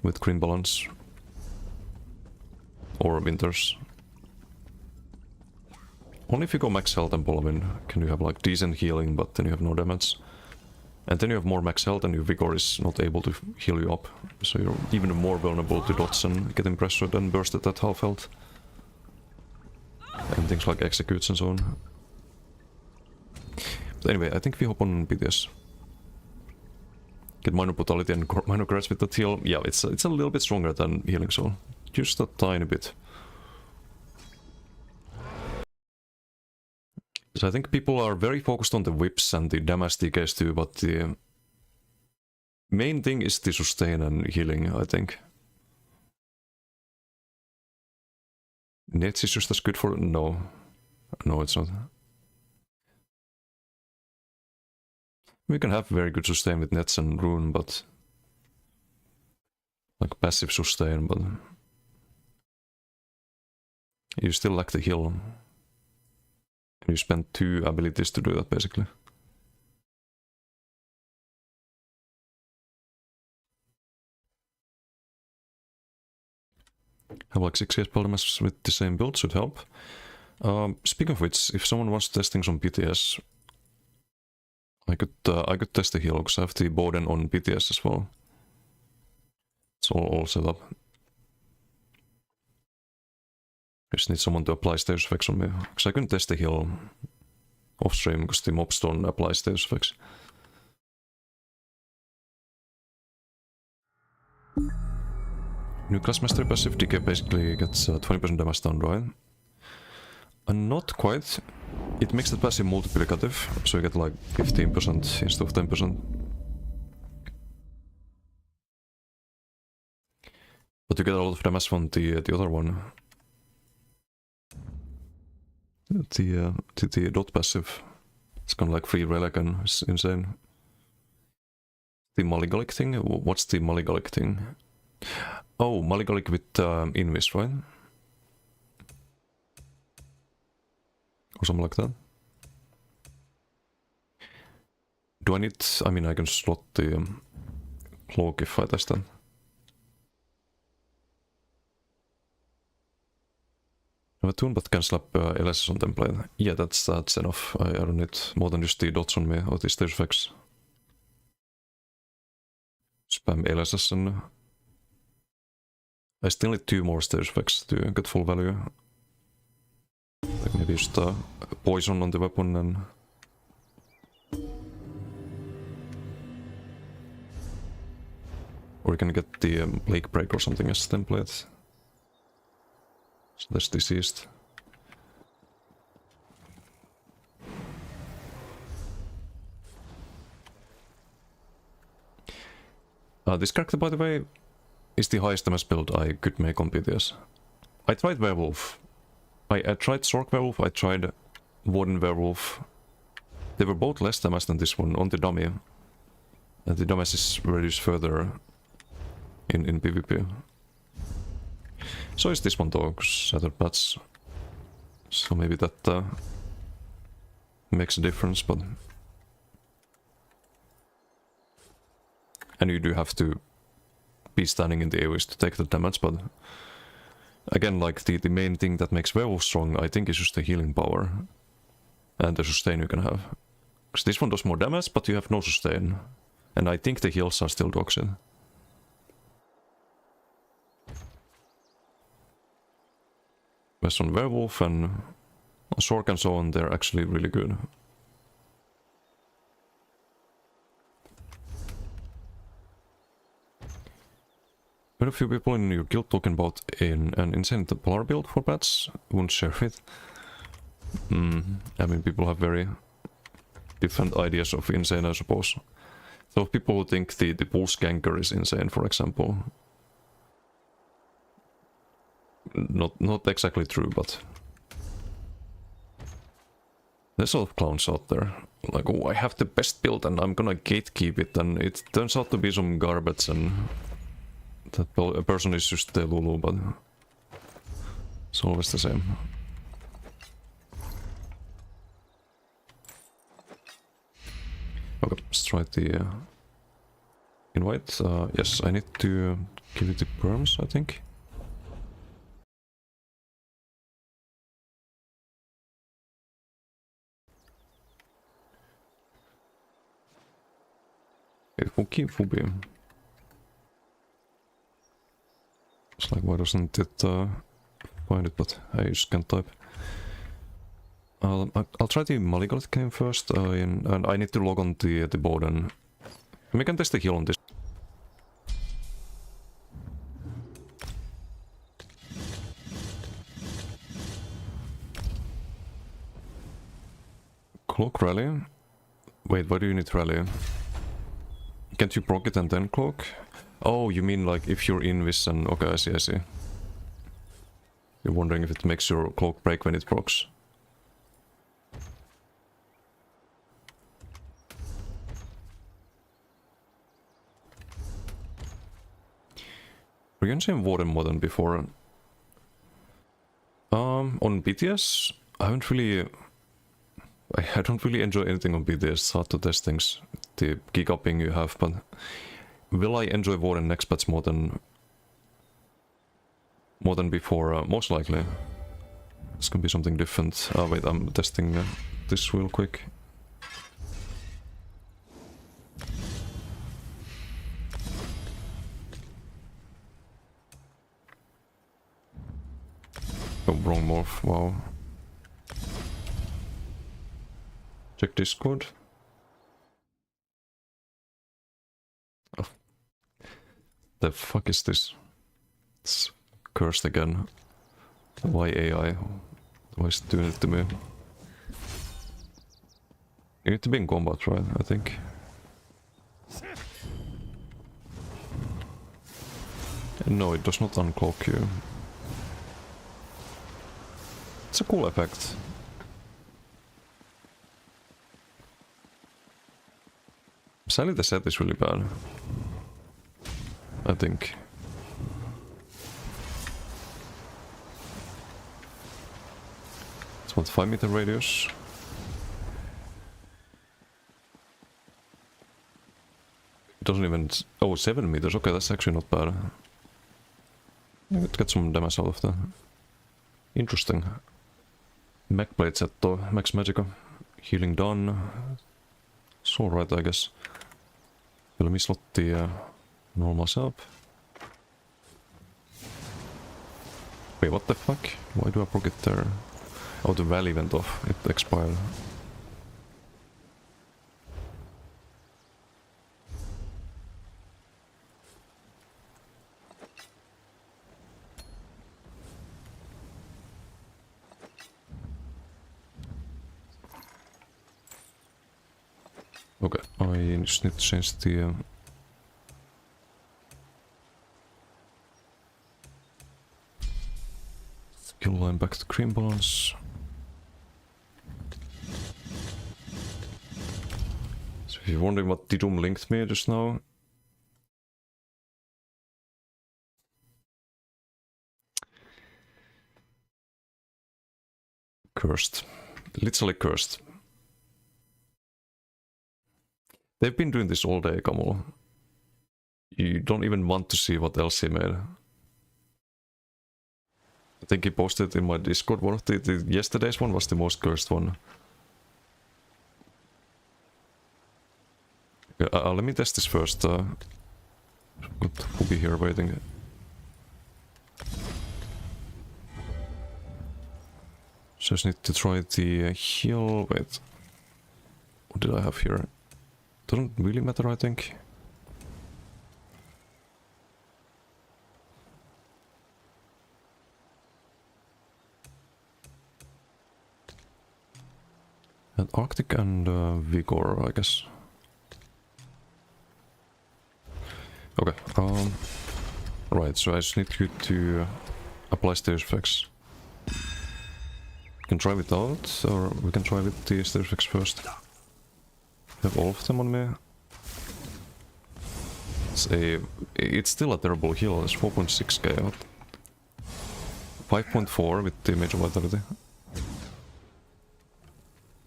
with Grim Balance or Winters. Only if you go max health and Bolavin can you have like decent healing, but then you have no damage. And then you have more max health and your Vigor is not able to heal you up. So you're even more vulnerable to dots and getting pressured and bursted at half health. And things like executes and so on. But anyway, I think we hop on PTS. Get minor brutality and minor grudge with that heal. Yeah, it's a little bit stronger than Healing Soul. Just a tiny bit. So I think people are very focused on the whips and the damage decays too, but the main thing is the sustain and healing, I think. Nets is just as good for... No. No, it's not. We can have very good sustain with Nets and Rune, but... like passive sustain, but... you still lack the heal. And you spend 2 abilities to do that, basically. Have like 6 spell damage with the same build should help. Speaking of which, if someone wants testing some PTS, I could test the heal because I have the Bowden on PTS as well. It's all set up. I just need someone to apply status effects on me, because I couldn't test the heal off stream because the mobs don't apply status effects. New class mastery passive DK basically gets 20% damage down, right? And not quite. It makes the passive multiplicative, so you get like 15% instead of 10%. But you get a lot of damage from the other one. The dot passive. It's kind of like free relic and it's insane. The Maligalic thing? What's the Maligalic thing? Oh, Maligalic with Invis, right? Or something like that. Do I need... I mean, I can slot the cloak if I test that. I have a toon but can slap LSS on template. Yeah, that's enough. I don't need more than just the dots on me or the stage effects. Spam LSS and... I still need 2 more stage effects to get full value. Like maybe just poison on the weapon and... or you can get the Lake Break or something as template. So that's deceased. This character, by the way, is the highest damage build I could make on PTS. I tried Werewolf. I tried Sork Werewolf, I tried Warden Werewolf. They were both less damage than this one on the dummy. And the damage is reduced further in PvP. So is this one though, because Shattered Bats. So maybe that makes a difference, but... And you do have to be standing in the AoEs to take the damage, but... Again, like, the main thing that makes Werewolf strong, I think, is just the healing power. And the sustain you can have. Because this one does more damage, but you have no sustain. And I think the heals are still dog shit. Whereas on Werewolf and on Sork and so on, they're actually really good. Quite a few people in your guild talking about an insane polar build for bats. Won't share it. I mean, people have very different ideas of insane, I suppose. So people who think the pulse ganker is insane, for example. Not exactly true, but there's a lot of clowns out there. Like, oh, I have the best build and I'm gonna gatekeep it, and it turns out to be some garbage, and that a person is just the Lulu, but it's always the same. Okay, let's try the invite. Yes, I need to give it the perms, I think. Okay, Fubi. It's like, why doesn't it find it, but I just can't type. I'll try the Malignant game first, and I need to log on the board, and we can test the heal on this. Cloak rally? Wait, why do you need rally? Can't you proc it and then cloak? Oh, you mean like if you're in this and... Okay, I see, I see. You're wondering if it makes your cloak break when it procs. We're gonna say Warden more than before. On BTS, I haven't really... I don't really enjoy anything on BTS, it's hard to test things. The gig upping you have, but... Will I enjoy Warden next patch more than before? Most likely. It's gonna be something different. Oh wait, I'm testing this real quick. Oh, wrong morph, wow. Check Discord. Oh. The fuck is this? It's cursed again. Why AI? Why is it doing it to me? You need to be in combat, right? I think. No, it does not uncloak you. It's a cool effect. Sadly, the set is really bad. I think. It's what, 5 meter radius? It doesn't even... Oh, 7 meters. Okay, that's actually not bad. I could get some damage out of that. Interesting. Mech blade set though, max magica. Healing done. It's alright, I guess. Let me slot the normal setup. Wait, what the fuck? Why do I proc it there? Oh, the valley went off. It expired. Okay, I just need to change the... Hill line back to green balance. So if you're wondering what Didum linked me just now, cursed. Literally cursed. They've been doing this all day, Kamala. You don't even want to see what else he made. I think he posted in my Discord one of the yesterday's one was the most cursed one. Let me test this first. Got Pve here waiting. Just need to try the heal. Wait, what did I have here? Doesn't really matter, I think. And Arctic and Vigor, I guess. Okay, right, so I just need you to apply stairs effects. We can try without, or we can try with the stairs effects first. I have all of them on me. It's still a terrible heal, it's 4.6k. 5.4 with the major vitality.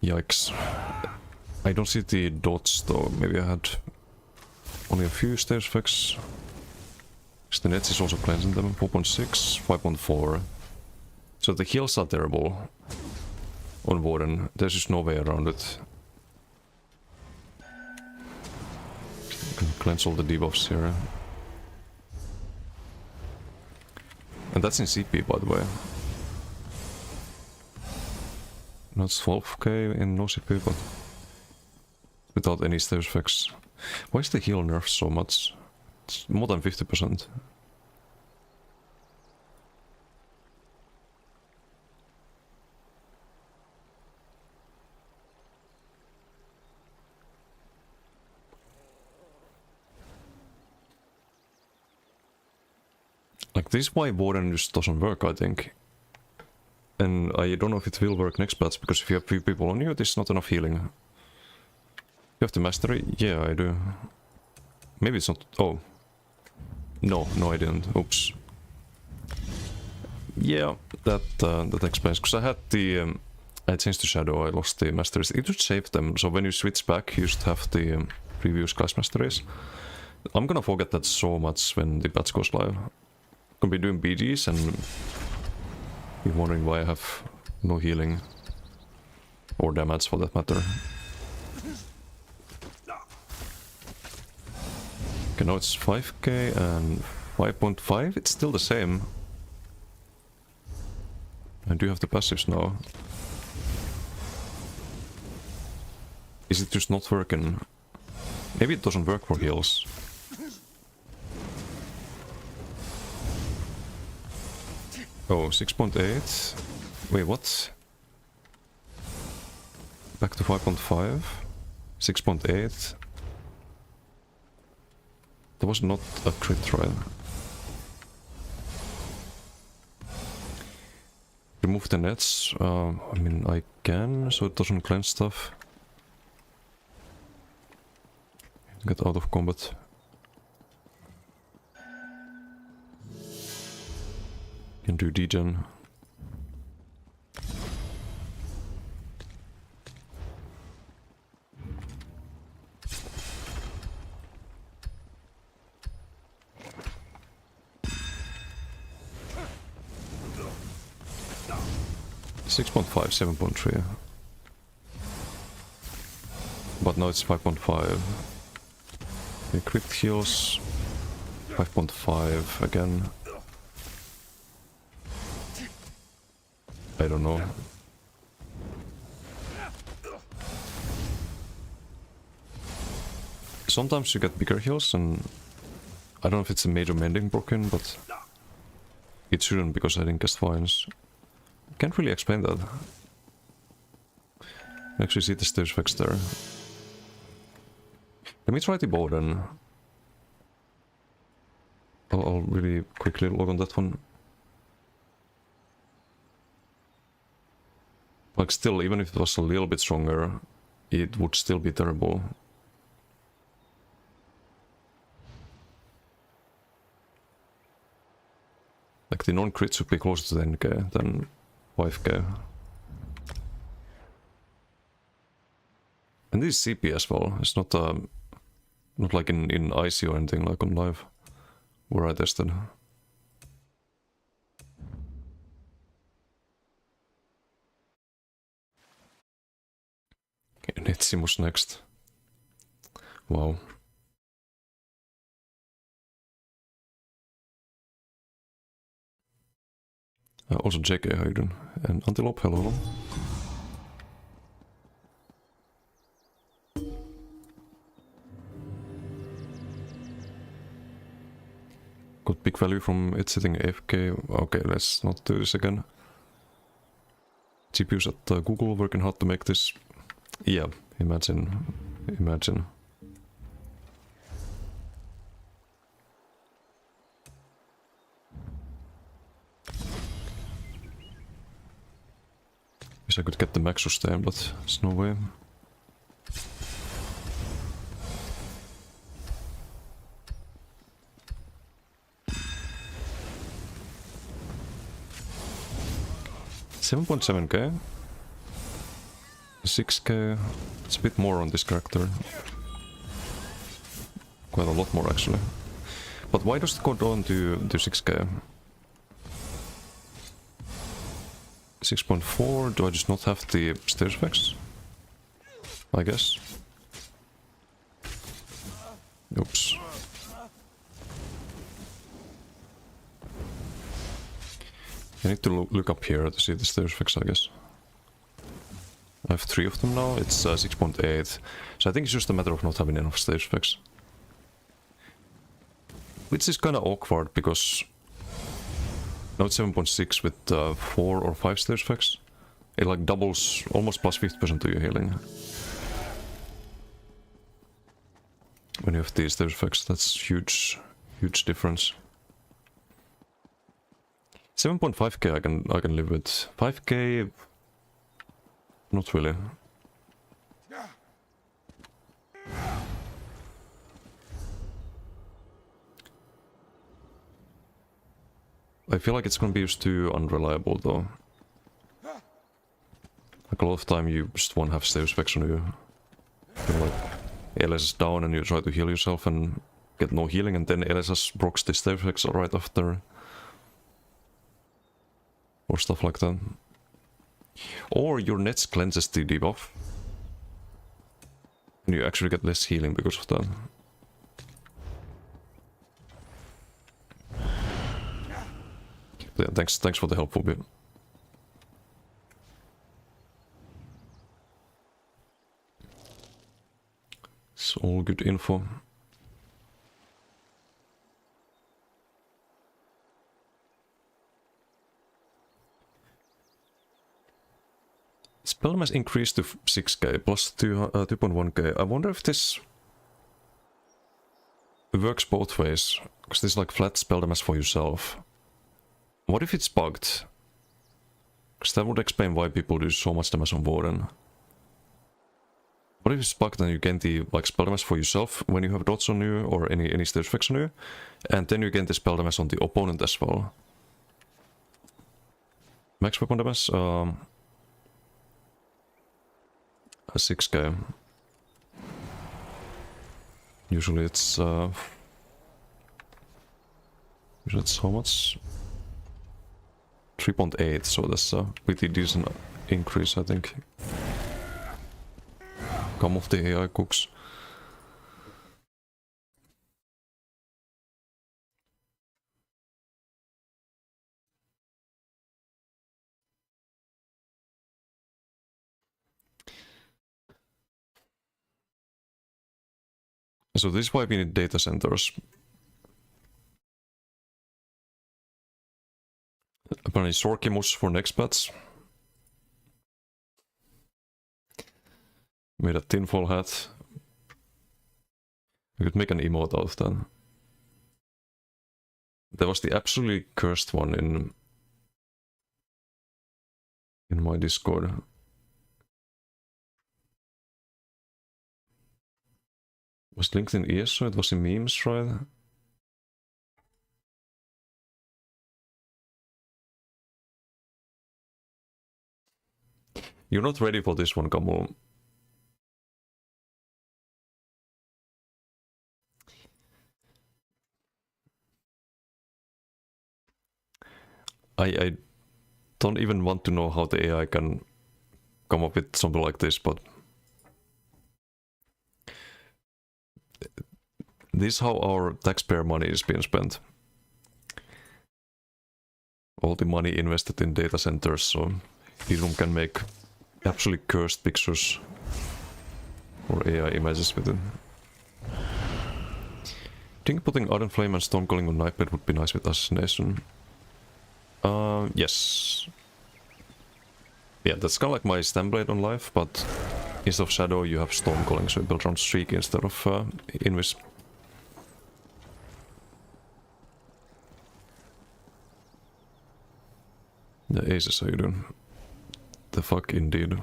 Yikes. I don't see the dots though, maybe I had only a few stairs effects. The net is also cleansing them, 4.6, 5.4. So the heals are terrible on Warden, there's just no way around it. You can cleanse all the debuffs here. And that's in CP, by the way. Not 12k in no CP, but without any stairs effects. Why is the heal nerfed so much? It's more than 50%. Like, this is why Warden just doesn't work, I think. And I don't know if it will work next patch, because if you have 3 people on you, there's not enough healing. You have the mastery? Yeah, I do. Maybe it's not... Oh. No, I didn't. Oops. Yeah, that explains. Because I had the... I changed to Shadow, I lost the masteries. It would save them, so when you switch back, you just have the previous class masteries. I'm gonna forget that so much when the patch goes live. I'm gonna be doing BGs and... be wondering why I have no healing. Or damage, for that matter. Okay, now it's 5k and 5.5, it's still the same. I do have the passives now. Is it just not working? Maybe it doesn't work for heals. Oh, 6.8. Wait, what? Back to 5.5. 6.8. That was not a crit, right? Remove the nets. I mean, I can, so it doesn't cleanse stuff. Get out of combat. Can do degen. .5, 7.3. But now it's 5.5. Okay, crit heals. 5.5 again. I don't know. Sometimes you get bigger heals, and I don't know if it's a major mending broken, but it shouldn't because I didn't cast Vines. Can't really explain that. I actually see the stage effects there. Let me try the bow then. I'll really quickly log on that one. Like still, even if it was a little bit stronger, it would still be terrible. Like the non-crits would be closer to 10k than 5k. And this is CP as well. It's not not like in IC or anything like on live where I tested. Okay, Netsimus next. Wow. Also JK, how you doing? And Antelope, hello. Got big value from it sitting AFK. Okay, let's not do this again. GPUs at Google working hard to make this. Yeah, imagine. Imagine. Wish I could get the max sustain, but there's no way. $7.7k, 6k. It's a bit more on this character. Quite a lot more actually. But why does it go down to 6k? 6.4, do I just not have the stairs effects? I guess. Oops. I need to look up here to see the stairs effects, I guess. I have 3 of them now, it's 6.8. So I think it's just a matter of not having enough stairs effects. Which is kinda awkward because now it's 7.6 with 4 or 5 stairs effects. It like doubles almost plus 50% to your healing. When you have these stairs effects, that's huge difference. 7.5k I can live with. 5k not really. I feel like it's gonna be just too unreliable though. Like a lot of time you just won't have stairs effects on you. You're like LS is down and you try to heal yourself and get no healing and then LS procs the stairs effects right after. Or stuff like that. Or your Nets cleanses the debuff. And you actually get less healing because of that. Yeah, thanks for the helpful bit. It's all good info. Spell mass increased to 6k plus 2.1k. I wonder if this works both ways, because this is like flat spell mass for yourself. What if it's bugged? Because that would explain why people do so much damage on Warden. What if it's bugged and you gain the like spell damage for yourself when you have dots on you or any stage effects on you, and then you gain the spell damage on the opponent as well? Max weapon damage? 6k. Usually it's how much? 3.8, so that's a pretty decent increase, I think. Come off the AI cooks. So this is why we need data centers. Apparently Sorkimus for next patch. Made a tinfoil hat. We could make an emote out of that. There was the absolutely cursed one in my Discord. Was linked in ESO? It was in memes, right? You're not ready for this one, Kamu. I don't even want to know how the AI can come up with something like this, but this is how our taxpayer money is being spent. All the money invested in data centers, so Ethereum can make absolutely cursed pictures or AI images with it. I think putting Ardent Flame and Stormcalling on Nightblade would be nice with Assassination. Yes. Yeah, that's kind of like my Stamblade on life, but instead of Shadow you have Stormcalling, so you build around Streak instead of Invis. The aces, how you doing? The fuck indeed.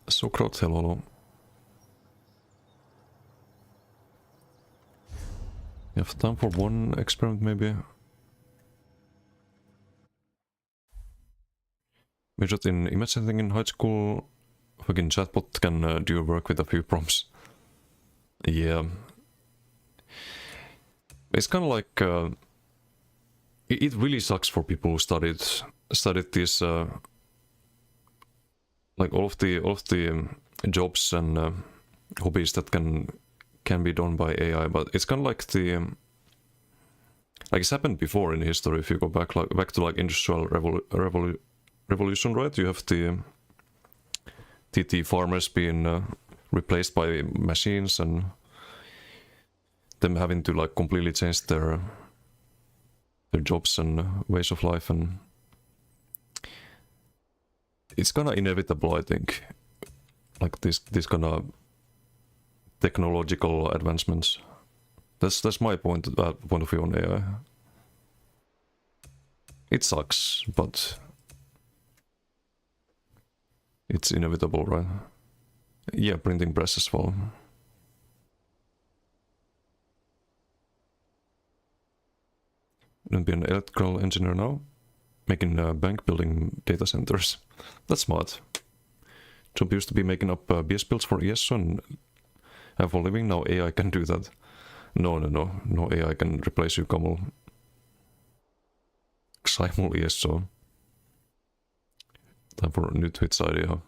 Socrat, hello. You have time for one experiment maybe? Majored in image editing in high school. Fucking chatbot can do work with a few prompts. Yeah. It's kind of like... it really sucks for people who studied this... like all of the jobs and hobbies that can be done by AI, but it's kind of like the... like it's happened before in history. If you go back to like industrial revolution, right? You have the TT farmers being replaced by machines and them having to like completely change their jobs and ways of life, and it's kind of inevitable, I think. Like this kind of technological advancements. That's my point of view on AI. It sucks, but it's inevitable, right? Yeah, printing press as well. Don't be an electrical engineer now, making a bank building data centers. That's smart. Job used to be making up BS builds for ESO and have for a living. Now AI can do that. No AI can replace you, Kamul. Xymul ESO. Time for a new Twitch idea.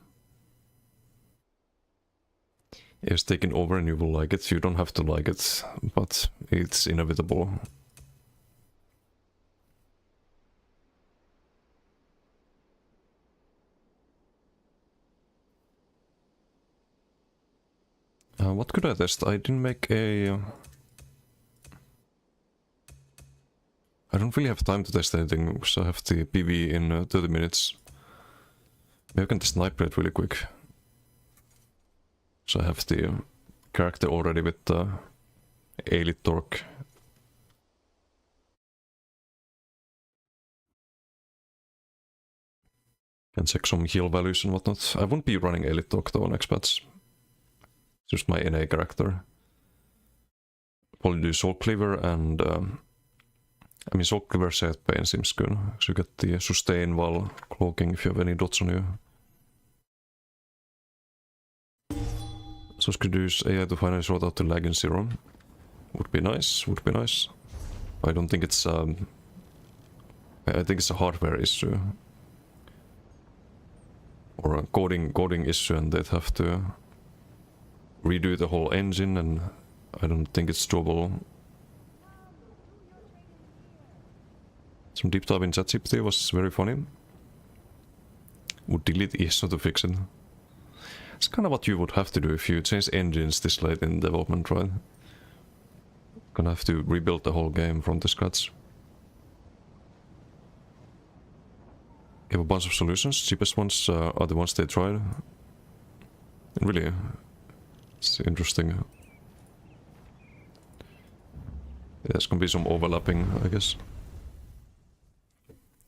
It's taking over and you will like it. You don't have to like it, but it's inevitable. What could I test? I didn't make a... I don't really have time to test anything because I have the PV in 30 minutes. Maybe I can test Nightblade really quick. So I have the character already with Elite Torque. Can check some heal values and whatnot. I won't be running Elite Torque though on expats. Just my NA character. Probably do Soul Cleaver and... I mean, Soul Cleaver set pain seems good. So you get the sustain while cloaking if you have any dots on you. So could use AI to finally sort out the lag in Zero. Would be nice, would be nice. I don't think it's... I think it's a hardware issue. Or a coding issue, and they'd have to redo the whole engine, and I don't think it's doable. Some deep dive in ChatGPT was very funny. Would delete ESO to fix it. It's kind of what you would have to do if you change engines this late in development, right? Gonna have to rebuild the whole game from the scratch. You have a bunch of solutions. Cheapest ones are the ones they tried. Really, it's interesting. There's gonna be some overlapping, I guess.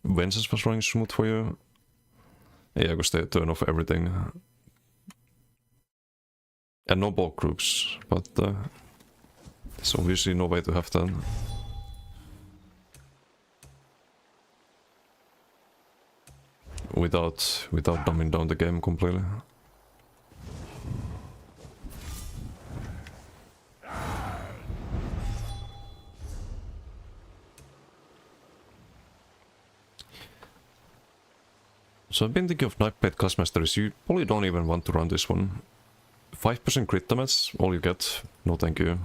Vengeance was running smooth for you. Yeah, because they turn off everything. And no bulk groups, but There's obviously no way to have that. Without dumbing down the game completely. So I've been thinking of Nightblade class masteries. You probably don't even want to run this one. 5% crit damage, all you get. No thank you.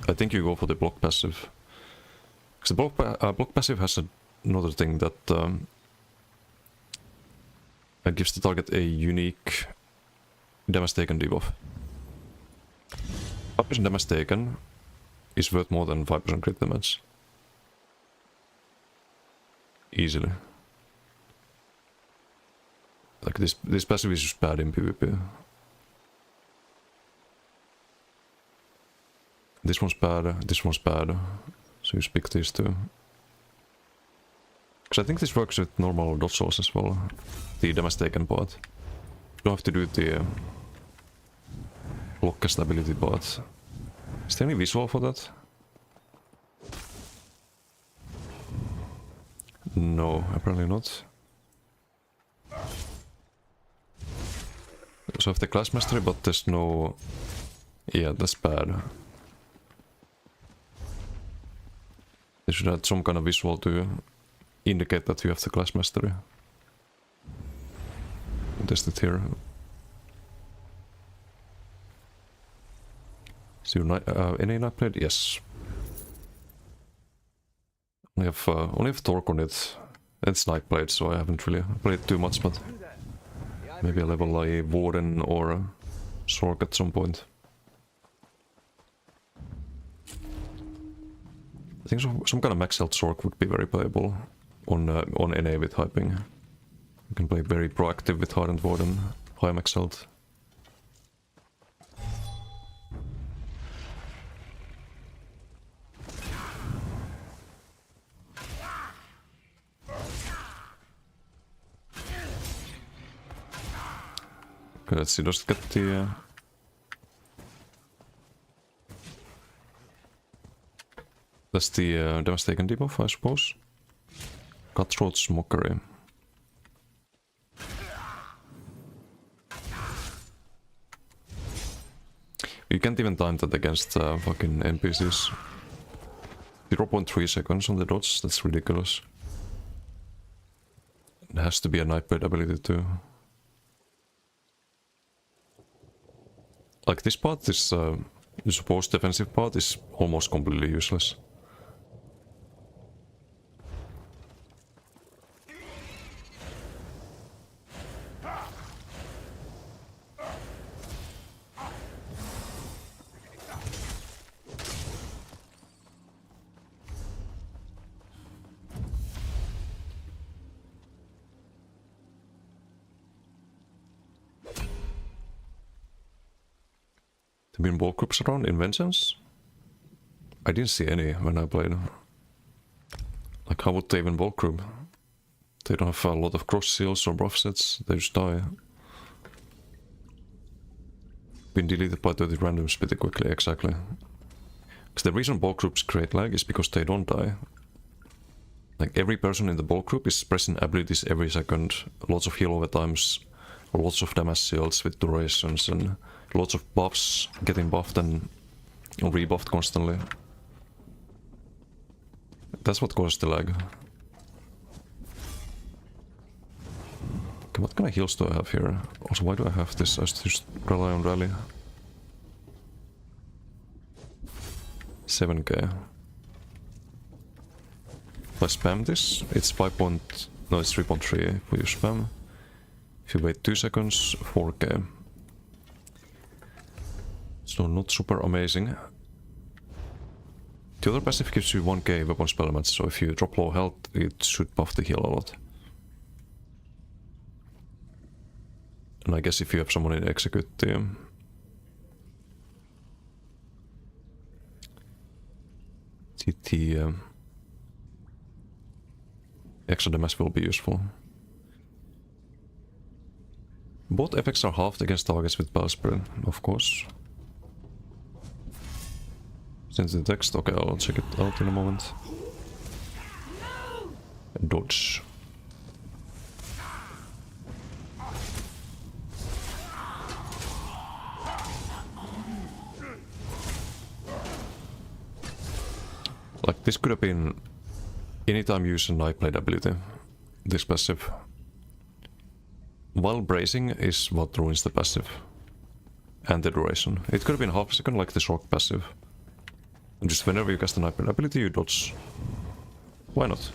I think you go for the block passive. Because the block passive has another thing that gives the target a unique damage taken debuff. 5% damage taken is worth more than 5% crit damage. Easily. Like this passive is just bad in PvP. This one's bad, this one's bad. So you pick these two. Because I think this works with normal dot souls as well. The damage taken part. You don't have to do the block stability part. Is there any visual for that? No, apparently not. So I have the class mastery, but there's no... Yeah, that's bad. They should have some kind of visual to indicate that you have the class mastery. Test it here. So any Nightblade? Yes. Only have Torque on it. It's Nightblade, so I haven't really played too much, but maybe a level like Warden or Sork at some point. I think some kind of max health Sork would be very playable on NA with hyping. You can play very proactive with Hardened Warden, high max health. Okay, let's see, does it get the... That's the damage taken debuff, I suppose. Cutthroat's Mockery. You can't even time that against fucking NPCs. 0.3 seconds on the dots, that's ridiculous. It has to be a Nightblade ability too. Like this part, this the supposed defensive part is almost completely useless. There been ball groups around in Vengeance? I didn't see any when I played. Like, how would they even ball group? They don't have a lot of cross seals or buff sets, they just die. Been deleted by 30 randoms pretty quickly, exactly. Because the reason ball groups create lag is because they don't die. Like, every person in the ball group is pressing abilities every second, lots of heal over times, lots of damage seals with durations, and lots of buffs getting buffed and rebuffed constantly. That's what causes the lag. Okay, what kind of heals do I have here? Also, why do I have this? I just rely on rally. 7k. If I spam this, it's 5. No, it's 3.3 if we use spam. If you wait 2 seconds, 4k. So not super amazing. The other passive gives you 1k weapon spell damage, so if you drop low health, it should buff the heal a lot. And I guess if you have someone in execute, the extra damage will be useful. Both effects are halved against targets with Bell Spirit, of course. Since the text, okay, I'll check it out in a moment. Dodge. Like, this could have been anytime you use a knife blade ability, this passive. While bracing is what ruins the passive. And the duration. It could have been half a second like the shock passive. And just whenever you cast a knife blade ability, you dodge. Why not?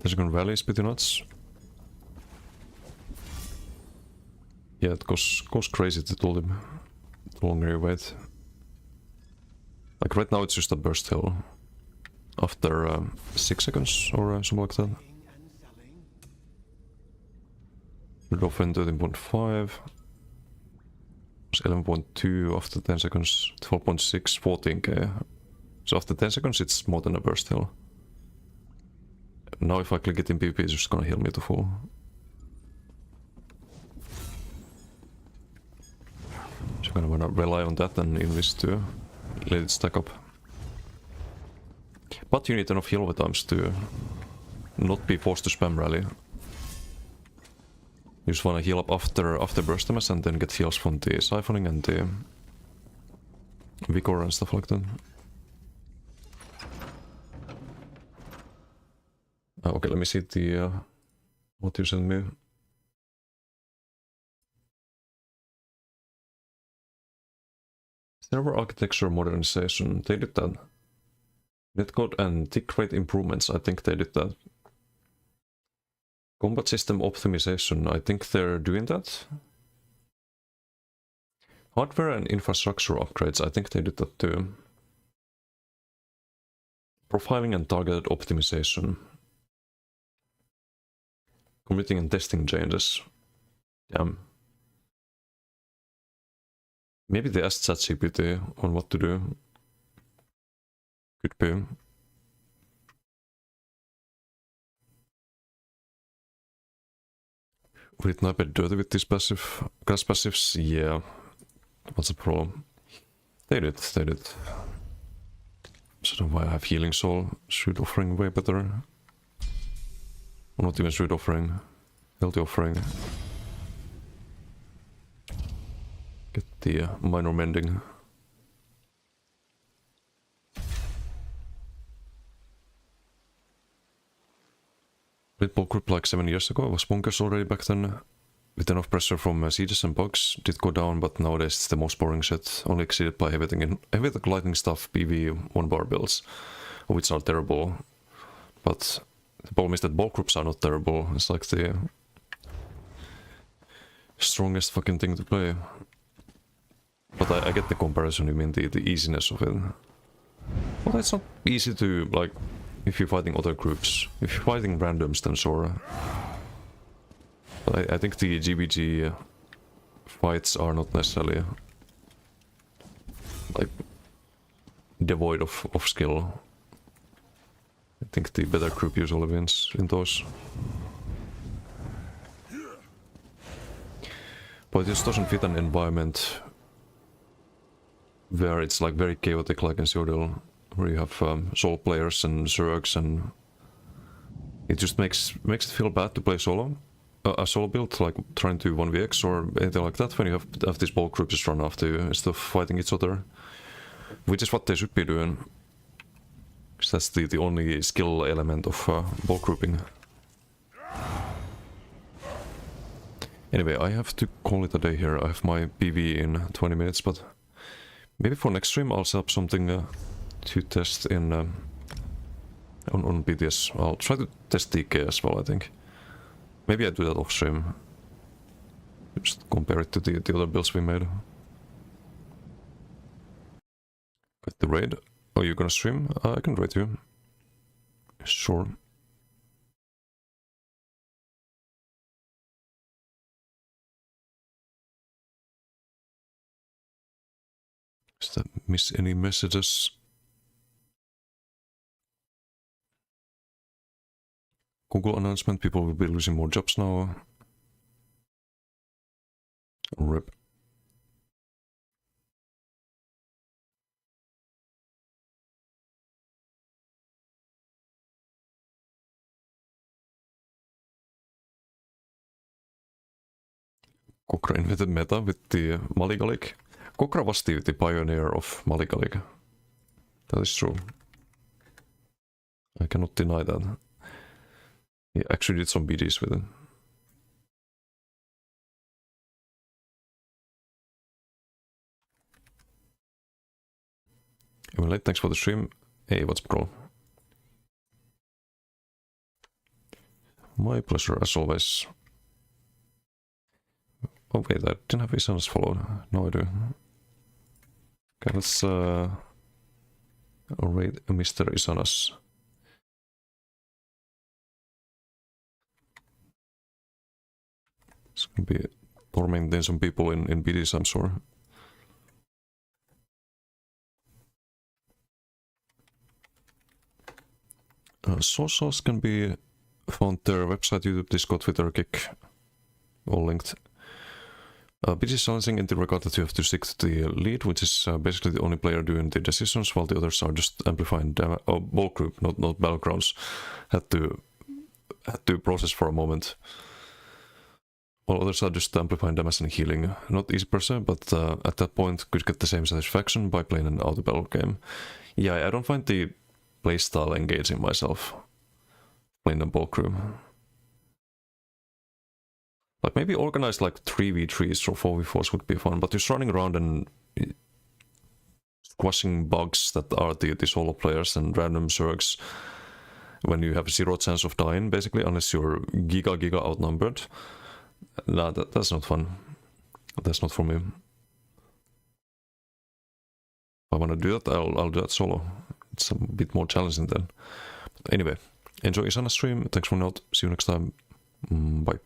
The second rally is pretty nuts. Yeah, it goes crazy, the ultim, the longer you wait. Like right now it's just a burst heal. After 6 seconds or something like that. Rid offering 13.5. 11.2 after 10 seconds, 12.6, 14k. So after 10 seconds it's more than a burst heal. Now if I click it in PvP, it's just gonna heal me to full. So I'm gonna rely on that and invest to let it stack up. But you need enough heal over times to not be forced to spam rally. You just wanna heal up after burst damage and then get heals from the siphoning and the vigor and stuff like that. Okay, let me see the what you sent me. Server architecture modernization, they did that. Netcode and tick rate improvements, I think they did that. Combat system optimization, I think they're doing that. Hardware and infrastructure upgrades, I think they did that too. Profiling and targeted optimization. Committing and testing changes. Damn. Maybe they asked ChatGPT on what to do. Could be. Would it not be dirty with these passive class passives? Yeah. What's the problem? They did. So then why I have healing soul? Shoot offering way better. Or not even shoot offering. Healthy offering. Get the minor mending. Red Bull group like 7 years ago. I was bonkers already back then. With enough pressure from sieges and bugs, did go down, but nowadays it's the most boring shit. Only exceeded by heavy lightning stuff, PV 1-bar builds, which are terrible. But the problem is that bulk groups are not terrible. It's like the strongest fucking thing to play. But I get the comparison, you mean the easiness of it. But it's not easy to, like, if you're fighting other groups. If you're fighting randoms, then sure. But I think the GBG fights are not necessarily, like, devoid of skill. I think the better group usually wins in those. But it just doesn't fit an environment where it's like very chaotic, like in Cyrodiil, where you have solo players and Zergs, and it just makes it feel bad to play solo. A solo build, like trying to 1vx or anything like that, when you have these bulk groups just run after you instead of fighting each other. Which is what they should be doing. Because that's the only skill element of bulk grouping. Anyway, I have to call it a day here. I have my PV in 20 minutes, but maybe for next stream I'll set up something to test in on BTS. I'll try to test DK as well, I think. Maybe I do that off stream. Just compare it to the other builds we made. Got the raid. Oh, you're gonna stream? I can raid you. Sure. Does that miss any messages? Google announcement, people will be losing more jobs now. Rip. Kokra invented meta with the Maligalik. Kokra was the pioneer of Maligalik. That is true. I cannot deny that. He actually did some BDs with it. Emulate, thanks for the stream. Hey, what's up, bro? My pleasure, as always. Oh wait, I didn't have Isanas followed. No, I do. Okay, let's raid Mr. Isanas. It's gonna be tormenting some people in BDs, I'm sure. Sources can be found their website, YouTube, Discord, Twitter, Kick, all linked. BD silencing in the regard that you have to stick to the lead, which is basically the only player doing the decisions, while the others are just amplifying damage. Oh, ball group, not battlegrounds. Had to process for a moment. While others are just amplifying damage and healing. Not easy per se, but at that point could get the same satisfaction by playing an auto-battle game. Yeah, I don't find the playstyle engaging myself. Playing a ball crew. Like maybe organized like 3v3s or 4v4s would be fun, but just running around and squashing bugs that are the solo players and random zergs when you have zero chance of dying, basically, unless you're giga outnumbered. Nah, that's not fun. That's not for me. If I want to do that, I'll do that solo. It's a bit more challenging then. But anyway, enjoy Isana's stream. Thanks for the note. See you next time. Bye.